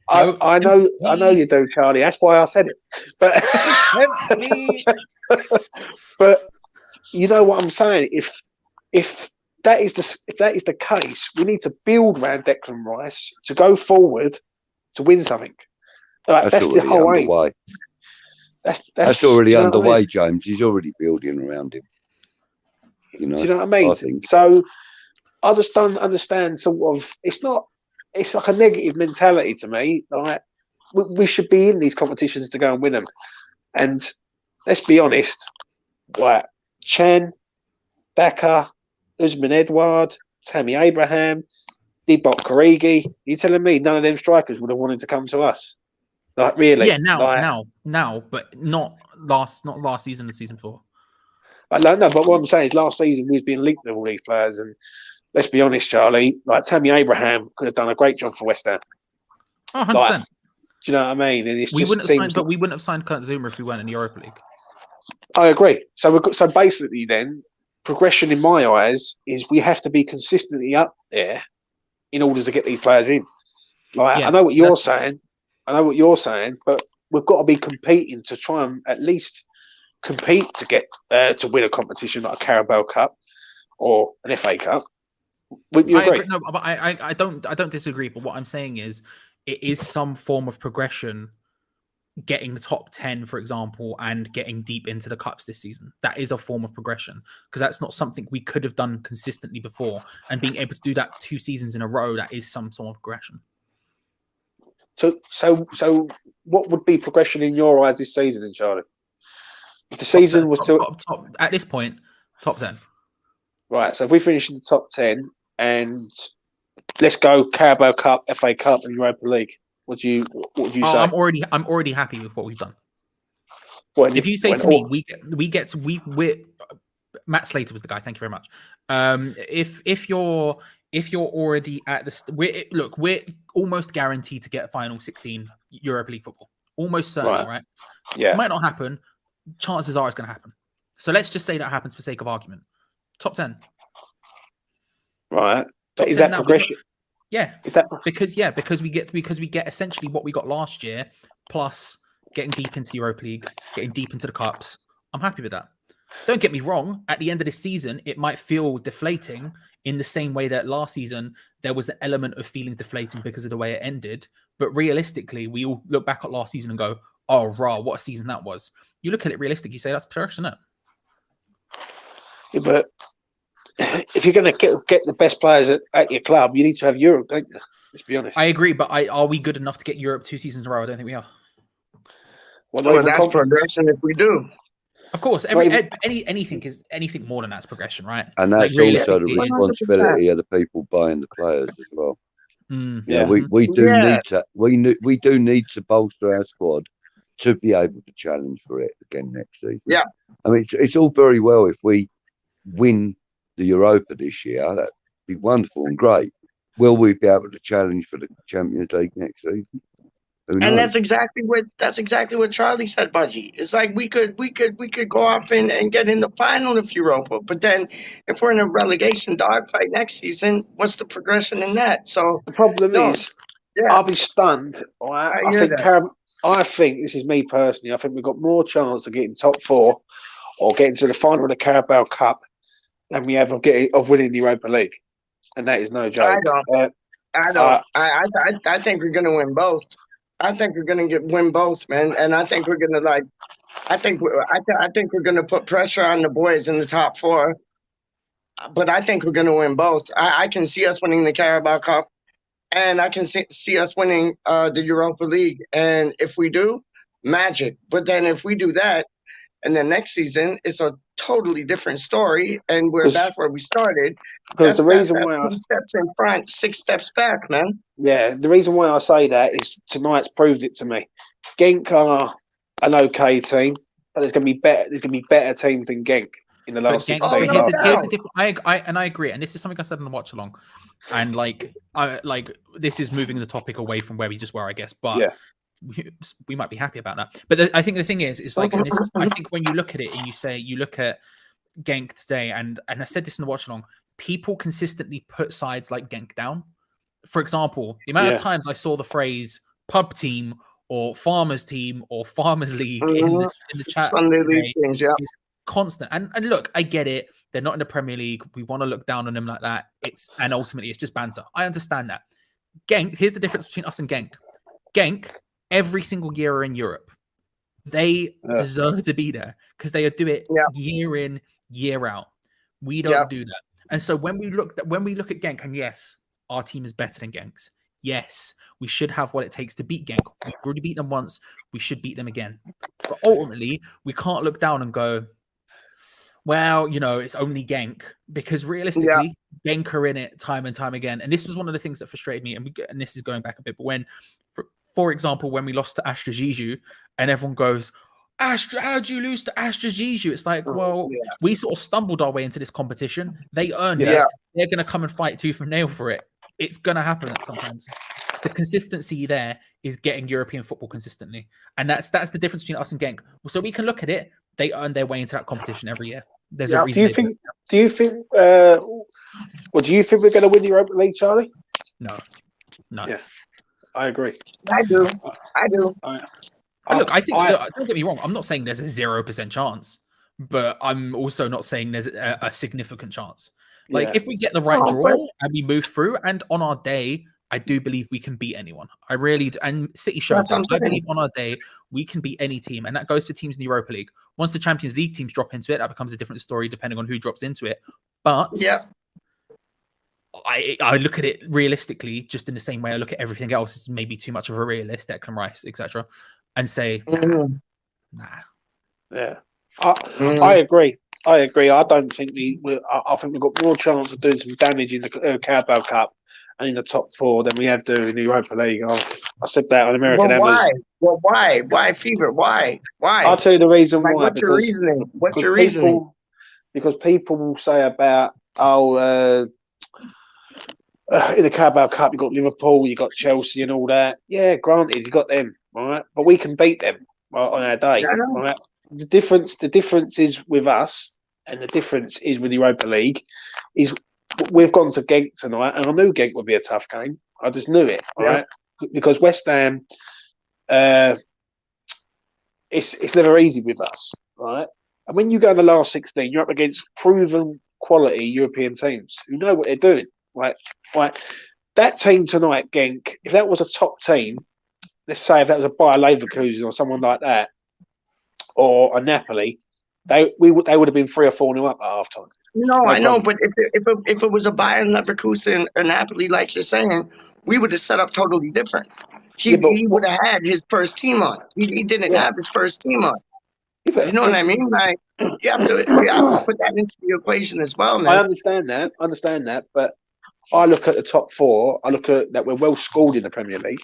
I know you do, Charlie. That's why I said it. But tempt me. But you know what I'm saying. If that is the case, we need to build around Declan Rice to go forward to win something. Like, that's the whole aim. That's already underway, James. He's already building around him. You know, do you know what I mean? So I just don't understand. Sort of, it's like a negative mentality to me. Like we should be in these competitions to go and win them. And let's be honest, like Chan, Daka, Usman Edward, Tammy Abraham, Divock Origi. You telling me none of them strikers would have wanted to come to us? Like really? Yeah, now, but not last season, the season 4. No, but what I'm saying is last season we was being linked with all these players, and let's be honest, Charlie, like Tammy Abraham could have done a great job for West Ham. 100%. Like, do you know what I mean? And we wouldn't have signed Kurt Zuma if we weren't in the Europa League. I agree. So basically, then progression in my eyes is we have to be consistently up there in order to get these players in. Like Yeah, I know what you're saying. But we've got to be competing to try and at least compete to get to win a competition like a Carabao Cup or an FA Cup. Wouldn't you agree? No, but I don't disagree. But what I'm saying is, it is some form of progression. Getting the top 10, for example, and getting deep into the cups this season. That is a form of progression because that's not something we could have done consistently before. And being able to do that 2 seasons in a row, that is some sort of progression. So what would be progression in your eyes this season, in Charlie? If the season was top, at this point, top 10. Right. So if we finish in the top 10 and let's go Carabao Cup, FA Cup, and Europa League. What would you say? I'm already happy with what we've done. If you say to me, we're Matt Slater was the guy. Thank you very much. If you're already at the we're almost guaranteed to get final 16 Europa League football. Almost certainly, right? Yeah. It might not happen. Chances are it's going to happen. So let's just say that happens for sake of argument. Top 10. Right. Is that progression? Yeah, is that because we get essentially what we got last year, plus getting deep into Europa League, getting deep into the cups. I'm happy with that. Don't get me wrong. At the end of this season, it might feel deflating in the same way that last season there was an element of feelings deflating because of the way it ended. But realistically, we all look back at last season and go, "Oh, rah, what a season that was." You look at it realistically, you say that's progression, isn't it? Yeah, but if you're going to get the best players at your club, you need to have Europe, don't you? Let's be honest. I agree, but are we good enough to get Europe 2 seasons in a row? I don't think we are. Well, that's progression if we do. Of course, anything more than that's progression, right? And that's also the responsibility of the people buying the players as well. Yeah, we do need to bolster our squad to be able to challenge for it again next season. Yeah, I mean it's all very well if we win the Europa this year, that'd be wonderful and great. Will we be able to challenge for the Champions League next season? Who knows? And that's exactly what Charlie said, Budgie. It's like we could go off and get in the final of Europa, but then if we're in a relegation dogfight next season, what's the progression in that? So the problem is, I'll be stunned. I think this is me personally. I think we've got more chance of getting top 4 or getting to the final of the Carabao Cup than we have of winning the Europa League, and that is no joke. I don't. I think we're going to win both. I think we're going to win both, man, and I think we're going to I think we're going to put pressure on the boys in the top 4. But I think we're going to win both. I can see us winning the Carabao Cup, and I can see us winning the Europa League. And if we do, magic. But then if we do that, and then next season, it's a totally different story, and we're back where we started. Because the reason why 2 steps in front, 6 steps back, man. Yeah, the reason why I say that is tonight's proved it to me. Genk are an okay team, but there's going to be better teams than Genk in the last 16. Here's the difference. I agree, and this is something I said in the watch along, and this is moving the topic away from where we just were, I guess, but. Yeah. We might be happy about that, but I think the thing is like, I think when you look at it and you look at Genk today, and I said this in the watch along, people consistently put sides like Genk down. For example, the amount of times I saw the phrase "pub team" or "farmers team" or "farmers league" in the chat Sunday league things, is constant. And look, I get it; they're not in the Premier League. We want to look down on them like that. And ultimately it's just banter. I understand that. Genk. Here's the difference between us and Genk. Genk. Every single year are in Europe. They deserve to be there because they do it year in, year out. We don't do that. And so when we look at Genk, and yes, our team is better than Genk's. Yes, we should have what it takes to beat Genk. We've already beaten them once. We should beat them again. But ultimately, we can't look down and go, well, it's only Genk, because realistically, Genk are in it time and time again. And this was one of the things that frustrated me. And this is going back a bit, but when, for example, when we lost to Astra Zizou, and everyone goes, Astra, how'd you lose to Astra Zizou? It's like, we sort of stumbled our way into this competition. They earned it. They're going to come and fight tooth and nail for it. It's going to happen sometimes. The consistency there is getting European football consistently. And that's the difference between us and Genk. So we can look at it. they earn their way into that competition every year. There's Yeah. a reason. Do you think we're going to win the Europa League, Charlie? No. Yeah, I agree. I do. Look, I think don't get me wrong. I'm not saying there's a 0% chance, but I'm also not saying there's a significant chance. Like if we get the right draw and we move through, and on our day, I do believe we can beat anyone. I really do. And City showed that. I believe on our day we can beat any team, and that goes for teams in the Europa League. Once the Champions League teams drop into it, that becomes a different story depending on who drops into it. But I look at it realistically, just in the same way I look at everything else. It's maybe too much of a realist, Declan Rice, etc., and say, nah. Yeah, I agree. I don't think I think we've got more chance of doing some damage in the Carabao Cup and in the top 4 than we have to in the Europa League. I said that on American Hammers. Well, why? Why, Fever? Why? I'll tell you the reason why. What's your reasoning? What's your reasoning? Because people will say about, in the Carabao Cup, you've got Liverpool, you've got Chelsea and all that. Yeah, granted, you've got them, right? But we can beat them on our day, right? The difference is with us, and the difference is with the Europa League, is we've gone to Genk tonight, and I knew Genk would be a tough game. I just knew it, right? Because West Ham, it's never easy with us, right? And when you go in the last 16, you're up against proven quality European teams who know what they're doing, right? That team tonight, Genk, if that was a top team, let's say if that was a Bayer Leverkusen or someone like that, or a Napoli, they would have been 3 or 4-0 up at halftime. No, I know, but if it was a Bayern Leverkusen or Napoli, like you're saying, we would have set up totally different. He would have had his first team on. He didn't have his first team on. You know what I mean? Like you have to put that into the equation as well, man. I understand that, but I look at the top 4. I look at that we're well scored in the Premier League,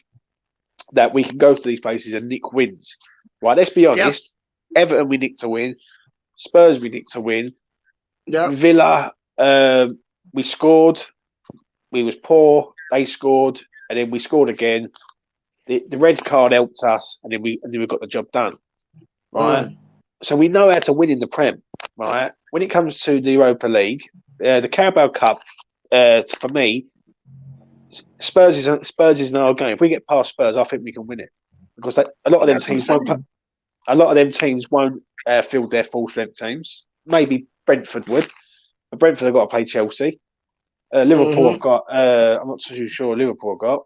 that we can go to these places and nick wins. Right? Let's be honest. Everton we nicked to win. Spurs we nicked to win. Villa we scored. We was poor. They scored, and then we scored again. The red card helped us, and then we got the job done. Right. So we know how to win in the Prem. Right. When it comes to the Europa League, the Carabao Cup, for me, Spurs is our game. If we get past Spurs, I think we can win it because a lot of them teams won't field their full strength teams. Maybe Brentford would, but Brentford have got to play Chelsea. Liverpool have got. I'm not too sure. Liverpool have got.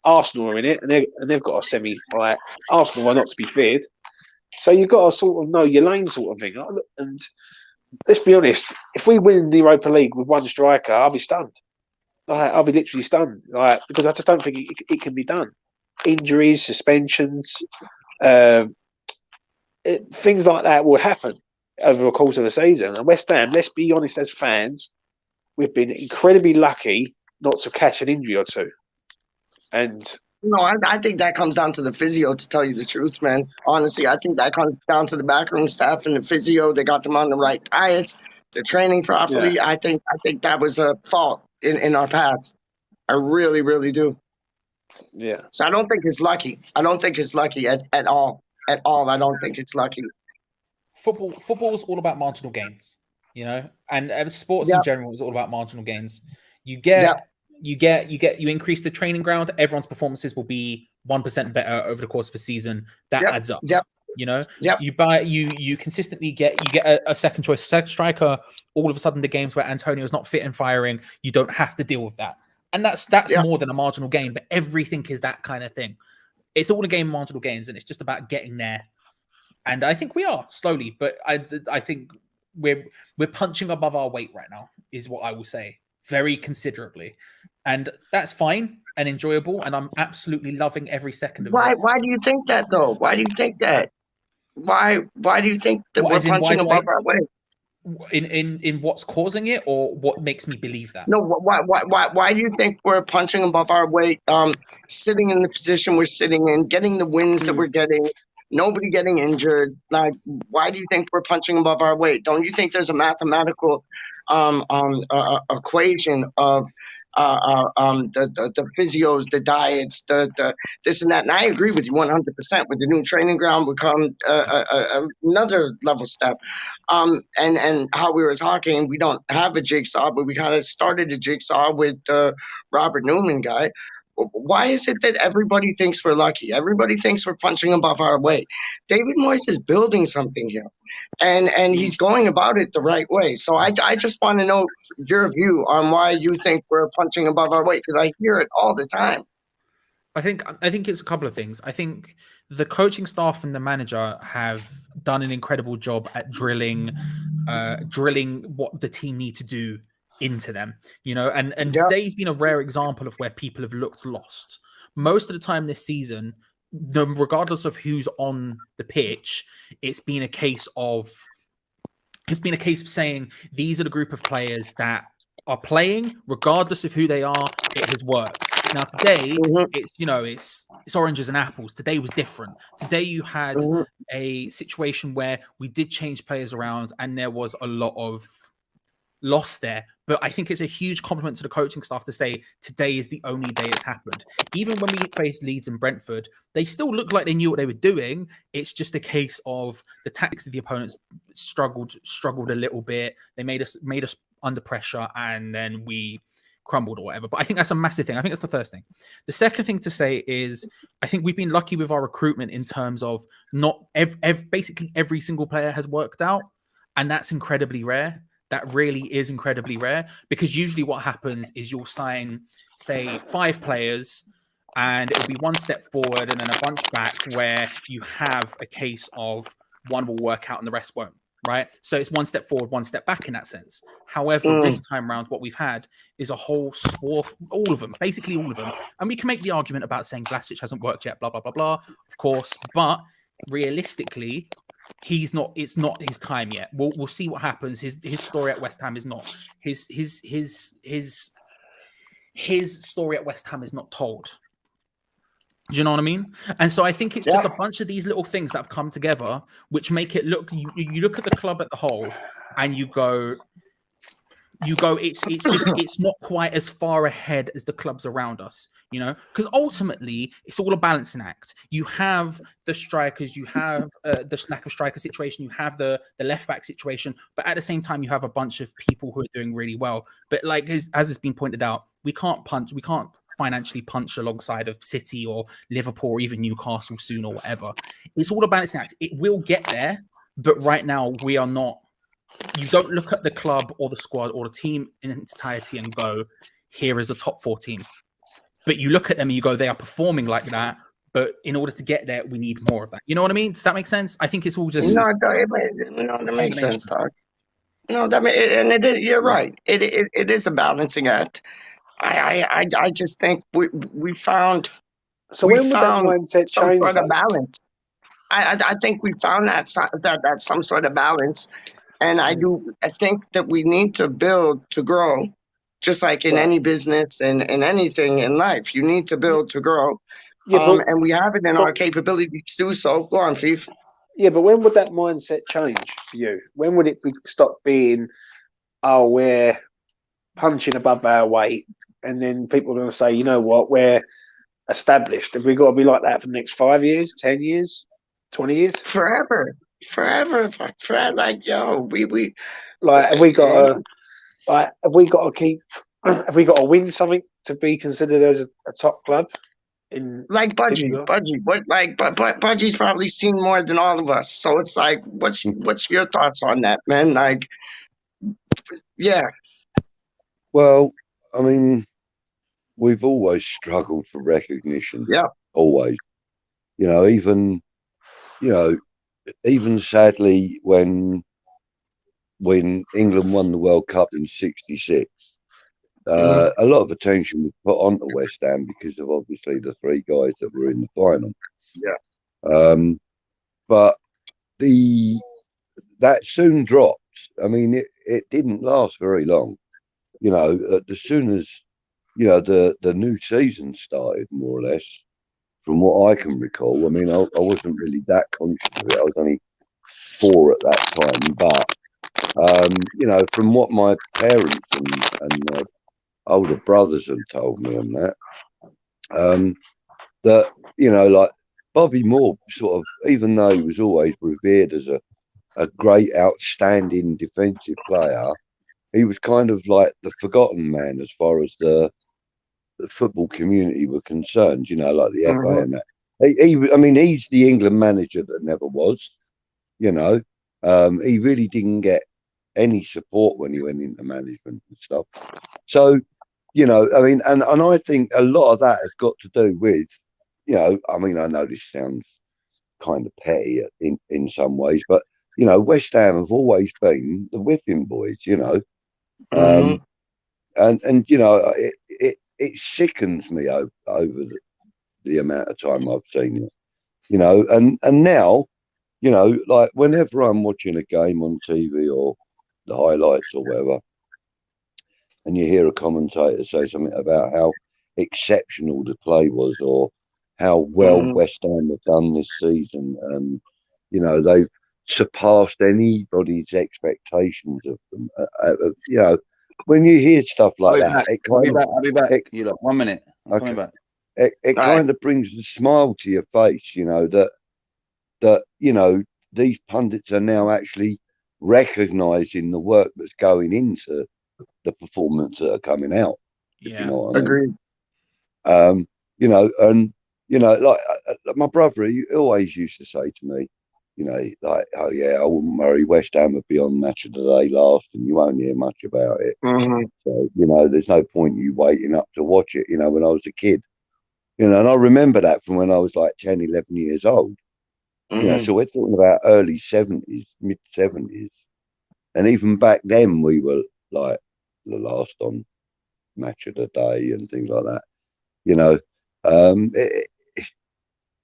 Arsenal are in it, and they've got a semi. Like Arsenal are not to be feared. So you've got to sort of know your lane, sort of thing. And let's be honest, if we win the Europa League with one striker, I'll be stunned. I'll be literally stunned, because I just don't think it can be done. Injuries, suspensions, things like that will happen over the course of the season. And West Ham, let's be honest, as fans, we've been incredibly lucky not to catch an injury or two. And no, I think that comes down to the physio, to tell you the truth, man. Honestly, I think that comes down to the backroom staff and the physio. They got them on the right diets. They're training properly. Yeah. I think that was a fault in our past. I really, really do. Yeah. So I don't think it's lucky. I don't think it's lucky at all. At all, I don't think it's lucky. Football is all about marginal gains, and sports in general is all about marginal gains. You increase the training ground. Everyone's performances will be 1% better over the course of a season. That adds up. You consistently get a second choice striker. All of a sudden, the games where Antonio's not fit and firing, you don't have to deal with that, and that's more than a marginal gain. But everything is that kind of thing. It's all a game of marginal gains, and it's just about getting there. And I think we are slowly, but I think we're punching above our weight right now, is what I will say, very considerably, and that's fine and enjoyable. And I'm absolutely loving every second of it. Why do you think that though? Why do you think that? Why do you think that we're punching above our weight? In what's causing it, or what makes me believe that? No, why do you think we're punching above our weight? Sitting in the position we're sitting in, getting the wins that we're getting, nobody getting injured. Like, why do you think we're punching above our weight? Don't you think there's a mathematical equation of the physios, the diets, the this and that. And I agree with you 100%. With the new training ground, would come another level step. And how we were talking, we don't have a jigsaw, but we kind of started a jigsaw with the Robert Newman guy. Why is it that everybody thinks we're lucky? Everybody thinks we're punching above our weight. David Moyes is building something here, and he's going about it the right way. So I just want to know your view on why you think we're punching above our weight, because I hear it all the time. I think it's a couple of things. I think the coaching staff and the manager have done an incredible job at drilling what the team need to do into them, and Yep. today's been a rare example of where people have looked lost. Most of the time this season, regardless of who's on the pitch, it's been a case of saying these are the group of players that are playing, regardless of who they are. It has worked. Now today, it's oranges and apples. Today was different. Today you had a situation where we did change players around, and there was a lot of loss there. But I think it's a huge compliment to the coaching staff to say today is the only day it's happened. Even when we faced Leeds and Brentford, they still looked like they knew what they were doing. It's just a case of the tactics of the opponents struggled a little bit. They made us under pressure, and then we crumbled or whatever. But I think that's a massive thing. I think that's the first thing. The second thing to say is I think we've been lucky with our recruitment in terms of not basically every single player has worked out, and that's incredibly rare. That really is incredibly rare, because usually what happens is you'll sign, say, 5 players, and it'll be one step forward and then a bunch back, where you have a case of one will work out and the rest won't, right? So it's one step forward, one step back in that sense. However, this time around, what we've had is a whole swath, all of them, basically all of them. And we can make the argument about saying Vlasic hasn't worked yet, blah, blah, blah, blah, of course. But realistically, it's not his time yet. We'll see what happens. His story at West Ham is not his story at West Ham is not told. Do you know what I mean? And so I think it's just a bunch of these little things that have come together, which make it look. You look at the club at the whole, and you go. It's not quite as far ahead as the clubs around us, because ultimately it's all a balancing act. You have the strikers, you have the lack of striker situation, you have the left back situation, but at the same time you have a bunch of people who are doing really well. But like as has been pointed out, we can't financially punch alongside of City or Liverpool or even Newcastle soon or whatever. It's all a balancing act. It will get there, but right now we are not. You don't look at the club or the squad or the team in its entirety and go, here is a top 4 team. But you look at them and you go, they are performing like that. But in order to get there, we need more of that. You know what I mean? Does that make sense? I think it's all just... No, that makes sense, Doc. No, you're right. It is a balancing act. I just think we found... So when would that mindset some change? sort of balance. I think we found that some sort of balance. And I think that we need to build to grow, just like in any business and in anything in life. You need to build to grow. And we have it in our capability to do so. Go on, Fief. Yeah, but when would that mindset change for you? When would it stop being, we're punching above our weight, and then people are going to say, you know what, we're established. Have we got to be like that for the next 5 years, 10 years, 20 years? Forever. Like, yo, we like, have we got to keep? Have we got to win something to be considered as a top club? Like Budgie, Budgie's probably seen more than all of us. So it's like, what's your thoughts on that, man? Like, yeah. Well, I mean, we've always struggled for recognition. Yeah. Always. Even sadly when England won the World Cup in '66, a lot of attention was put onto West Ham because of obviously the 3 guys that were in the final. Yeah. But that soon dropped. I mean, it didn't last very long. As soon as the new season started, more or less, from what I can recall. I mean, I wasn't really that conscious of it. I was only 4 at that time. But, from what my parents and older brothers have told me and that. That, you know, like Bobby Moore, sort of, even though he was always revered as a great, outstanding defensive player, he was kind of like the forgotten man as far as the football community were concerned, you know, like the FA and that. I mean, he's the England manager that never was, you know. He really didn't get any support when he went into management and stuff. So, you know, I mean, and I think a lot of that has got to do with, you know, I mean, I know this sounds kind of petty in some ways, but, you know, West Ham have always been the whipping boys, you know. And you know, it sickens me over the amount of time I've seen it, you know, and now, you know, like whenever I'm watching a game on TV or the highlights or whatever, and you hear a commentator say something about how exceptional the play was or how well West Ham have done this season, and you know, they've surpassed anybody's expectations of them, you know, when you hear stuff like that, I'll be back. You look, 1 minute. I'm coming back. It kind of brings a smile to your face, you know, that you know, these pundits are now actually recognising the work that's going into the performance that are coming out. Yeah, you know what I mean? Agreed. You know, and you know, like my brother, he always used to say to me, you know, like, oh yeah, I wouldn't worry, West Ham would be on Match of the Day last, and you won't hear much about it. So, you know, there's no point you waiting up to watch it, you know, when I was a kid. You know, and I remember that from when I was like 10, 11 years old. You know, so we're talking about early 70s, mid 70s. And even back then, we were like the last on Match of the Day and things like that. You know,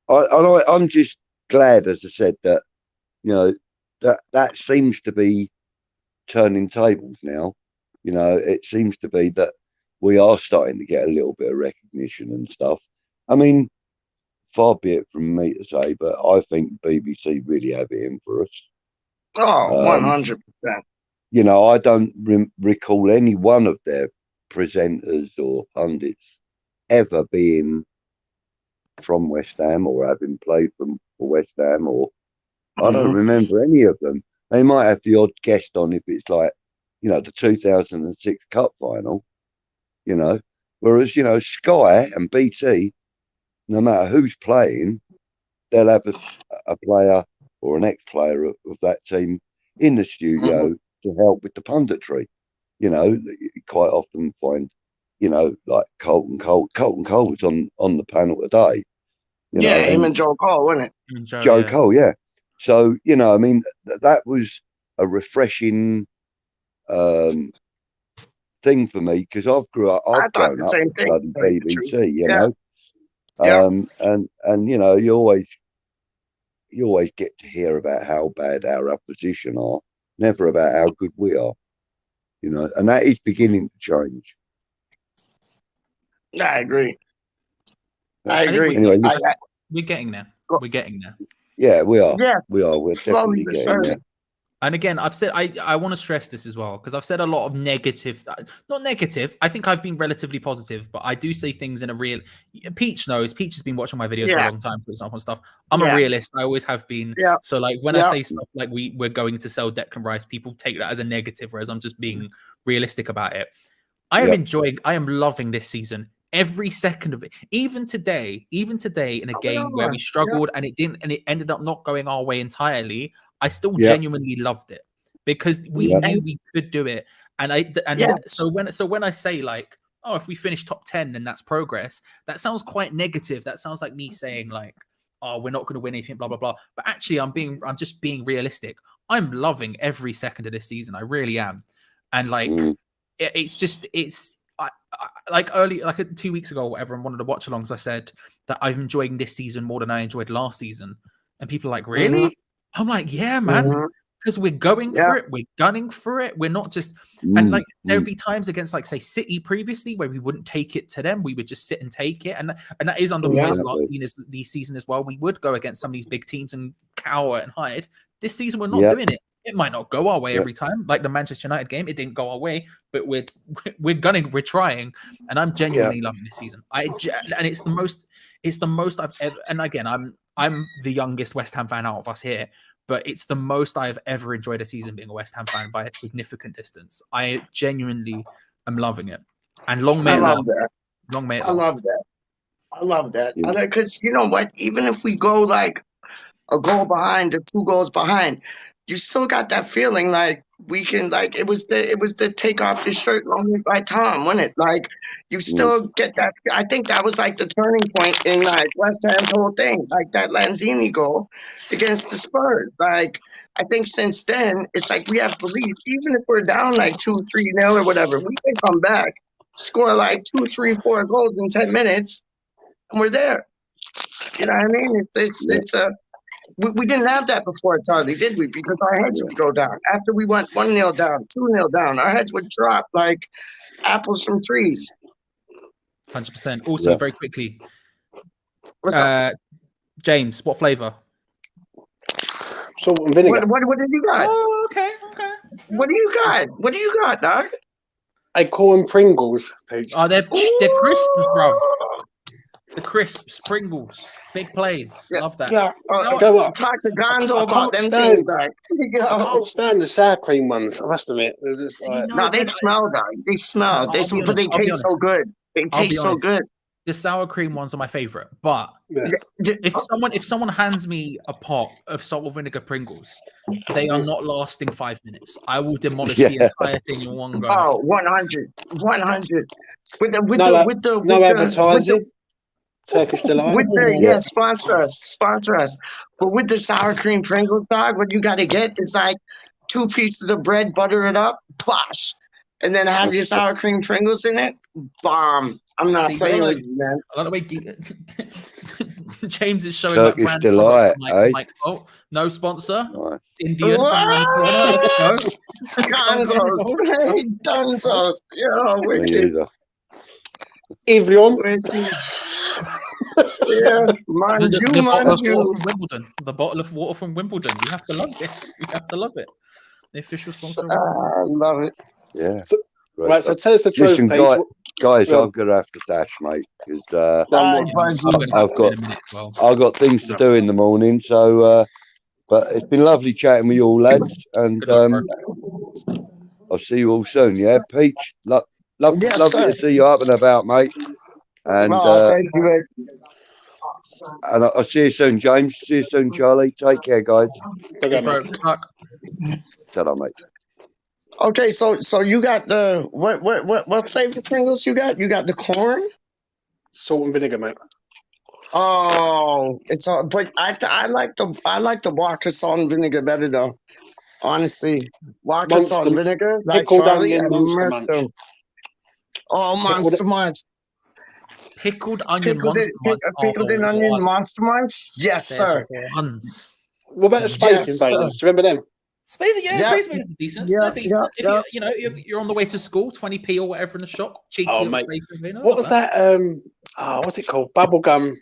I'm just glad, as I said, that, you know, that seems to be turning tables now. You know, it seems to be that we are starting to get a little bit of recognition and stuff. I mean, far be it from me to say, but I think BBC really have it in for us. Oh, 100%. You know, I don't recall any one of their presenters or pundits ever being from West Ham or having played for West Ham, or I don't remember any of them. They might have the odd guest on if it's like, you know, the 2006 Cup final, you know, whereas, you know, Sky and BT, no matter who's playing, they'll have a player or an ex-player of that team in the studio to help with the punditry. You know, you quite often find, you know, like Colton Cole was on the panel today. You know, him and Joe Cole, wasn't it? Joe Cole, yeah. So, you know, I mean, that was a refreshing thing for me, because I've grown up with bloody BBC, you know. And you know, you always get to hear about how bad our opposition are, never about how good we are, you know, and that is beginning to change. I agree. Anyway, we're getting there. We're getting there. Yeah, we are. Yeah, We're slowly definitely but getting surely. there. And again, I've said I want to stress this as well, because I've said a lot of negative, not negative. I think I've been relatively positive, but I do say things in a real. Peach knows. Peach has been watching my videos for a long time, for example, and stuff. I'm a realist. I always have been. So like when I say stuff like we're going to sell Declan Rice, people take that as a negative, whereas I'm just being realistic about it. I am enjoying. I am loving this season. Every second of it, even today in a game where we struggled and it ended up not going our way entirely, I still genuinely loved it, because we knew we could do it. So when I say like, oh, if we finish top 10, then that's progress, that sounds quite negative. That sounds like me saying like, oh, we're not going to win anything, blah blah blah. But actually, I'm just being realistic. I'm loving every second of this season. I really am, and like it's. Like 2 weeks ago or whatever, in one of the watch alongs, I said that I'm enjoying this season more than I enjoyed last season. And people are like, really? I'm like, yeah, man. Because we're going for it. We're gunning for it. We're not just... And like, there would be times against, like, say, City previously where we wouldn't take it to them. We would just sit and take it. And that is under Moyes last season as well. We would go against some of these big teams and cower and hide. This season, we're not doing it. It might not go our way every time, like the Manchester United game. It didn't go our way, but we're trying, and I'm genuinely loving this season. And it's the most I've ever. And again, I'm the youngest West Ham fan out of us here, but it's the most I've ever enjoyed a season being a West Ham fan by a significant distance. I genuinely am loving it, and long may it last. Long may it last. I love that. Because you know what? Even if we go like a goal behind or 2 goals behind, you still got that feeling like we can, like, it was the take off your shirt moment by Tom, wasn't it? Like, you still get that. I think that was like the turning point in like West Ham's whole thing, like that Lanzini goal against the Spurs. Like, I think since then it's like we have belief, even if we're down like 2-3-0 or whatever, we can come back, score like 2, 3, 4 goals in 10 minutes, and we're there. You know what I mean? We didn't have that before, Charlie, did we? Because our heads would go down. After we went 1-0 down, 2-0 down, our heads would drop like apples from trees. 100%. Also, very quickly, What's up? James, what flavor? Salt and vinegar. What did you got? Oh, okay. What do you got? What do you got, dog? I call them Pringles. Paige. Oh, they're crisps, bro. The crisps, Pringles, big plays. Love that. Yeah. Talk to Gonzo about them things. I can't stand the sour cream ones. I must admit. Just, no, they smell, dog. They smell. But they taste so good. They taste so good. The sour cream ones are my favorite, but if someone hands me a pot of salt and vinegar Pringles, they are not lasting 5 minutes. I will demolish the entire thing in one go. Oh, 100. With no advertising. Turkish delight. Sponsor us. But with the sour cream Pringles, dog, what you got to get is like 2 pieces of bread, butter it up, plosh, and then have your sour cream Pringles in it. Bomb. I'm not playing with you, man. I like the way James is showing Turkish like delight, like, oh, no sponsor. Nice. Indian. Let's go. Dunzos. Yeah, wicked. Evian. The bottle of water from Wimbledon. You have to love it. The official sponsor. I love it. Yeah. Right, so tell us the truth, listen, guys, I'm gonna have to dash, mate, because I've got things to do in the morning. So, but it's been lovely chatting with you all, lads, and I'll see you all soon. Yeah, Peach, lovely to see you up and about, mate. And thank you, mate. And I'll see you soon, James. See you soon, Charlie. Take care, guys. Ta-ra, mate. Okay, so you got the what flavor Pringles you got? You got the corn, salt and vinegar, mate. Oh, it's all. But I like the Walker salt and vinegar better though. Honestly, Walker salt and vinegar. Like Charlie and Monster. Oh, Monster Munch. Pickled onion Monster Munch. Pickled onion Monster Munch. Yes, sir. What about the Space Invaders? Remember them? Space Invaders is decent. If you're on the way to school, 20p or whatever in the shop, cheeky little Space Invader. What was that? What's it called? Bubblegum.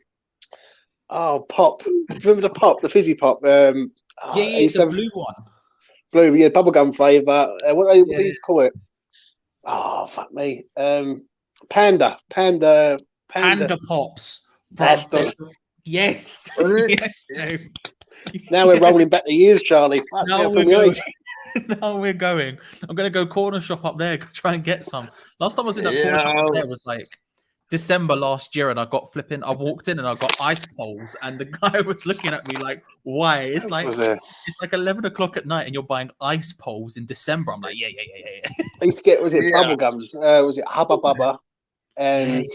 Oh, pop. Remember the pop, the fizzy pop? The blue one. Blue, yeah, bubblegum flavour. What do these call it? Oh, fuck me. Panda Pops. That's yes. Now we're rolling back the years, Charlie. Now we're going. I'm going to go corner shop up there, try and get some. Last time I was in that corner shop up there was like December last year, and I walked in and I got ice poles, and the guy was looking at me like, why? It's like 11 o'clock at night and you're buying ice poles in December. I'm like, yeah. I used to get, bubble gums? Was it Hubba Bubba? And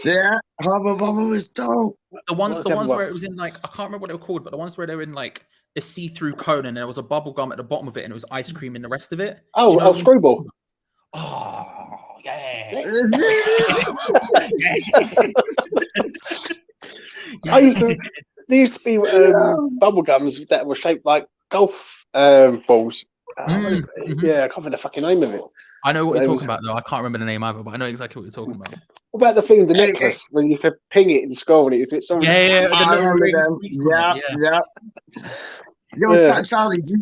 Hubba Bubba was dope. The ones where it was in like, I can't remember what they were called, but the ones where they were in like a see-through cone and there was a bubble gum at the bottom of it and it was ice cream in the rest of it. Screwball. Oh, yes. There used to be bubble gums that were shaped like golf balls. Yeah, I can't remember the fucking name of it. I know what you're talking about, though. I can't remember the name either, but I know exactly what you're talking about. What about the thing, the necklace, when you used to ping it in school and it was something? I remember them. Yeah. Yo, Yeah. Charlie, do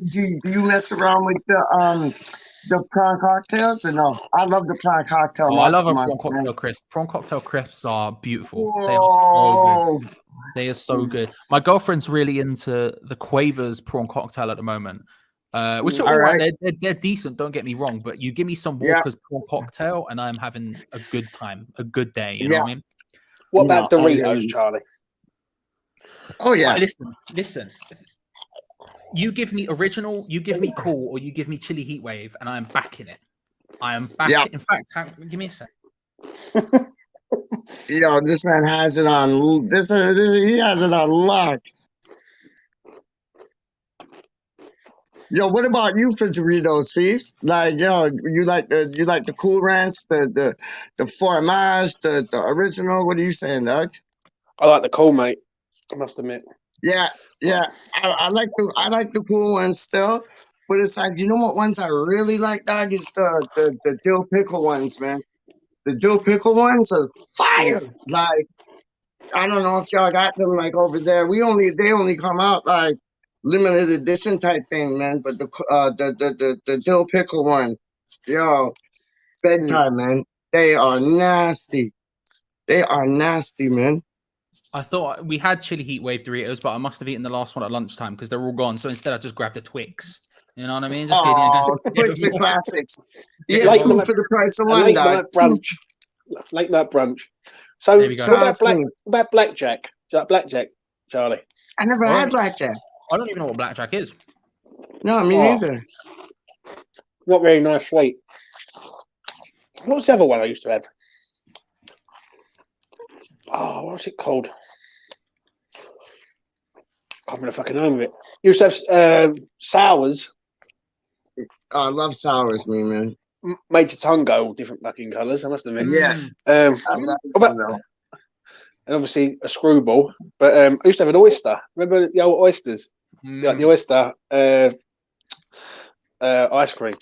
you mess around with the prawn cocktails or no? I love the prawn cocktail Oh, I love monster a munch, prawn cocktail man. crisp. Prawn cocktail crisps are beautiful. They are so good. Whoa. They are so good. My girlfriend's really into the Quavers prawn cocktail at the moment, which are All all right. right. They're decent. Don't get me wrong, but you give me some Yeah. Walker's prawn cocktail, and I'm having a good time, a good day. You know Yeah. what I mean? What about No, I Doritos, mean- Charlie? Oh yeah. Right, listen. You give me original, you give me cool, or you give me chili heat wave, and I am backing it. I am back. Yeah. In fact, give me a sec. Yo, this man has it on. He has it on lock. Yo, what about you for Doritos, Feast? Like, yo, you like the Cool Ranch, the fromage, the original. What are you saying, Doug? I like the cool, mate. I must admit. Yeah. I like the cool ones still, but it's like, you know what ones I really like, Doug, is the dill pickle ones, man. The dill pickle ones are fire. Like, I don't know if y'all got them like over there. They only come out like limited edition type thing, man. But the dill pickle one, yo, bedtime, man. They are nasty. They are nasty, man. I thought we had chili heat wave Doritos, but I must have eaten the last one at lunchtime because they're all gone. So instead, I just grabbed a Twix. You know what I mean? Just Oh, Twix are classics. Yeah, Late two night- for the price of A one, late dog. night brunch. Late night brunch. So There we go. what about blackjack? Do you like blackjack, Charlie? I never Well, had blackjack. I don't even know what blackjack is. No, me Oh. neither. Not very nice sweet. What's the other one I used to have? Oh, what's it called? Can't remember the fucking name of it. Used to have sours. Oh, I love sours, me, man. Made your tongue go all different fucking colours, I must admit. Yeah. Um, I love about- and obviously a screwball. But I used to have an oyster. Remember the old oysters? Like the oyster ice cream.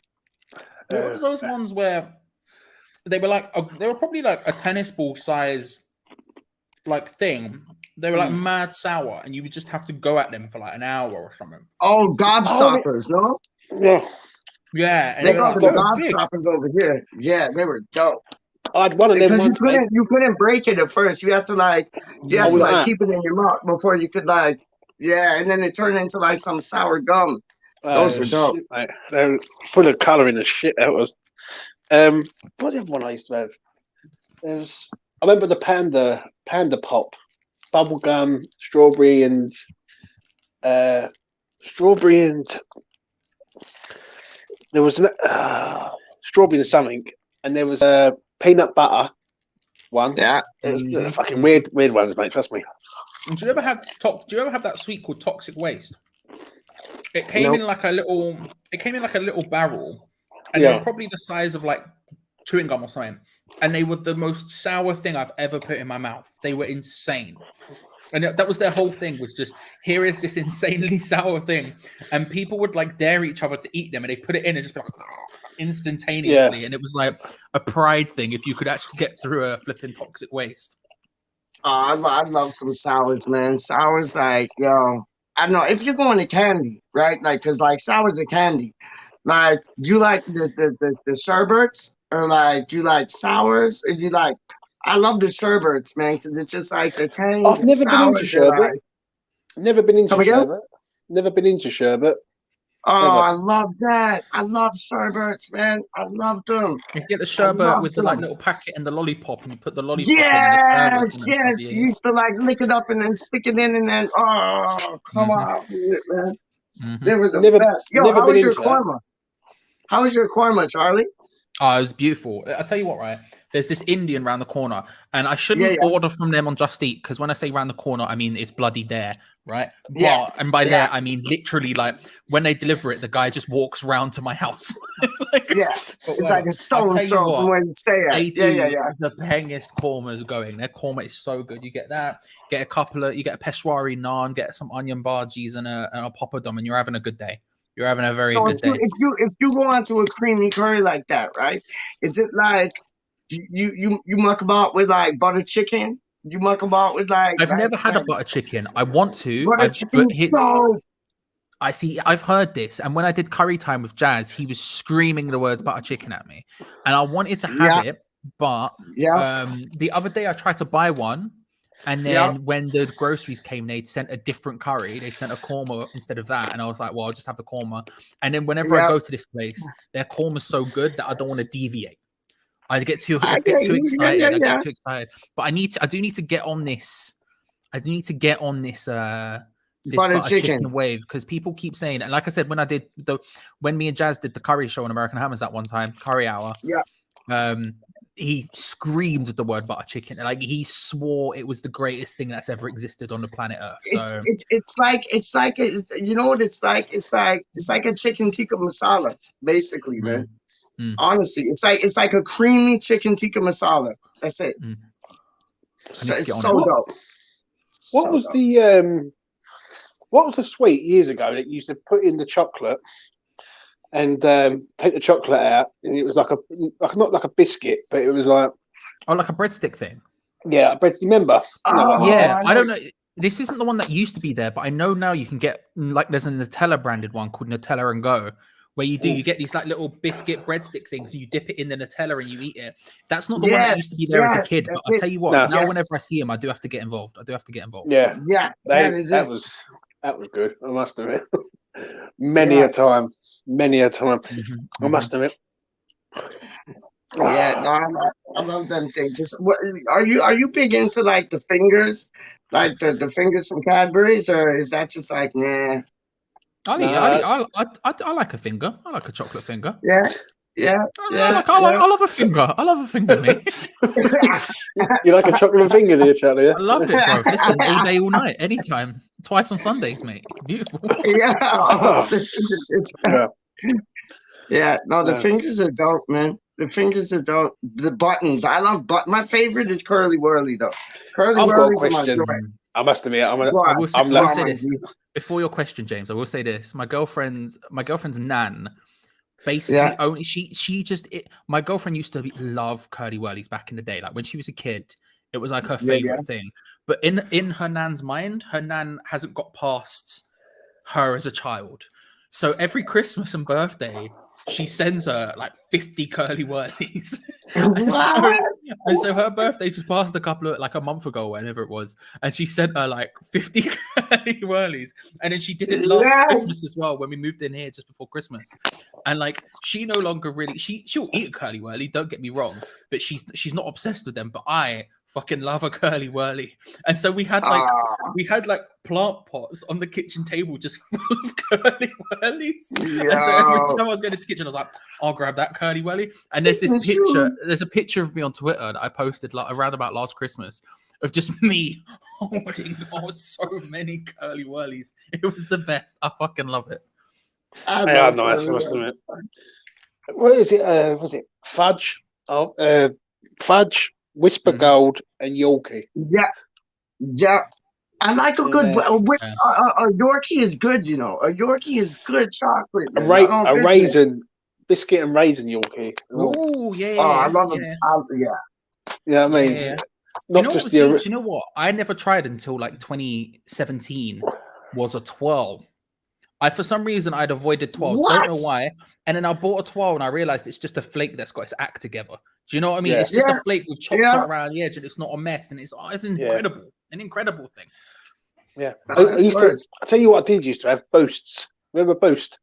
What was those ones where they were like they were probably like a tennis ball size like thing. They were like mad sour, and you would just have to go at them for like an hour or something. Oh, gobstoppers, no? Yeah. Yeah, and They were call like, them they were big. gobstoppers over here. Yeah, they were dope. I had one of them Because once, mate. you couldn't break it at first. You had to keep it in your mouth before you could and then it turned into like some sour gum. Those were dope. Shit, mate. They were full of colouring and shit. That was. What's the other one I used to have? I remember the panda pop, bubblegum, strawberry and there was strawberry and something, and there was a peanut butter one. Yeah, it was fucking weird ones, mate. Trust me. And do you ever have that sweet called Toxic Waste? It came in like a little barrel, and they were probably the size of like chewing gum or something. And they were the most sour thing I've ever put in my mouth. They were insane. And that was their whole thing, was just, here is this insanely sour thing. And people would like dare each other to eat them, and they put it in and just be like instantaneously. Yeah. And it was like a pride thing if you could actually get through a flipping Toxic Waste. I love some sours, man. Sours, like, yo, I don't know, if you're going to candy, right? Like, because like sours are candy. Like, do you like the sherbets? Or like, do you like sours? Or do you like, I love the sherbets, man, because it's just like the tangy. I've never been into sherbet. Never been into sherbet. Never been into sherbet. Oh, I love that. I love sherbets, man. I love them. You get the sherbet with the like little packet and the lollipop, and you put the lollipop yes, in. Yes, you used to like lick it up and then stick it in, and then come on, man. They were the best. Yo, how was your korma? How was your korma, Charlie? Oh, it was beautiful. I'll tell you what, right? There's this Indian around the corner, and I shouldn't order from them on Just Eat, because when I say around the corner, I mean it's bloody there, right? Yeah. And by there, I mean literally, like when they deliver it, the guy just walks round to my house. It's like a stone's throw from where you stay at. They do the bangest kormas going. Their korma is so good. You get that, get a Peshwari naan, get some onion bhajis and a papadum, and you're having a good day. You're having a very good day. If you go onto a creamy curry like that, right? Is it like you muck about with like butter chicken? You muck about with like? I've never had a butter chicken. I want to. Butter chicken. I see. I've heard this, and when I did curry time with Jazz, he was screaming the words butter chicken at me, and I wanted to have it, but the other day I tried to buy one, and then when the groceries came, they'd sent a different curry. They'd sent a korma instead of that, and I was like, well, I'll just have the korma. And then whenever I go to this place, their korma's so good that I don't want to deviate. I get too excited. I get too excited, but I do need to get on this. I do need to get on this. This butter chicken wave, because people keep saying, and like I said, when me and Jazz did the curry show on American Hammers that one time, curry hour, he screamed the word butter chicken, like he swore it was the greatest thing that's ever existed on the planet Earth. So it's like you know what it's like? It's like a chicken tikka masala, basically, man. Honestly, it's like a creamy chicken tikka masala. That's it. It's so dope. What was the sweet years ago that you used to put in the chocolate and take the chocolate out, and it was like not like a biscuit, but it was like like a breadstick thing. Yeah, but remember? I don't know. This isn't the one that used to be there, but I know now you can get like there's a Nutella branded one called Nutella and Go, where you get these like little biscuit breadstick things, and you dip it in the Nutella and you eat it. That's not the one that used to be there as a kid. But I'll tell you what, now whenever I see him, I do have to get involved. Yeah, that was good. I must admit, many a time. I must admit. Yeah, no, I love them things. Are you big into like the fingers, like the fingers from Cadbury's, or is that just like nah? I like a finger. I like a chocolate finger. I love a finger. I love a finger, mate. You like a chocolate finger, do you, Charlie? I love it, bro. Listen, all day, all night, anytime. Twice on Sundays, mate. It's beautiful. The fingers are dope, man. The fingers are dope. The buttons, I love my favorite is Curly Whirly, though. Curly Whirly's my joy. I must admit, I will say this before your question, James. I will say this: my girlfriend's nan, basically only my girlfriend used to love Curly Whirlies back in the day. Like when she was a kid, it was like her favorite thing. But in her nan's mind, her nan hasn't got past her as a child. So every Christmas and birthday, she sends her like 50 Curly Whirlies. and so her birthday just passed a month ago, whenever it was, and she sent her like 50 Curly Whirlies. And then she did it last Christmas as well, when we moved in here just before Christmas. And like she no longer really she'll eat a Curly Whirly, don't get me wrong, but she's not obsessed with them. But I fucking love a Curly Whirly. And so we had like plant pots on the kitchen table just full of Curly Whirlies. And so every time I was going to the kitchen, I was like, I'll grab that Curly Whirly. And there's a picture of me on Twitter that I posted like around about last Christmas of just me holding so many Curly Whirlies. It was the best. I fucking love it. Nice. I must admit. What is it? Was it fudge? Fudge, Whisper Gold, and Yorkie. Yeah. I like a good a Yorkie is good, you know. A Yorkie is good chocolate. A raisin, biscuit and raisin Yorkie. Oh yeah. I love them. Yeah, I mean, you know what? I never tried until like 2017 was a twirl. For some reason I'd avoided twirls. Don't know why. And then I bought a twirl and I realized it's just a flake that's got its act together. Do you know what I mean? It's just a flake with chocolate around the edge, and it's not a mess, and it's incredible. An incredible thing. Yeah. I tell you what I did used to have, Boosts. Remember Boost?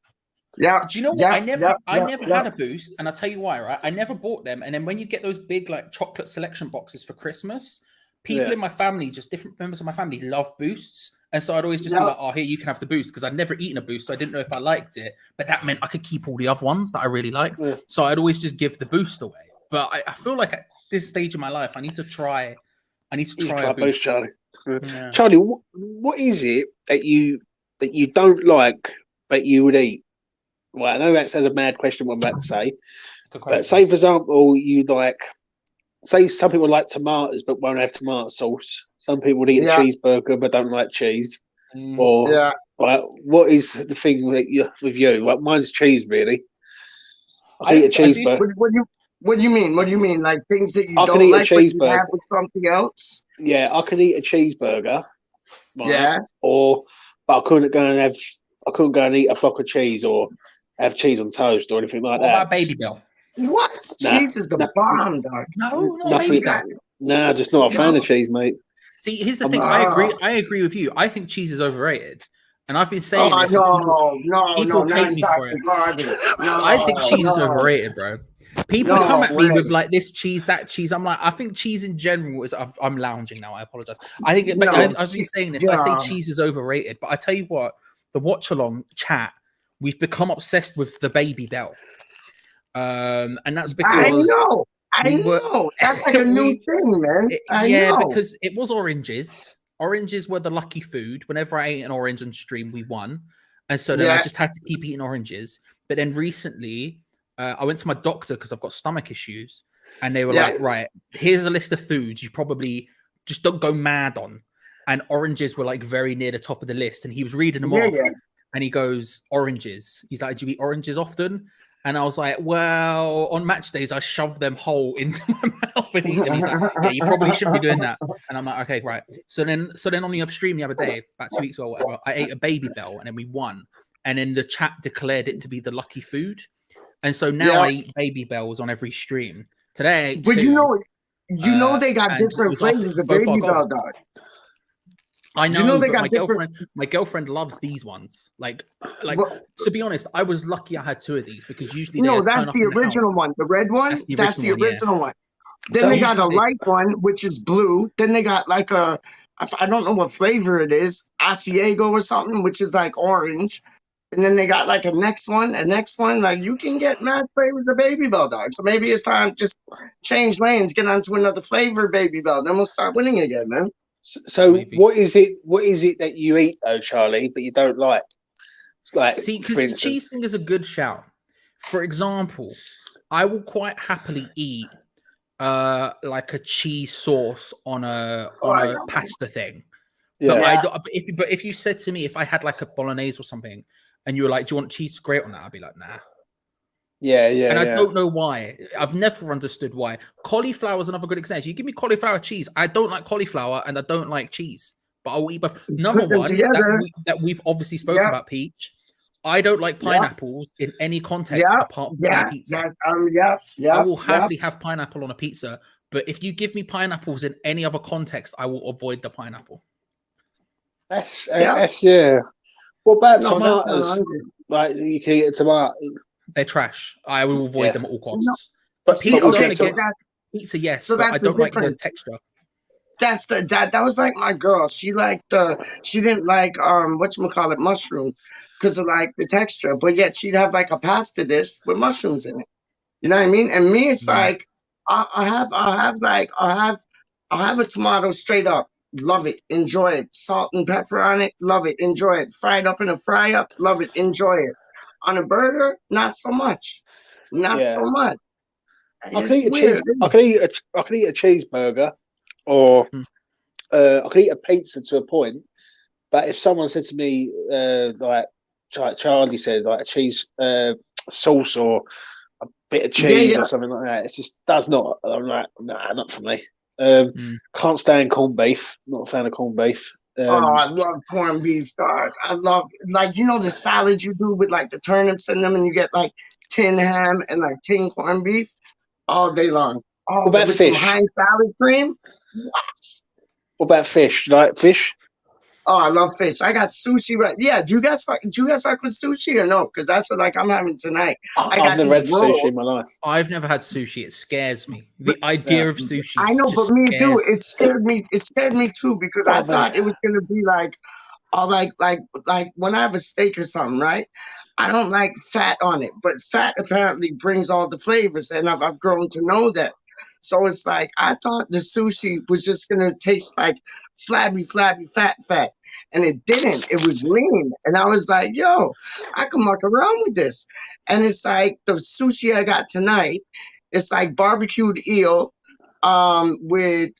Yeah. Do you know what? I never had a Boost, and I'll tell you why, right? I never bought them. And then when you get those big like chocolate selection boxes for Christmas, people in my family, just different members of my family, love Boosts. And so I'd always just be like, oh, here, you can have the Boost, because I'd never eaten a Boost, so I didn't know if I liked it. But that meant I could keep all the other ones that I really liked. Yeah. So I'd always just give the Boost away. But I feel like at this stage of my life, I need to try a Boost. Charlie. Yeah. Charlie, what is it that you don't like but you would eat? Well, I know that sounds a mad question, what I'm about to say. But say, for example, say some people like tomatoes but won't have tomato sauce. Some people would eat a cheeseburger but don't like cheese. What is the thing with you? Well, mine's cheese, really. I eat a cheeseburger. What do you mean? What do you mean? Like things that you don't like but you have with something else? Yeah, I can eat a cheeseburger. Right? Yeah. But I couldn't go and have I couldn't go and eat a block of cheese or have cheese on toast or anything like What that. about Baby Bell? What? Nah, Cheese is the nah. bomb, dog. No, not Nothing. Baby Bell. Nah, just not a fan of cheese, mate. See, here's the I'm- thing. I agree with you. I think cheese is overrated, and I've been saying Oh this. and no, hate me for it. garbage. No, I think cheese is no. overrated, bro. People No come at me way. with like this cheese, that cheese. I'm like, I think cheese in general is. I'm lounging now. I apologize. I think, No, I've been saying this. I yeah. say cheese is overrated, but I tell you what, the watch along chat, we've become obsessed with the Baby Bell, and that's because I know. That's like a new thing, man. I know. because it was oranges. Oranges were the lucky food. Whenever I ate an orange on stream, we won, and so then I just had to keep eating oranges. But then recently, I went to my doctor because I've got stomach issues, and they were like, "Right, here's a list of foods you probably just don't go mad on." And oranges were like very near the top of the list, and he was reading them off, and he goes, "Oranges." He's like, "Do you eat oranges often?" And I was like, well, on match days, I shove them whole into my mouth and eat them. He's like, yeah, you probably shouldn't be doing that. And I'm like, okay, right. So then on the other stream the other day, about 2 weeks ago, or whatever, I ate a Baby Bell and then we won. And then the chat declared it to be the lucky food. And so now I eat Baby Bells on every stream. Today I ate But two, you know they got different flavors of Baby Bell, dog. I know, you know they but got my girlfriend loves these ones. Like to be honest, I was lucky I had two of these because usually that's the original one. The red one, that's the original one. Then they got a light one, which is blue. Then they got like I don't know what flavor it is, Asiago or something, which is like orange. And then they got like a next one. Like you can get mad flavors of Baby Bell, dog. So maybe it's time to just change lanes, get onto another flavor of Baby Bell. Then we'll start winning again, man. So what is it that you eat though, Charlie, but you don't like? It's like, see, because the cheese thing is a good shout. For example, I will quite happily eat like a cheese sauce on a pasta thing. Yeah. But if you said to me if I had like a bolognese or something and you were like, do you want cheese to grate on that? I'd be like, nah. Yeah. And I don't know why. I've never understood why. Cauliflower is another good example. You give me cauliflower cheese. I don't like cauliflower and I don't like cheese, but I will eat both. Another one that we've obviously spoken about, Peach. I don't like pineapples in any context apart from on a pizza. I will happily have pineapple on a pizza, but if you give me pineapples in any other context, I will avoid the pineapple. That's What about tomatoes? Like you can eat a tomato. They're trash. I will avoid them at all costs. No. But pizza, yes, so but I don't like the texture. That's that was like my girl. She didn't like whatchamacallit, mushrooms because of like the texture, but yet she'd have like a pasta dish with mushrooms in it. You know what I mean? And me, it's like I'll have a tomato straight up. Love it, enjoy it. Salt and pepper on it, love it, enjoy it. Fried up in a fry up, love it, enjoy it. On a burger, not so much. Not so much. I can eat a cheeseburger, or I can eat a pizza to a point. But if someone said to me, like Charlie said, like a cheese sauce or a bit of cheese or something like that, it just does not. I'm like, nah, not for me. Can't stand corned beef. Not a fan of corned beef. I love corned beef, dog. I love, like, you know, the salads you do with like the turnips in them, and you get like tin ham and like tin corned beef all day long. What about with fish? Some Heinz salad cream. What about fish? Do you like fish? Oh, I love fish. I got sushi. Right? Yeah. Do you guys fuck with sushi or no? Because that's what like I'm having tonight. I've never had sushi in my life. I've never had sushi. It scares me. The idea of sushi. I know, but me too. It scared me. It scared me too because I thought it was gonna be like when I have a steak or something, right? I don't like fat on it, but fat apparently brings all the flavors, and I've grown to know that. So it's like I thought the sushi was just gonna taste like flabby, fat, and it didn't. It was lean, and I was like, "Yo, I can muck around with this." And it's like the sushi I got tonight. It's like barbecued eel, with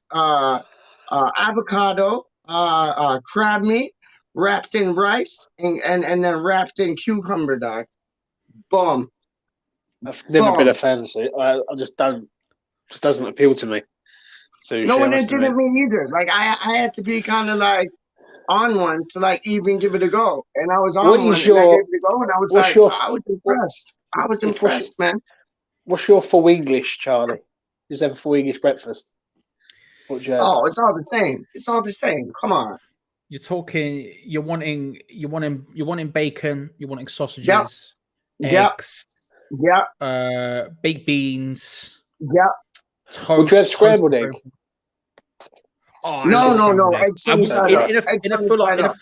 avocado, crab meat, wrapped in rice, and then wrapped in cucumber, dog. Boom. I've never been a fan of it. I just don't. Just doesn't appeal to me. Sushi, no, and it didn't mean either. Like I had to be kind of like, on one to like even give it a go. And I was on What one is and I your- gave it a go and I was what's like, your- I was impressed. I was what's impressed, man. What's your full English, Charlie? Just have a full English breakfast. What do you have? Oh, it's all the same. It's all the same. Come on. You're talking. You're wanting bacon. You're wanting sausages, Yep. eggs, Yep. baked beans, Yep. toast. Would you have scrambled egg? toasted- Oh, No, I love no, scrambled no. eggs. Egg sunny side up. Egg sunny side up.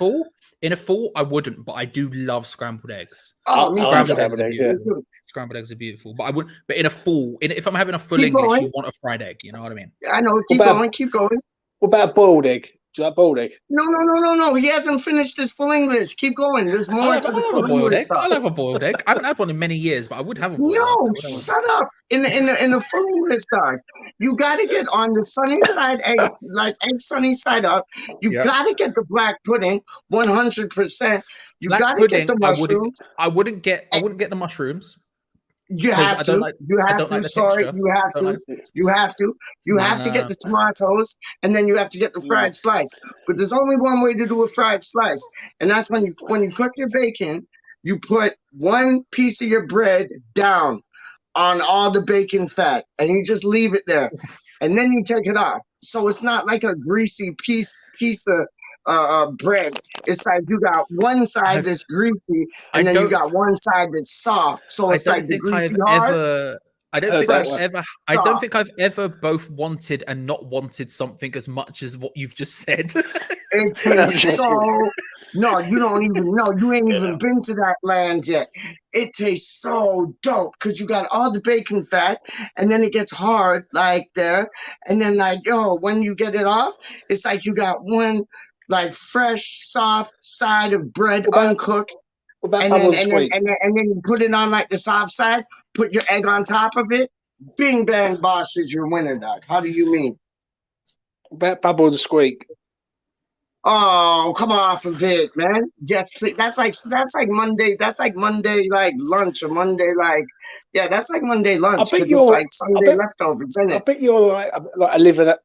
In a full, I wouldn't, but I do love scrambled eggs. Oh, me too. Scrambled eggs are eggs, yeah. beautiful. Me too. Scrambled eggs are beautiful, but I would. But in a full, if I'm having a full Keep English, going. you want a fried egg. You know what I mean? I know. Keep about- going. Keep going. What about a boiled egg? Do you like boiled egg? No. He hasn't finished his full English. Keep going. There's more I'll to have the a full boiled English egg. stuff. I'll have a boiled egg. I haven't had one in many years, but I would have a boiled egg. No, I would have shut up. In the full English side, you got to get on the sunny side egg, like egg sunny side up. You Yep. got to get the black pudding, 100%. You Black got to get pudding. the mushrooms. I wouldn't get the mushrooms. You 'cause have I don't to. like- You I have don't to. like the Sorry, texture. you have Don't to. like- You have to. You have to Nah. get the tomatoes, and then you have to get the fried slice. But there's only one way to do a fried slice, and that's when you cook your bacon, you put one piece of your bread down on all the bacon fat, and you just leave it there, and then you take it off. So it's not like a greasy piece of bread. It's like you got one side that's greasy, and then you got one side that's soft. So it's like the greasy hard. I don't think fresh, I've ever. I don't think I've ever both wanted and not wanted something as much as what you've just said. It tastes so. No, you don't even know. You ain't even been to that land yet. It tastes so dope because you got all the bacon fat, and then it gets hard like there, and then like when you get it off, it's like you got one like fresh, soft side of bread uncooked, and then you put it on like the soft side. Put your egg on top of it. Bing bang bosh is your winner, dog. How do you mean? About Bubble the Squeak. Oh, come off of it, man. Yes, that's like Monday. That's like Monday like lunch or Monday like that's like Monday lunch. I bet you're it's like Sunday leftovers, isn't I it? bet you're like a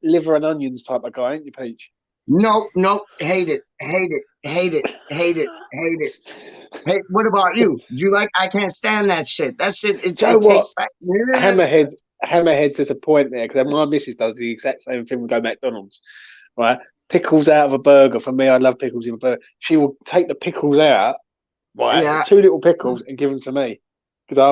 liver and onions type of guy, ain't you, Peach? Nope. Hate it. Hey, what about you? Do you like? I can't stand that shit. That shit is. Joe, what? Tastes like Hammerhead says a point there because my missus does the exact same thing. We go McDonald's, right? Pickles out of a burger. For me, I love pickles in a burger. She will take the pickles out, right? Yeah. 2 little pickles and give them to me because I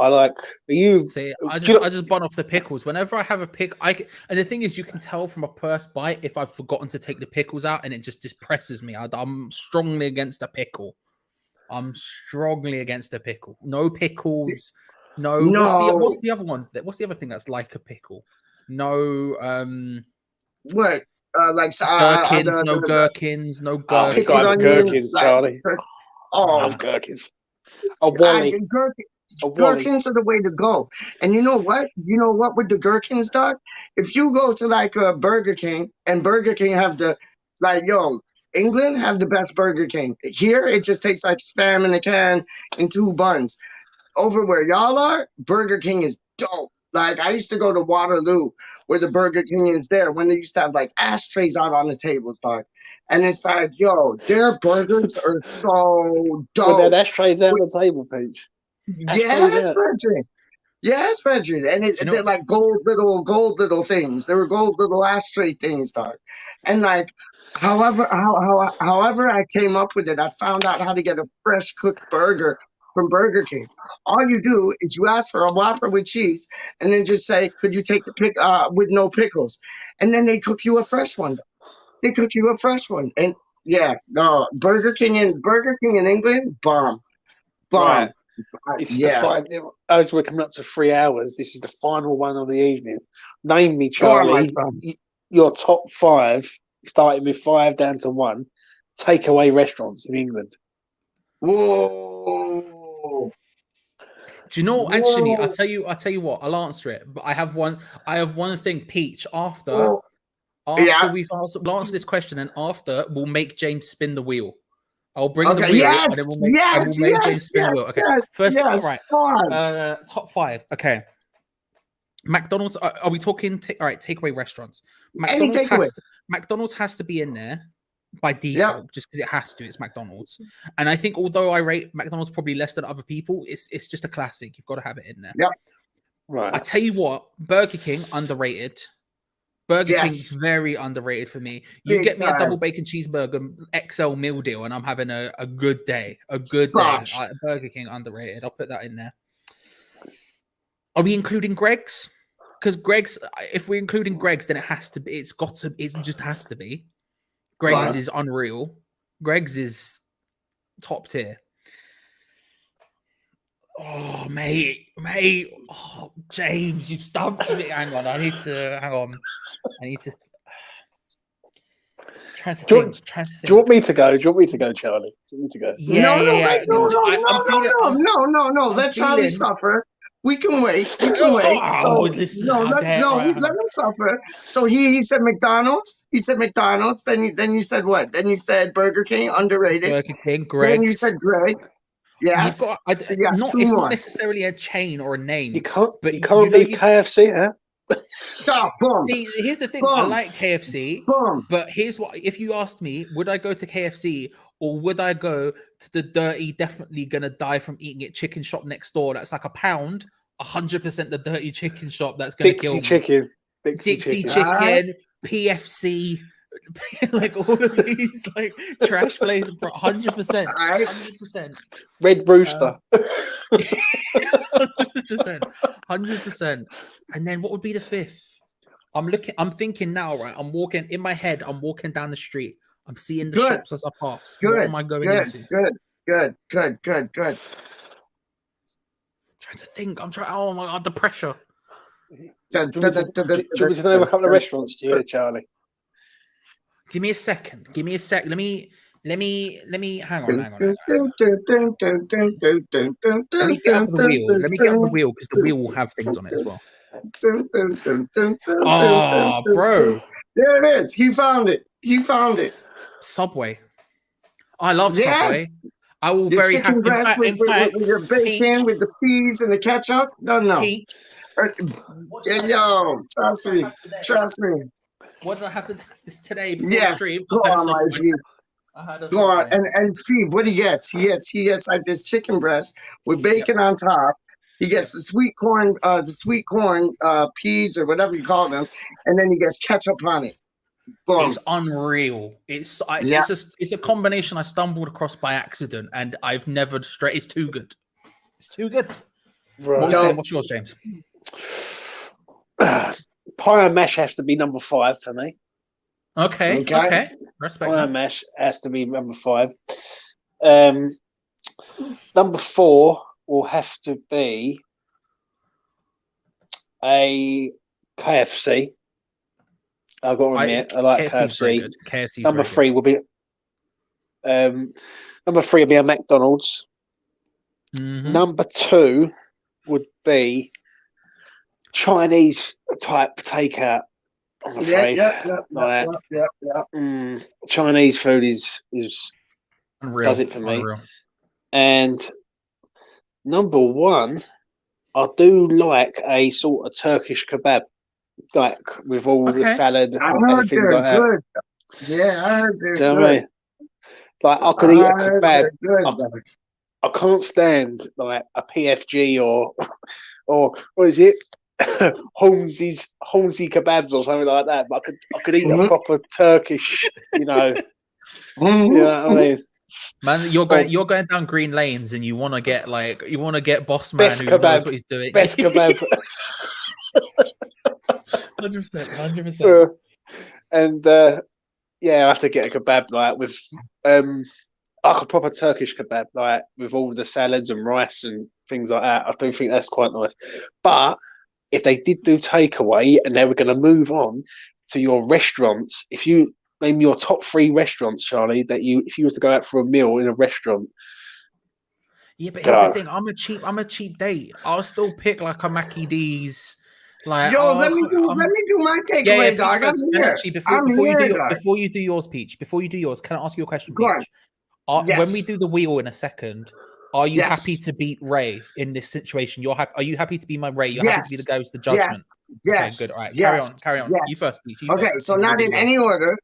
like. You see? I just bun off the pickles whenever I have a pick. And the thing is, you can tell from a first bite if I've forgotten to take the pickles out, and it just depresses me. I'm strongly against the pickle. No pickles. No. What's the other one? What's the other thing that's like a pickle? No. What? Gherkins, no gherkins, no gherkins. Gherkins, Charlie. Gherkins. Gherkins are the way to go. And you know what? With the gherkins, dog? If you go to like a Burger King and Burger King have England have the best Burger King. Here, it just tastes like Spam in a can and 2 buns. Over where y'all are, Burger King is dope. Like, I used to go to Waterloo, where the Burger King is there, when they used to have, like, ashtrays out on the tables, dog. And it's like, their burgers are so dope. Well, that ashtrays out on the table, Peach. Yes, Frederick. Yes, Frederick. And they're like gold little things. They were gold little ashtray things, dog. And, like, however I came up with it, I found out how to get a fresh cooked burger from Burger King. All you do is you ask for a Whopper with cheese, and then just say, "Could you take the with no pickles?" And then they cook you a fresh one. And Burger King in England, bomb. Right. As we're coming up to 3 hours, this is the final one of the evening. Name me, Charlie, your top 5, starting with 5 down to 1, takeaway restaurants in England. Whoa. Do you know? Actually, I'll tell you what. I'll answer it. But I have one thing, Peach. After we'll answer this question, and after we'll make James spin the wheel. I'll bring the wheel, and then we'll make James spin the wheel. Okay. First, all right. Top 5. Okay. McDonald's. Are we talking? All right. Takeaway restaurants. McDonald's has to be in there. by default, just because it has to. It's McDonald's, and I think although I rate McDonald's probably less than other people, it's just a classic. You've got to have it in there. Yep. Right. I tell you what, Burger King underrated. Burger King's very underrated for me. You get me a double bacon cheeseburger XL meal deal, and I'm having a good day. A good day. Burger King underrated. I'll put that in there. Are we including Greg's? Because Greg's, if we're including Greg's, then it has to be. It just has to be. Greg's is unreal. Greg's is top tier. Oh, mate. Oh, James, you've stumped me. Hang on. I need to. Trying to think. Do you want me to go? Do you want me to go, Charlie? Do you want me to go? No. Let Charlie suffer. We can wait. Let him suffer. So he said McDonald's. Then you said what? Then you said Burger King, underrated. Burger King, Greg's. Then you said Greg. Yeah. You've got, it's not necessarily a chain or a name. You can't leave KFC, huh? See, here's the thing. I like KFC, but here's what: if you asked me, would I go to KFC or would I go to the dirty, definitely gonna die from eating it chicken shop next door? That's like £1. 100% the dirty chicken shop that's gonna kill me. Dixie chicken, PFC, like all of these like trash places, 100%, 100%. Red Rooster. 100%. And then what would be the fifth? I'm thinking now, right? I'm walking down the street. I'm seeing the shops as I pass. What am I going into? Good. Trying to think. Oh my god, the pressure. Do you want me to name a couple of restaurants to you, Charlie? Give me a second. Let me hang on. Let me get up the wheel because the wheel will have things on it as well. Oh, bro. There it is. He found it. Subway. I love Subway. I will very happy. In fact, with your bacon, with the peas and the ketchup. No. Yo, trust me. What did I have to do this today before the stream? Go on, my G. Go on. And Steve, what he gets like this chicken breast with bacon on top. He gets the sweet corn peas or whatever you call them, and then he gets ketchup on it. Boom. It's unreal. It's a combination I stumbled across by accident, and I've never straight. It's too good. Right. What's yours, James? Pie and mash has to be number 5 for me. Okay. Respect. Pie and mash has to be number 5. Number 4 will have to be a KFC. I've got to admit, I like KFC. KFC's number 3 will be a McDonald's. Mm-hmm. Number 2 would be Chinese type takeout. I'm afraid. Chinese food is unreal. Does it for me. Unreal. And number 1, I do like a sort of Turkish kebab, like with all the salad and things like that. Good. Yeah, I heard they're good. I mean? Like I could eat a kebab. I can't stand like a PFG or what is it? Holmesy kebabs or something like that. But I could eat a proper Turkish, you know. You know what I mean? Man, you're going down green lanes and you want to get boss man who knows what he's doing. Best kebab. 100%. And I have to get a kebab like with like a proper Turkish kebab, like with all the salads and rice and things like that. I do think that's quite nice. But if they did do takeaway and they were going to move on to your restaurants, if you name your top 3 restaurants, Charlie, that if you was to go out for a meal in a restaurant. Yeah, but here's the thing: I'm a cheap date. I'll still pick like a Mackie D's. Like, let me do my takeaway, dog. Before you do yours, Peach. Before you do yours, can I ask you a question, Peach? When we do the wheel in a second, are you happy to beat Ray in this situation? Are you happy to be my Ray? You're happy to be the guy who's the judgment? Yes. Okay, good. All right, carry on. Yes. You first, Peach. So not in any order.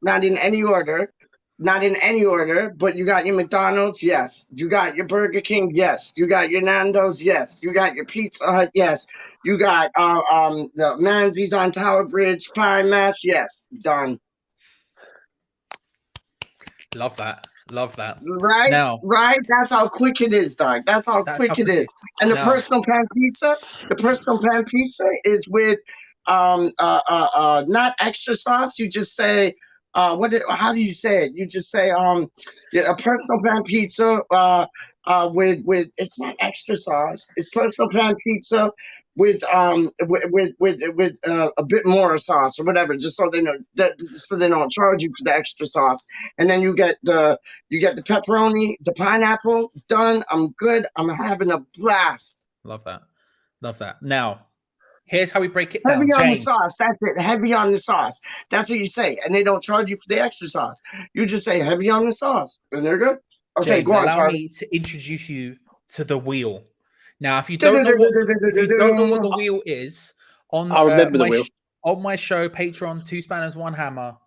not in any order, but you got your McDonald's, yes. You got your Burger King, yes. You got your Nando's, yes. You got your Pizza Hut, yes. You got the Manzi's on Tower Bridge, Pie Mash, yes. Done. Love that. Love that. Right? Now, Right? That's how quick it is, dog. That's how quick it is. And the Now- personal pan pizza is with not extra sauce. You just say how do you say it? You just say a personal pan pizza with it's not extra sauce. It's personal pan pizza with a bit more sauce or whatever, just so they know so they don't charge you for the extra sauce. And then you get the pepperoni, the pineapple. Done. I'm good. I'm having a blast. Love that. Love that. Now, here's how we break it down. Heavy on the James. sauce. That's it. Heavy on the sauce. That's what you say. And they don't charge you for the extra sauce. You just say heavy on the sauce. And they're good. Okay, James, go on, allow Charlie. me to introduce you to the wheel. Now, if you don't know what the wheel is, I remember the wheel. On my show, Patreon, 2 Spanners, 1 Hammer,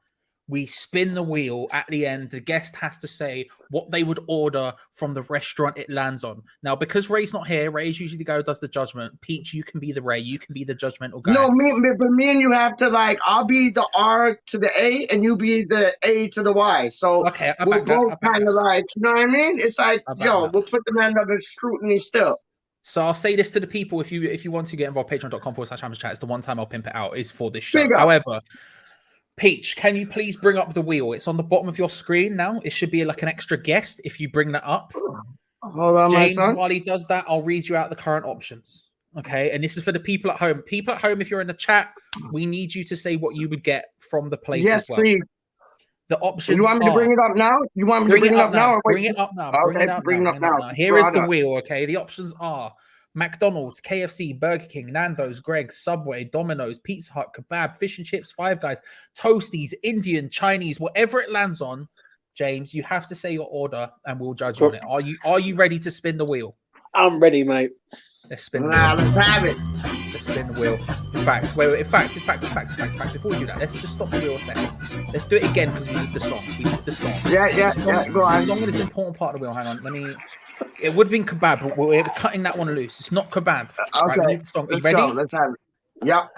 we spin the wheel at the end. The guest has to say what they would order from the restaurant it lands on. Now, because Ray's not here, Ray's usually the guy who does the judgment. Peach, you can be the Ray. You can be the judgmental guy. No, but me and you have to I'll be the R to the A and you be the A to the Y. So okay, we're both kind of like, you know what I mean? It's like, we'll put the man under scrutiny still. So I'll say this to the people if you want to get involved, patreon.com/hammerchat. It's the one time I'll pimp it out is for this show. However, Peach, can you please bring up the wheel? It's on the bottom of your screen now. It should be like an extra guest if you bring that up. Hold on, James, my son. while he does that, I'll read you out the current options. Okay, and this is for the people at home. People at home, if you're in the chat, we need you to say what you would get from the place. Yes, as well. please. The options. You want me to bring it up now? You want me to bring it up now? Bring it up now. Bring it up now. Here is the wheel. Okay, the options are McDonald's, KFC, Burger King, Nando's, Greg's, Subway, Domino's, Pizza Hut, Kebab, Fish and Chips, Five Guys, Toasties, Indian, Chinese, whatever it lands on. James, you have to say your order and we'll judge you on it. Are you ready to spin the wheel? I'm ready, mate. Let's spin the wheel. Let's have it. Let's spin the wheel. In fact, before we do that, let's just stop the wheel a second. Let's do it again because we need the song. Yeah, go on. The song is an important part of the wheel. Hang on, it would have been kebab, but we're cutting that one loose. It's not kebab. Okay, right, we need the song. Are you ready? Go. Let's have it. Yep.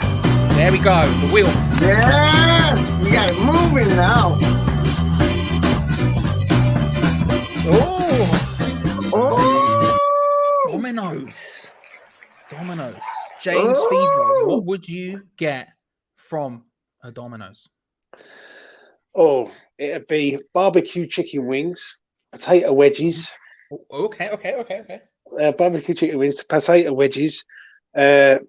There we go. The wheel. Yes, we got it moving now. Oh. Domino's. James Fever, what would you get from a Domino's? Oh, it'd be barbecue chicken wings, potato wedges. Okay. Barbecue chicken wings, potato wedges. What's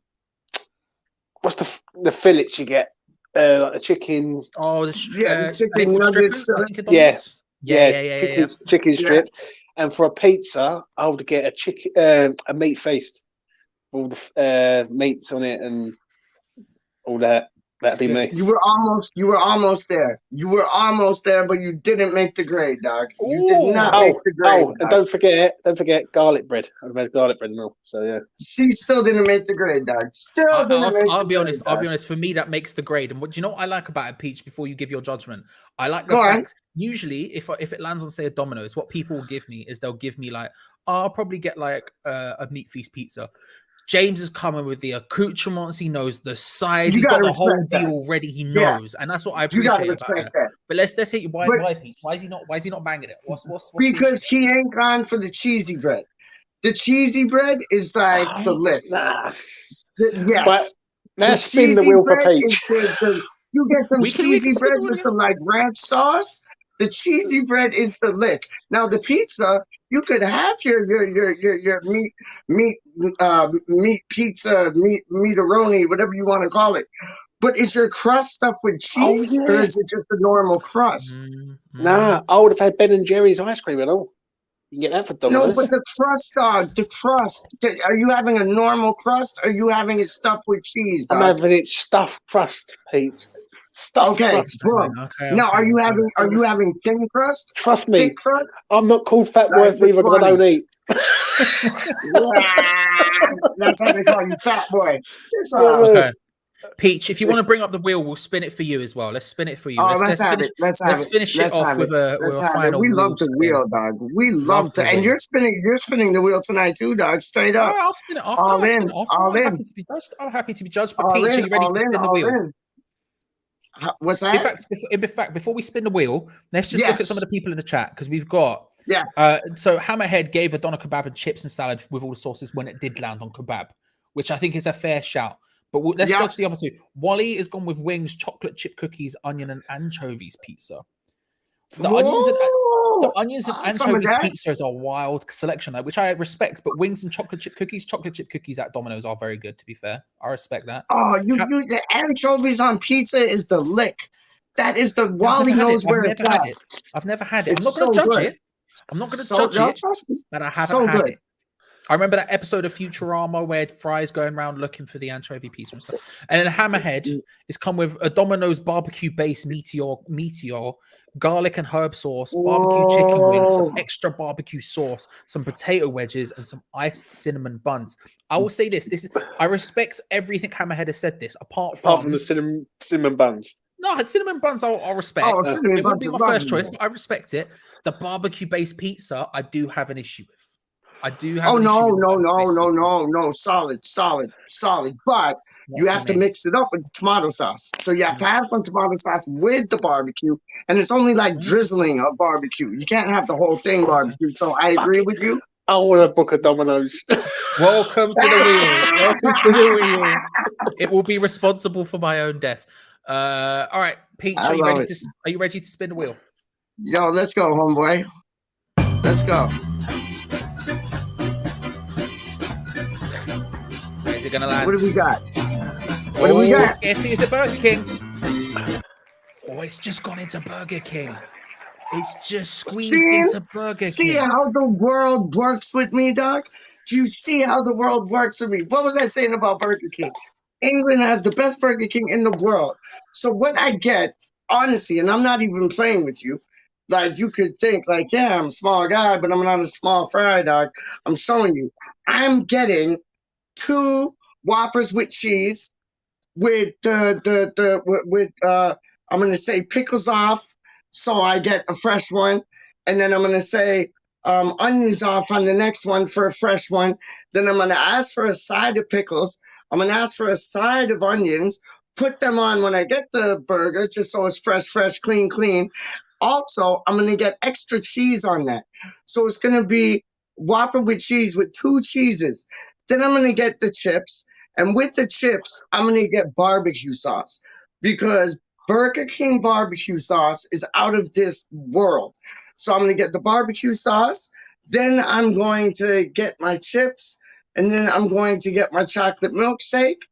the fillets you get? Like the chicken. Oh, the chicken nuggets. Chicken strip. And for a pizza, I would get a meat feast, all the meats on it and all that. That'd be me. You were almost there. You were almost there, but you didn't make the grade, dog. You did not make the grade. Oh, and don't forget garlic bread. I've made garlic bread now, so yeah. She still didn't make the grade, dog. I'll be honest. For me, that makes the grade. And what do you know what I like about it, Peach? Before you give your judgment, I like the fact. Usually, if it lands on say a Domino's, what people will give me is they'll give me I'll probably get a meat feast pizza. James is coming with the accoutrements. He knows the size. He's got the whole deal ready. He knows, and that's what I appreciate about it. But let's hit you. Why, Pete? Why is he not banging it? What's because he ain't gone for the cheesy bread. The cheesy bread is like the lick. Nah. Yes. But let's spin the wheel for Peach. You get some cheesy bread with some ranch sauce. The cheesy bread is the lick. Now the pizza, you could have your meat pizza, meataroni, whatever you want to call it. But is your crust stuffed with cheese, or is it just a normal crust? Nah, I would have had Ben and Jerry's ice cream and all. You can get that for Domino's. No, but the crust, dog. The crust. Are you having a normal crust, or are you having it stuffed with cheese, dog? I'm having it stuffed crust, Pete. Crust. Now, are you having thin crust? Trust me, thick crust? I'm not called Fat Boy either because I don't eat. That's how they call you, Fat Boy. Okay. Peach, if you want to bring up the wheel, we'll spin it for you as well. Let's spin it for you. Oh, let's have it. Let's have it. Finish it off with a final We love wheel the spin. wheel, dog. We love to, and you're spinning the wheel tonight too, dog. Straight up. I'll spin it after. All I'll spin in, it off. all I'm in. happy to be judged. I'm happy to be judged. But All Peach, in, are you ready all to in, spin the all wheel? in. What's that? In fact, before we spin the wheel, let's just look at some of the people in the chat because we've got. Yeah. So Hammerhead gave a doner kebab and chips and salad with all the sauces when it did land on kebab, which I think is a fair shout. But let's judge the other two. Wally has gone with wings, chocolate chip cookies, onion and anchovies pizza. The onions and anchovies pizza is a wild selection, which I respect. But wings and chocolate chip cookies at Domino's are very good. To be fair, I respect that. Oh, the anchovies on pizza is the lick. That is the Wally knows where it's at. I've never had it. I'm It's not going to so judge good. it. I'm not going to judge it, but I haven't had it. I remember that episode of Futurama where Fry's going around looking for the anchovy pizza and stuff. And then Hammerhead is come with a Domino's barbecue-based meteor, garlic and herb sauce, barbecue chicken wings, some extra barbecue sauce, some potato wedges, and some iced cinnamon buns. I will say this is I respect everything Hammerhead has said this, apart from the cinnamon buns. No, cinnamon buns I'll respect. It wouldn't be my first choice, but I respect it. The barbecue-based pizza, I do have an issue with. I do have. Oh no! Solid. But you have to mix it up with tomato sauce. So you have to have some tomato sauce with the barbecue, and it's only like drizzling of barbecue. You can't have the whole thing barbecue. So I agree with you. I want to book a Domino's. Welcome to the wheel. Welcome to the wheel. It will be responsible for my own death. All right, Peach, are you ready to spin the wheel? Yo, let's go, homeboy. Let's go. Where's it gonna land? What do we got? What do we got? It's a Burger King. Oh, it's just gone into Burger King. It's just squeezed into Burger King. See how the world works with me, Doc? Do you see how the world works with me? What was I saying about Burger King? England has the best Burger King in the world. So what I get, honestly, and I'm not even playing with you, like you could think like, yeah, I'm a small guy, but I'm not a small fry, dog. I'm showing you. I'm getting 2 Whoppers with cheese with I'm gonna say pickles off, so I get a fresh one, and then I'm gonna say onions off on the next one for a fresh one. Then I'm gonna ask for a side of pickles. I'm gonna ask for a side of onions. Put them on when I get the burger, just so it's fresh, clean. Also, I'm gonna get extra cheese on that, so it's gonna be Whopper with cheese with 2 cheeses. Then I'm gonna get the chips, and with the chips, I'm gonna get barbecue sauce because Burger King barbecue sauce is out of this world. So I'm gonna get the barbecue sauce. Then I'm going to get my chips, and then I'm going to get my chocolate milkshake,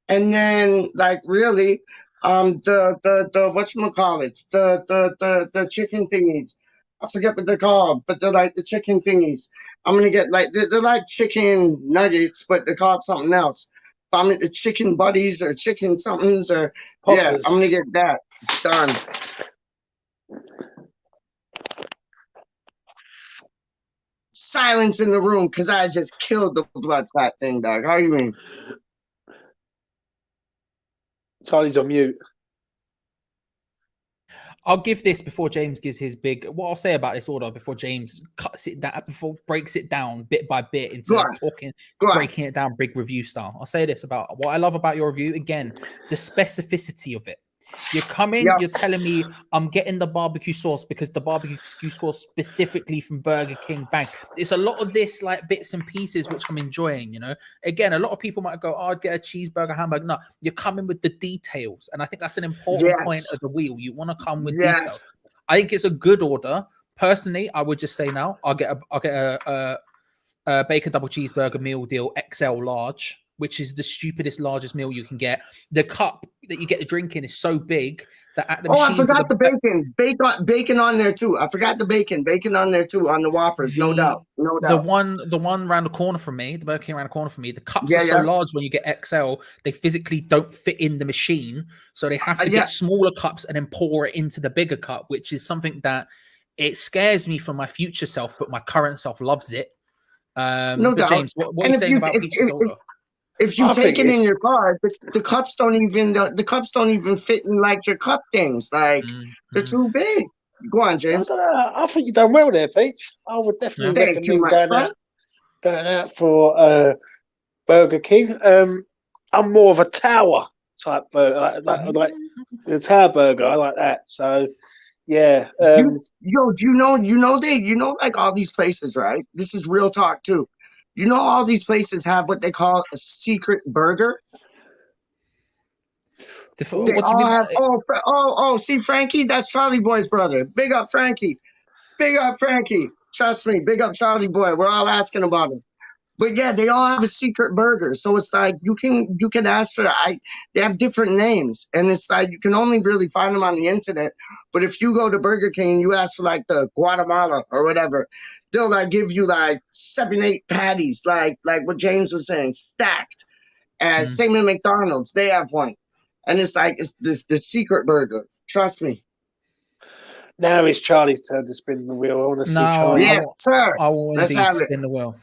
and then like really, the whatchamacallits, the chicken thingies. I forget what they're called, but they're like the chicken thingies. I'm gonna get like they're like chicken nuggets, but they're called something else. I'm the chicken buddies or chicken somethings or yeah, I'm gonna get that done. Silence in the room because I just killed the blood clot thing, dog. How you mean? Charlie's on mute. I'll give this before James gives his big. What I'll say about this order before James cuts it down, before breaks it down bit by bit into breaking it down, big review style. I'll say this about what I love about your review. Again, the specificity of it. You're coming, you're telling me I'm getting the barbecue sauce because the barbecue sauce specifically from Burger King. Bang. It's a lot of this like bits and pieces which I'm enjoying, you know. Again, a lot of people might go, oh, I'd get a cheeseburger, hamburger. No, you're coming with the details. And I think that's an important point of the wheel. You want to come with details. I think it's a good order. Personally, I would just say now, I'll get a bacon double cheeseburger meal deal XL large, which is the stupidest, largest meal you can get. The cup that you get the drink in is so big that at the I forgot the bacon. Bacon on there too. I forgot the bacon. Bacon on there too on the Whoppers, no doubt. The one around the corner from me, the Burger King around the corner from me, the cups are so large when you get XL, they physically don't fit in the machine. So they have to get smaller cups and then pour it into the bigger cup, which is something that it scares me for my future self, but my current self loves it. No doubt. James, what are you saying about Peach's order? If you I take think it in it's- your car, the cups don't even fit in like your cup things. Like they're too big. Go on, I James. don't know. I think you done well there, Peach. I would definitely Thank you, recommend my friend. going out for Burger King. I'm more of a tower type burger, like the tower burger. I like that. So yeah. Do you know, like all these places, right? This is real talk too. You know, all these places have what they call a secret burger. They What do you all mean? have. See, Frankie, that's Charlie Boy's brother. Big up, Frankie. Big up, Frankie. Trust me, big up, Charlie Boy. We're all asking about him. But yeah, they all have a secret burger. So it's like you can ask for they have different names. And it's like you can only really find them on the internet. But if you go to Burger King and you ask for like the Guatemala or whatever, they'll like give you like 7-8 patties, like what James was saying, stacked. And same in McDonald's, they have one. And it's like it's the secret burger. Trust me. Now it's Charlie's turn to spin the wheel. I want to see No, Charlie. Yes, sir. I will Let's indeed have it. spin the wheel.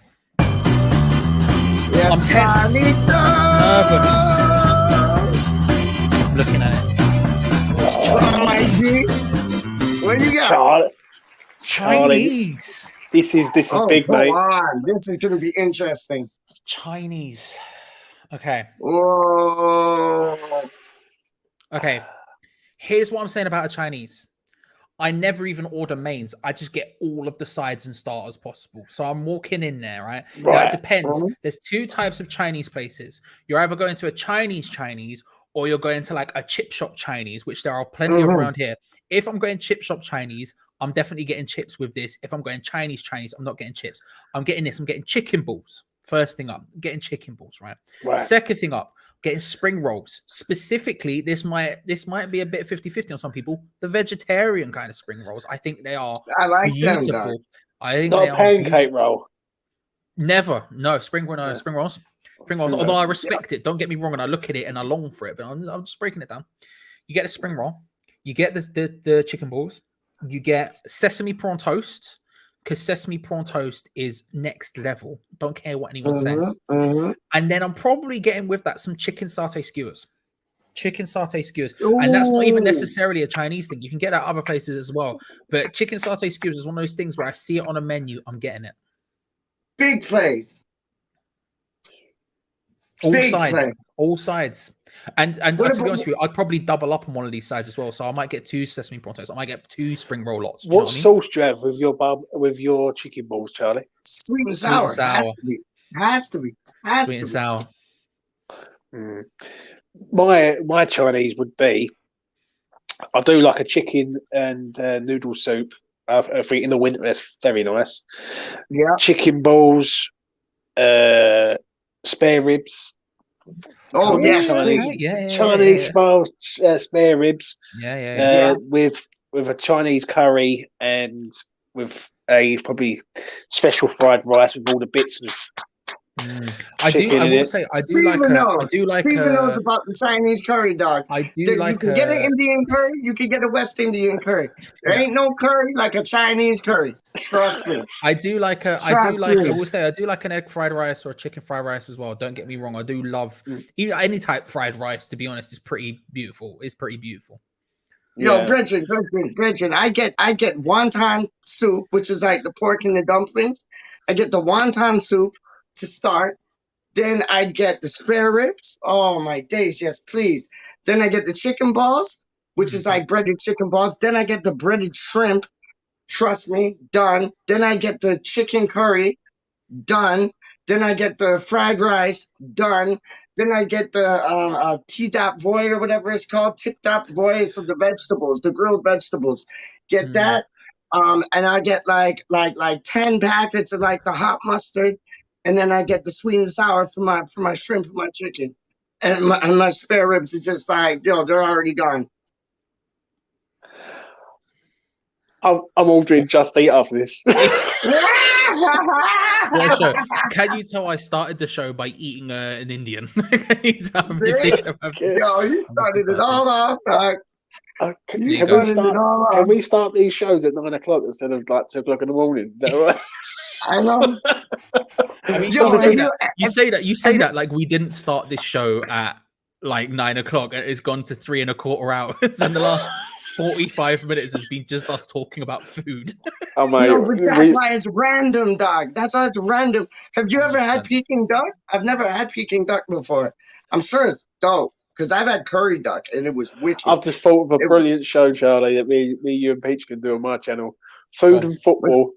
Yes, I'm tense. Nervous. I'm looking at it. What do you got? Chinese. This is big, mate. On. This is going to be interesting. Chinese. Okay. Whoa. Okay. Here's what I'm saying about a Chinese. I never even order mains. I just get all of the sides and starters possible. So I'm walking in there, right? Now it depends. There's two types of Chinese places. You're either going to a Chinese, or you're going to like a chip shop Chinese, which there are plenty of around here. If I'm going chip shop Chinese, I'm definitely getting chips with this. If I'm going Chinese, I'm not getting chips. I'm getting this. I'm getting chicken balls. First thing up, getting chicken balls, right? Second thing up, getting spring rolls. Specifically, this might be a bit 50-50 on some people. The vegetarian kind of spring rolls. I think they are beautiful. I think not they a pancake beautiful. roll. Never. No, spring rolls. Spring rolls. Although I respect it. Don't get me wrong, and I look at it and I long for it, but I'm just breaking it down. You get a spring roll. You get the chicken balls. You get sesame prawn toast. Because sesame prawn toast is next level. Don't care what anyone says. And then I'm probably getting with that some chicken satay skewers. And that's not even necessarily a Chinese thing. You can get that other places as well. But chicken satay skewers is one of those things where I see it on a menu, I'm getting it. Big place. All sides. And to be honest with you, I'd probably double up on one of these sides as well. So I might get 2 sesame prawn toast. I might get 2 spring roll lots. What sauce do you have with your chicken balls, Charlie? Sweet and sour. Has to be. Sweet and sour. My Chinese would be, I do like a chicken and noodle soup. I think in the winter that's very nice. Yeah. Chicken balls, spare ribs. Oh yes, Chinese style spare ribs. With a Chinese curry and with a probably special fried rice with all the bits of. I will say I do like Steven knows about the Chinese curry, dog. You can get an Indian curry, you can get a West Indian curry. There ain't no curry like a Chinese curry. Trust me. I will say I do like an egg fried rice or a chicken fried rice as well. Don't get me wrong. I do love any type fried rice, to be honest. Is pretty beautiful. Yo, Bridget, I get wonton soup, which is like the pork and the dumplings. I get the wonton soup to start. Then I get the spare ribs. Oh my days, yes, please. Then I get the chicken balls, which is like breaded chicken balls. Then I get the breaded shrimp. Trust me, done. Then I get the chicken curry, done. Then I get the fried rice, done. Then I get the T-dap voy or whatever it's called, tip-dap voy, so the vegetables, the grilled vegetables. Get that. And I get like 10 packets of like the hot mustard. And then I get the sweet and sour for my shrimp and my chicken. And my spare ribs are just like, they're already gone. I'm ordering Just Eat after this. Can you tell I started the show by eating an Indian? You started it all off. Can we start these shows at 9 o'clock instead of like 2 o'clock in the morning? Is that right? I know. I mean, Yo, you say have that. you- You say that like we didn't start this show at like 9 o'clock and it's gone to 3.25 hours, and the last 45 minutes has been just us talking about food. Oh mate, No, but that's why it's random, dog. That's why it's random. Have you ever had 100%. Peking duck? I've never had Peking duck before. I'm sure it's dope because I've had curry duck and it was wicked. I've just thought of a It- brilliant show, Charlie, that me, you and Peach can do on my channel. Food Oh. and football.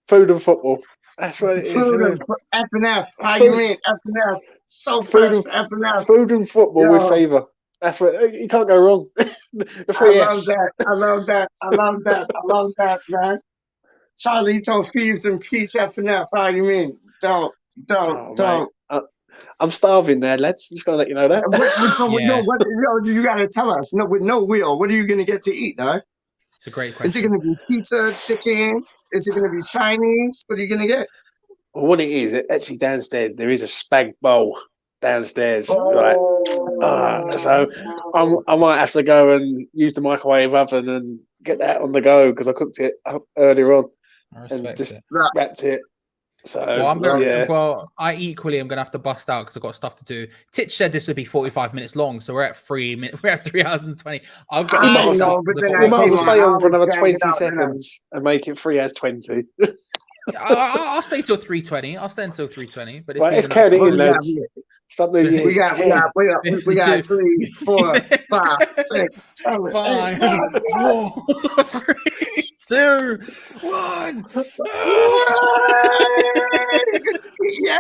Food and football. That's what it is. Food Isn't it? and F and F. How you Food- mean F and F? So Food fresh and- F and F. Food and football with Yo. favour. That's what you can't go wrong. The I three love Fs. that. I love that. I love that. I love that, man. Charlie told Thieves and Peach F and F. How you mean? Don't. Oh, mate. I'm starving there, lads. Just gotta let you know that. Yeah. You gotta tell us. No, with no wheel, what are you gonna get to eat, dog? It's a great Is it question. gonna be pizza, chicken? Is it gonna be Chinese? What are you gonna get? Well, what it is, actually downstairs there is a spag bowl downstairs. Right. So I might have to go and use the microwave oven and get that on the go because I cooked it up earlier on I and respect just it. wrapped it. So Well, I'm gonna. yeah. Well, I equally am gonna have to bust out because I've got stuff to do. Titch said this would be 45 minutes long, so we're at 3 minutes. We're at 3 hours and 20. I've got. I to might bust as out well- 'cause but I've then got We I might as well came stay on, on for another I was 20 dragging out, seconds and make it 3 as 20. I'll stay till 3:20. I'll stay until 3:20. But it's Right, been let's enough count it time. in, lads. Start moving it. we got 3, 4, 5, 6, 7, 8, 9. 5, 4, 3, 2, 1. Yeah.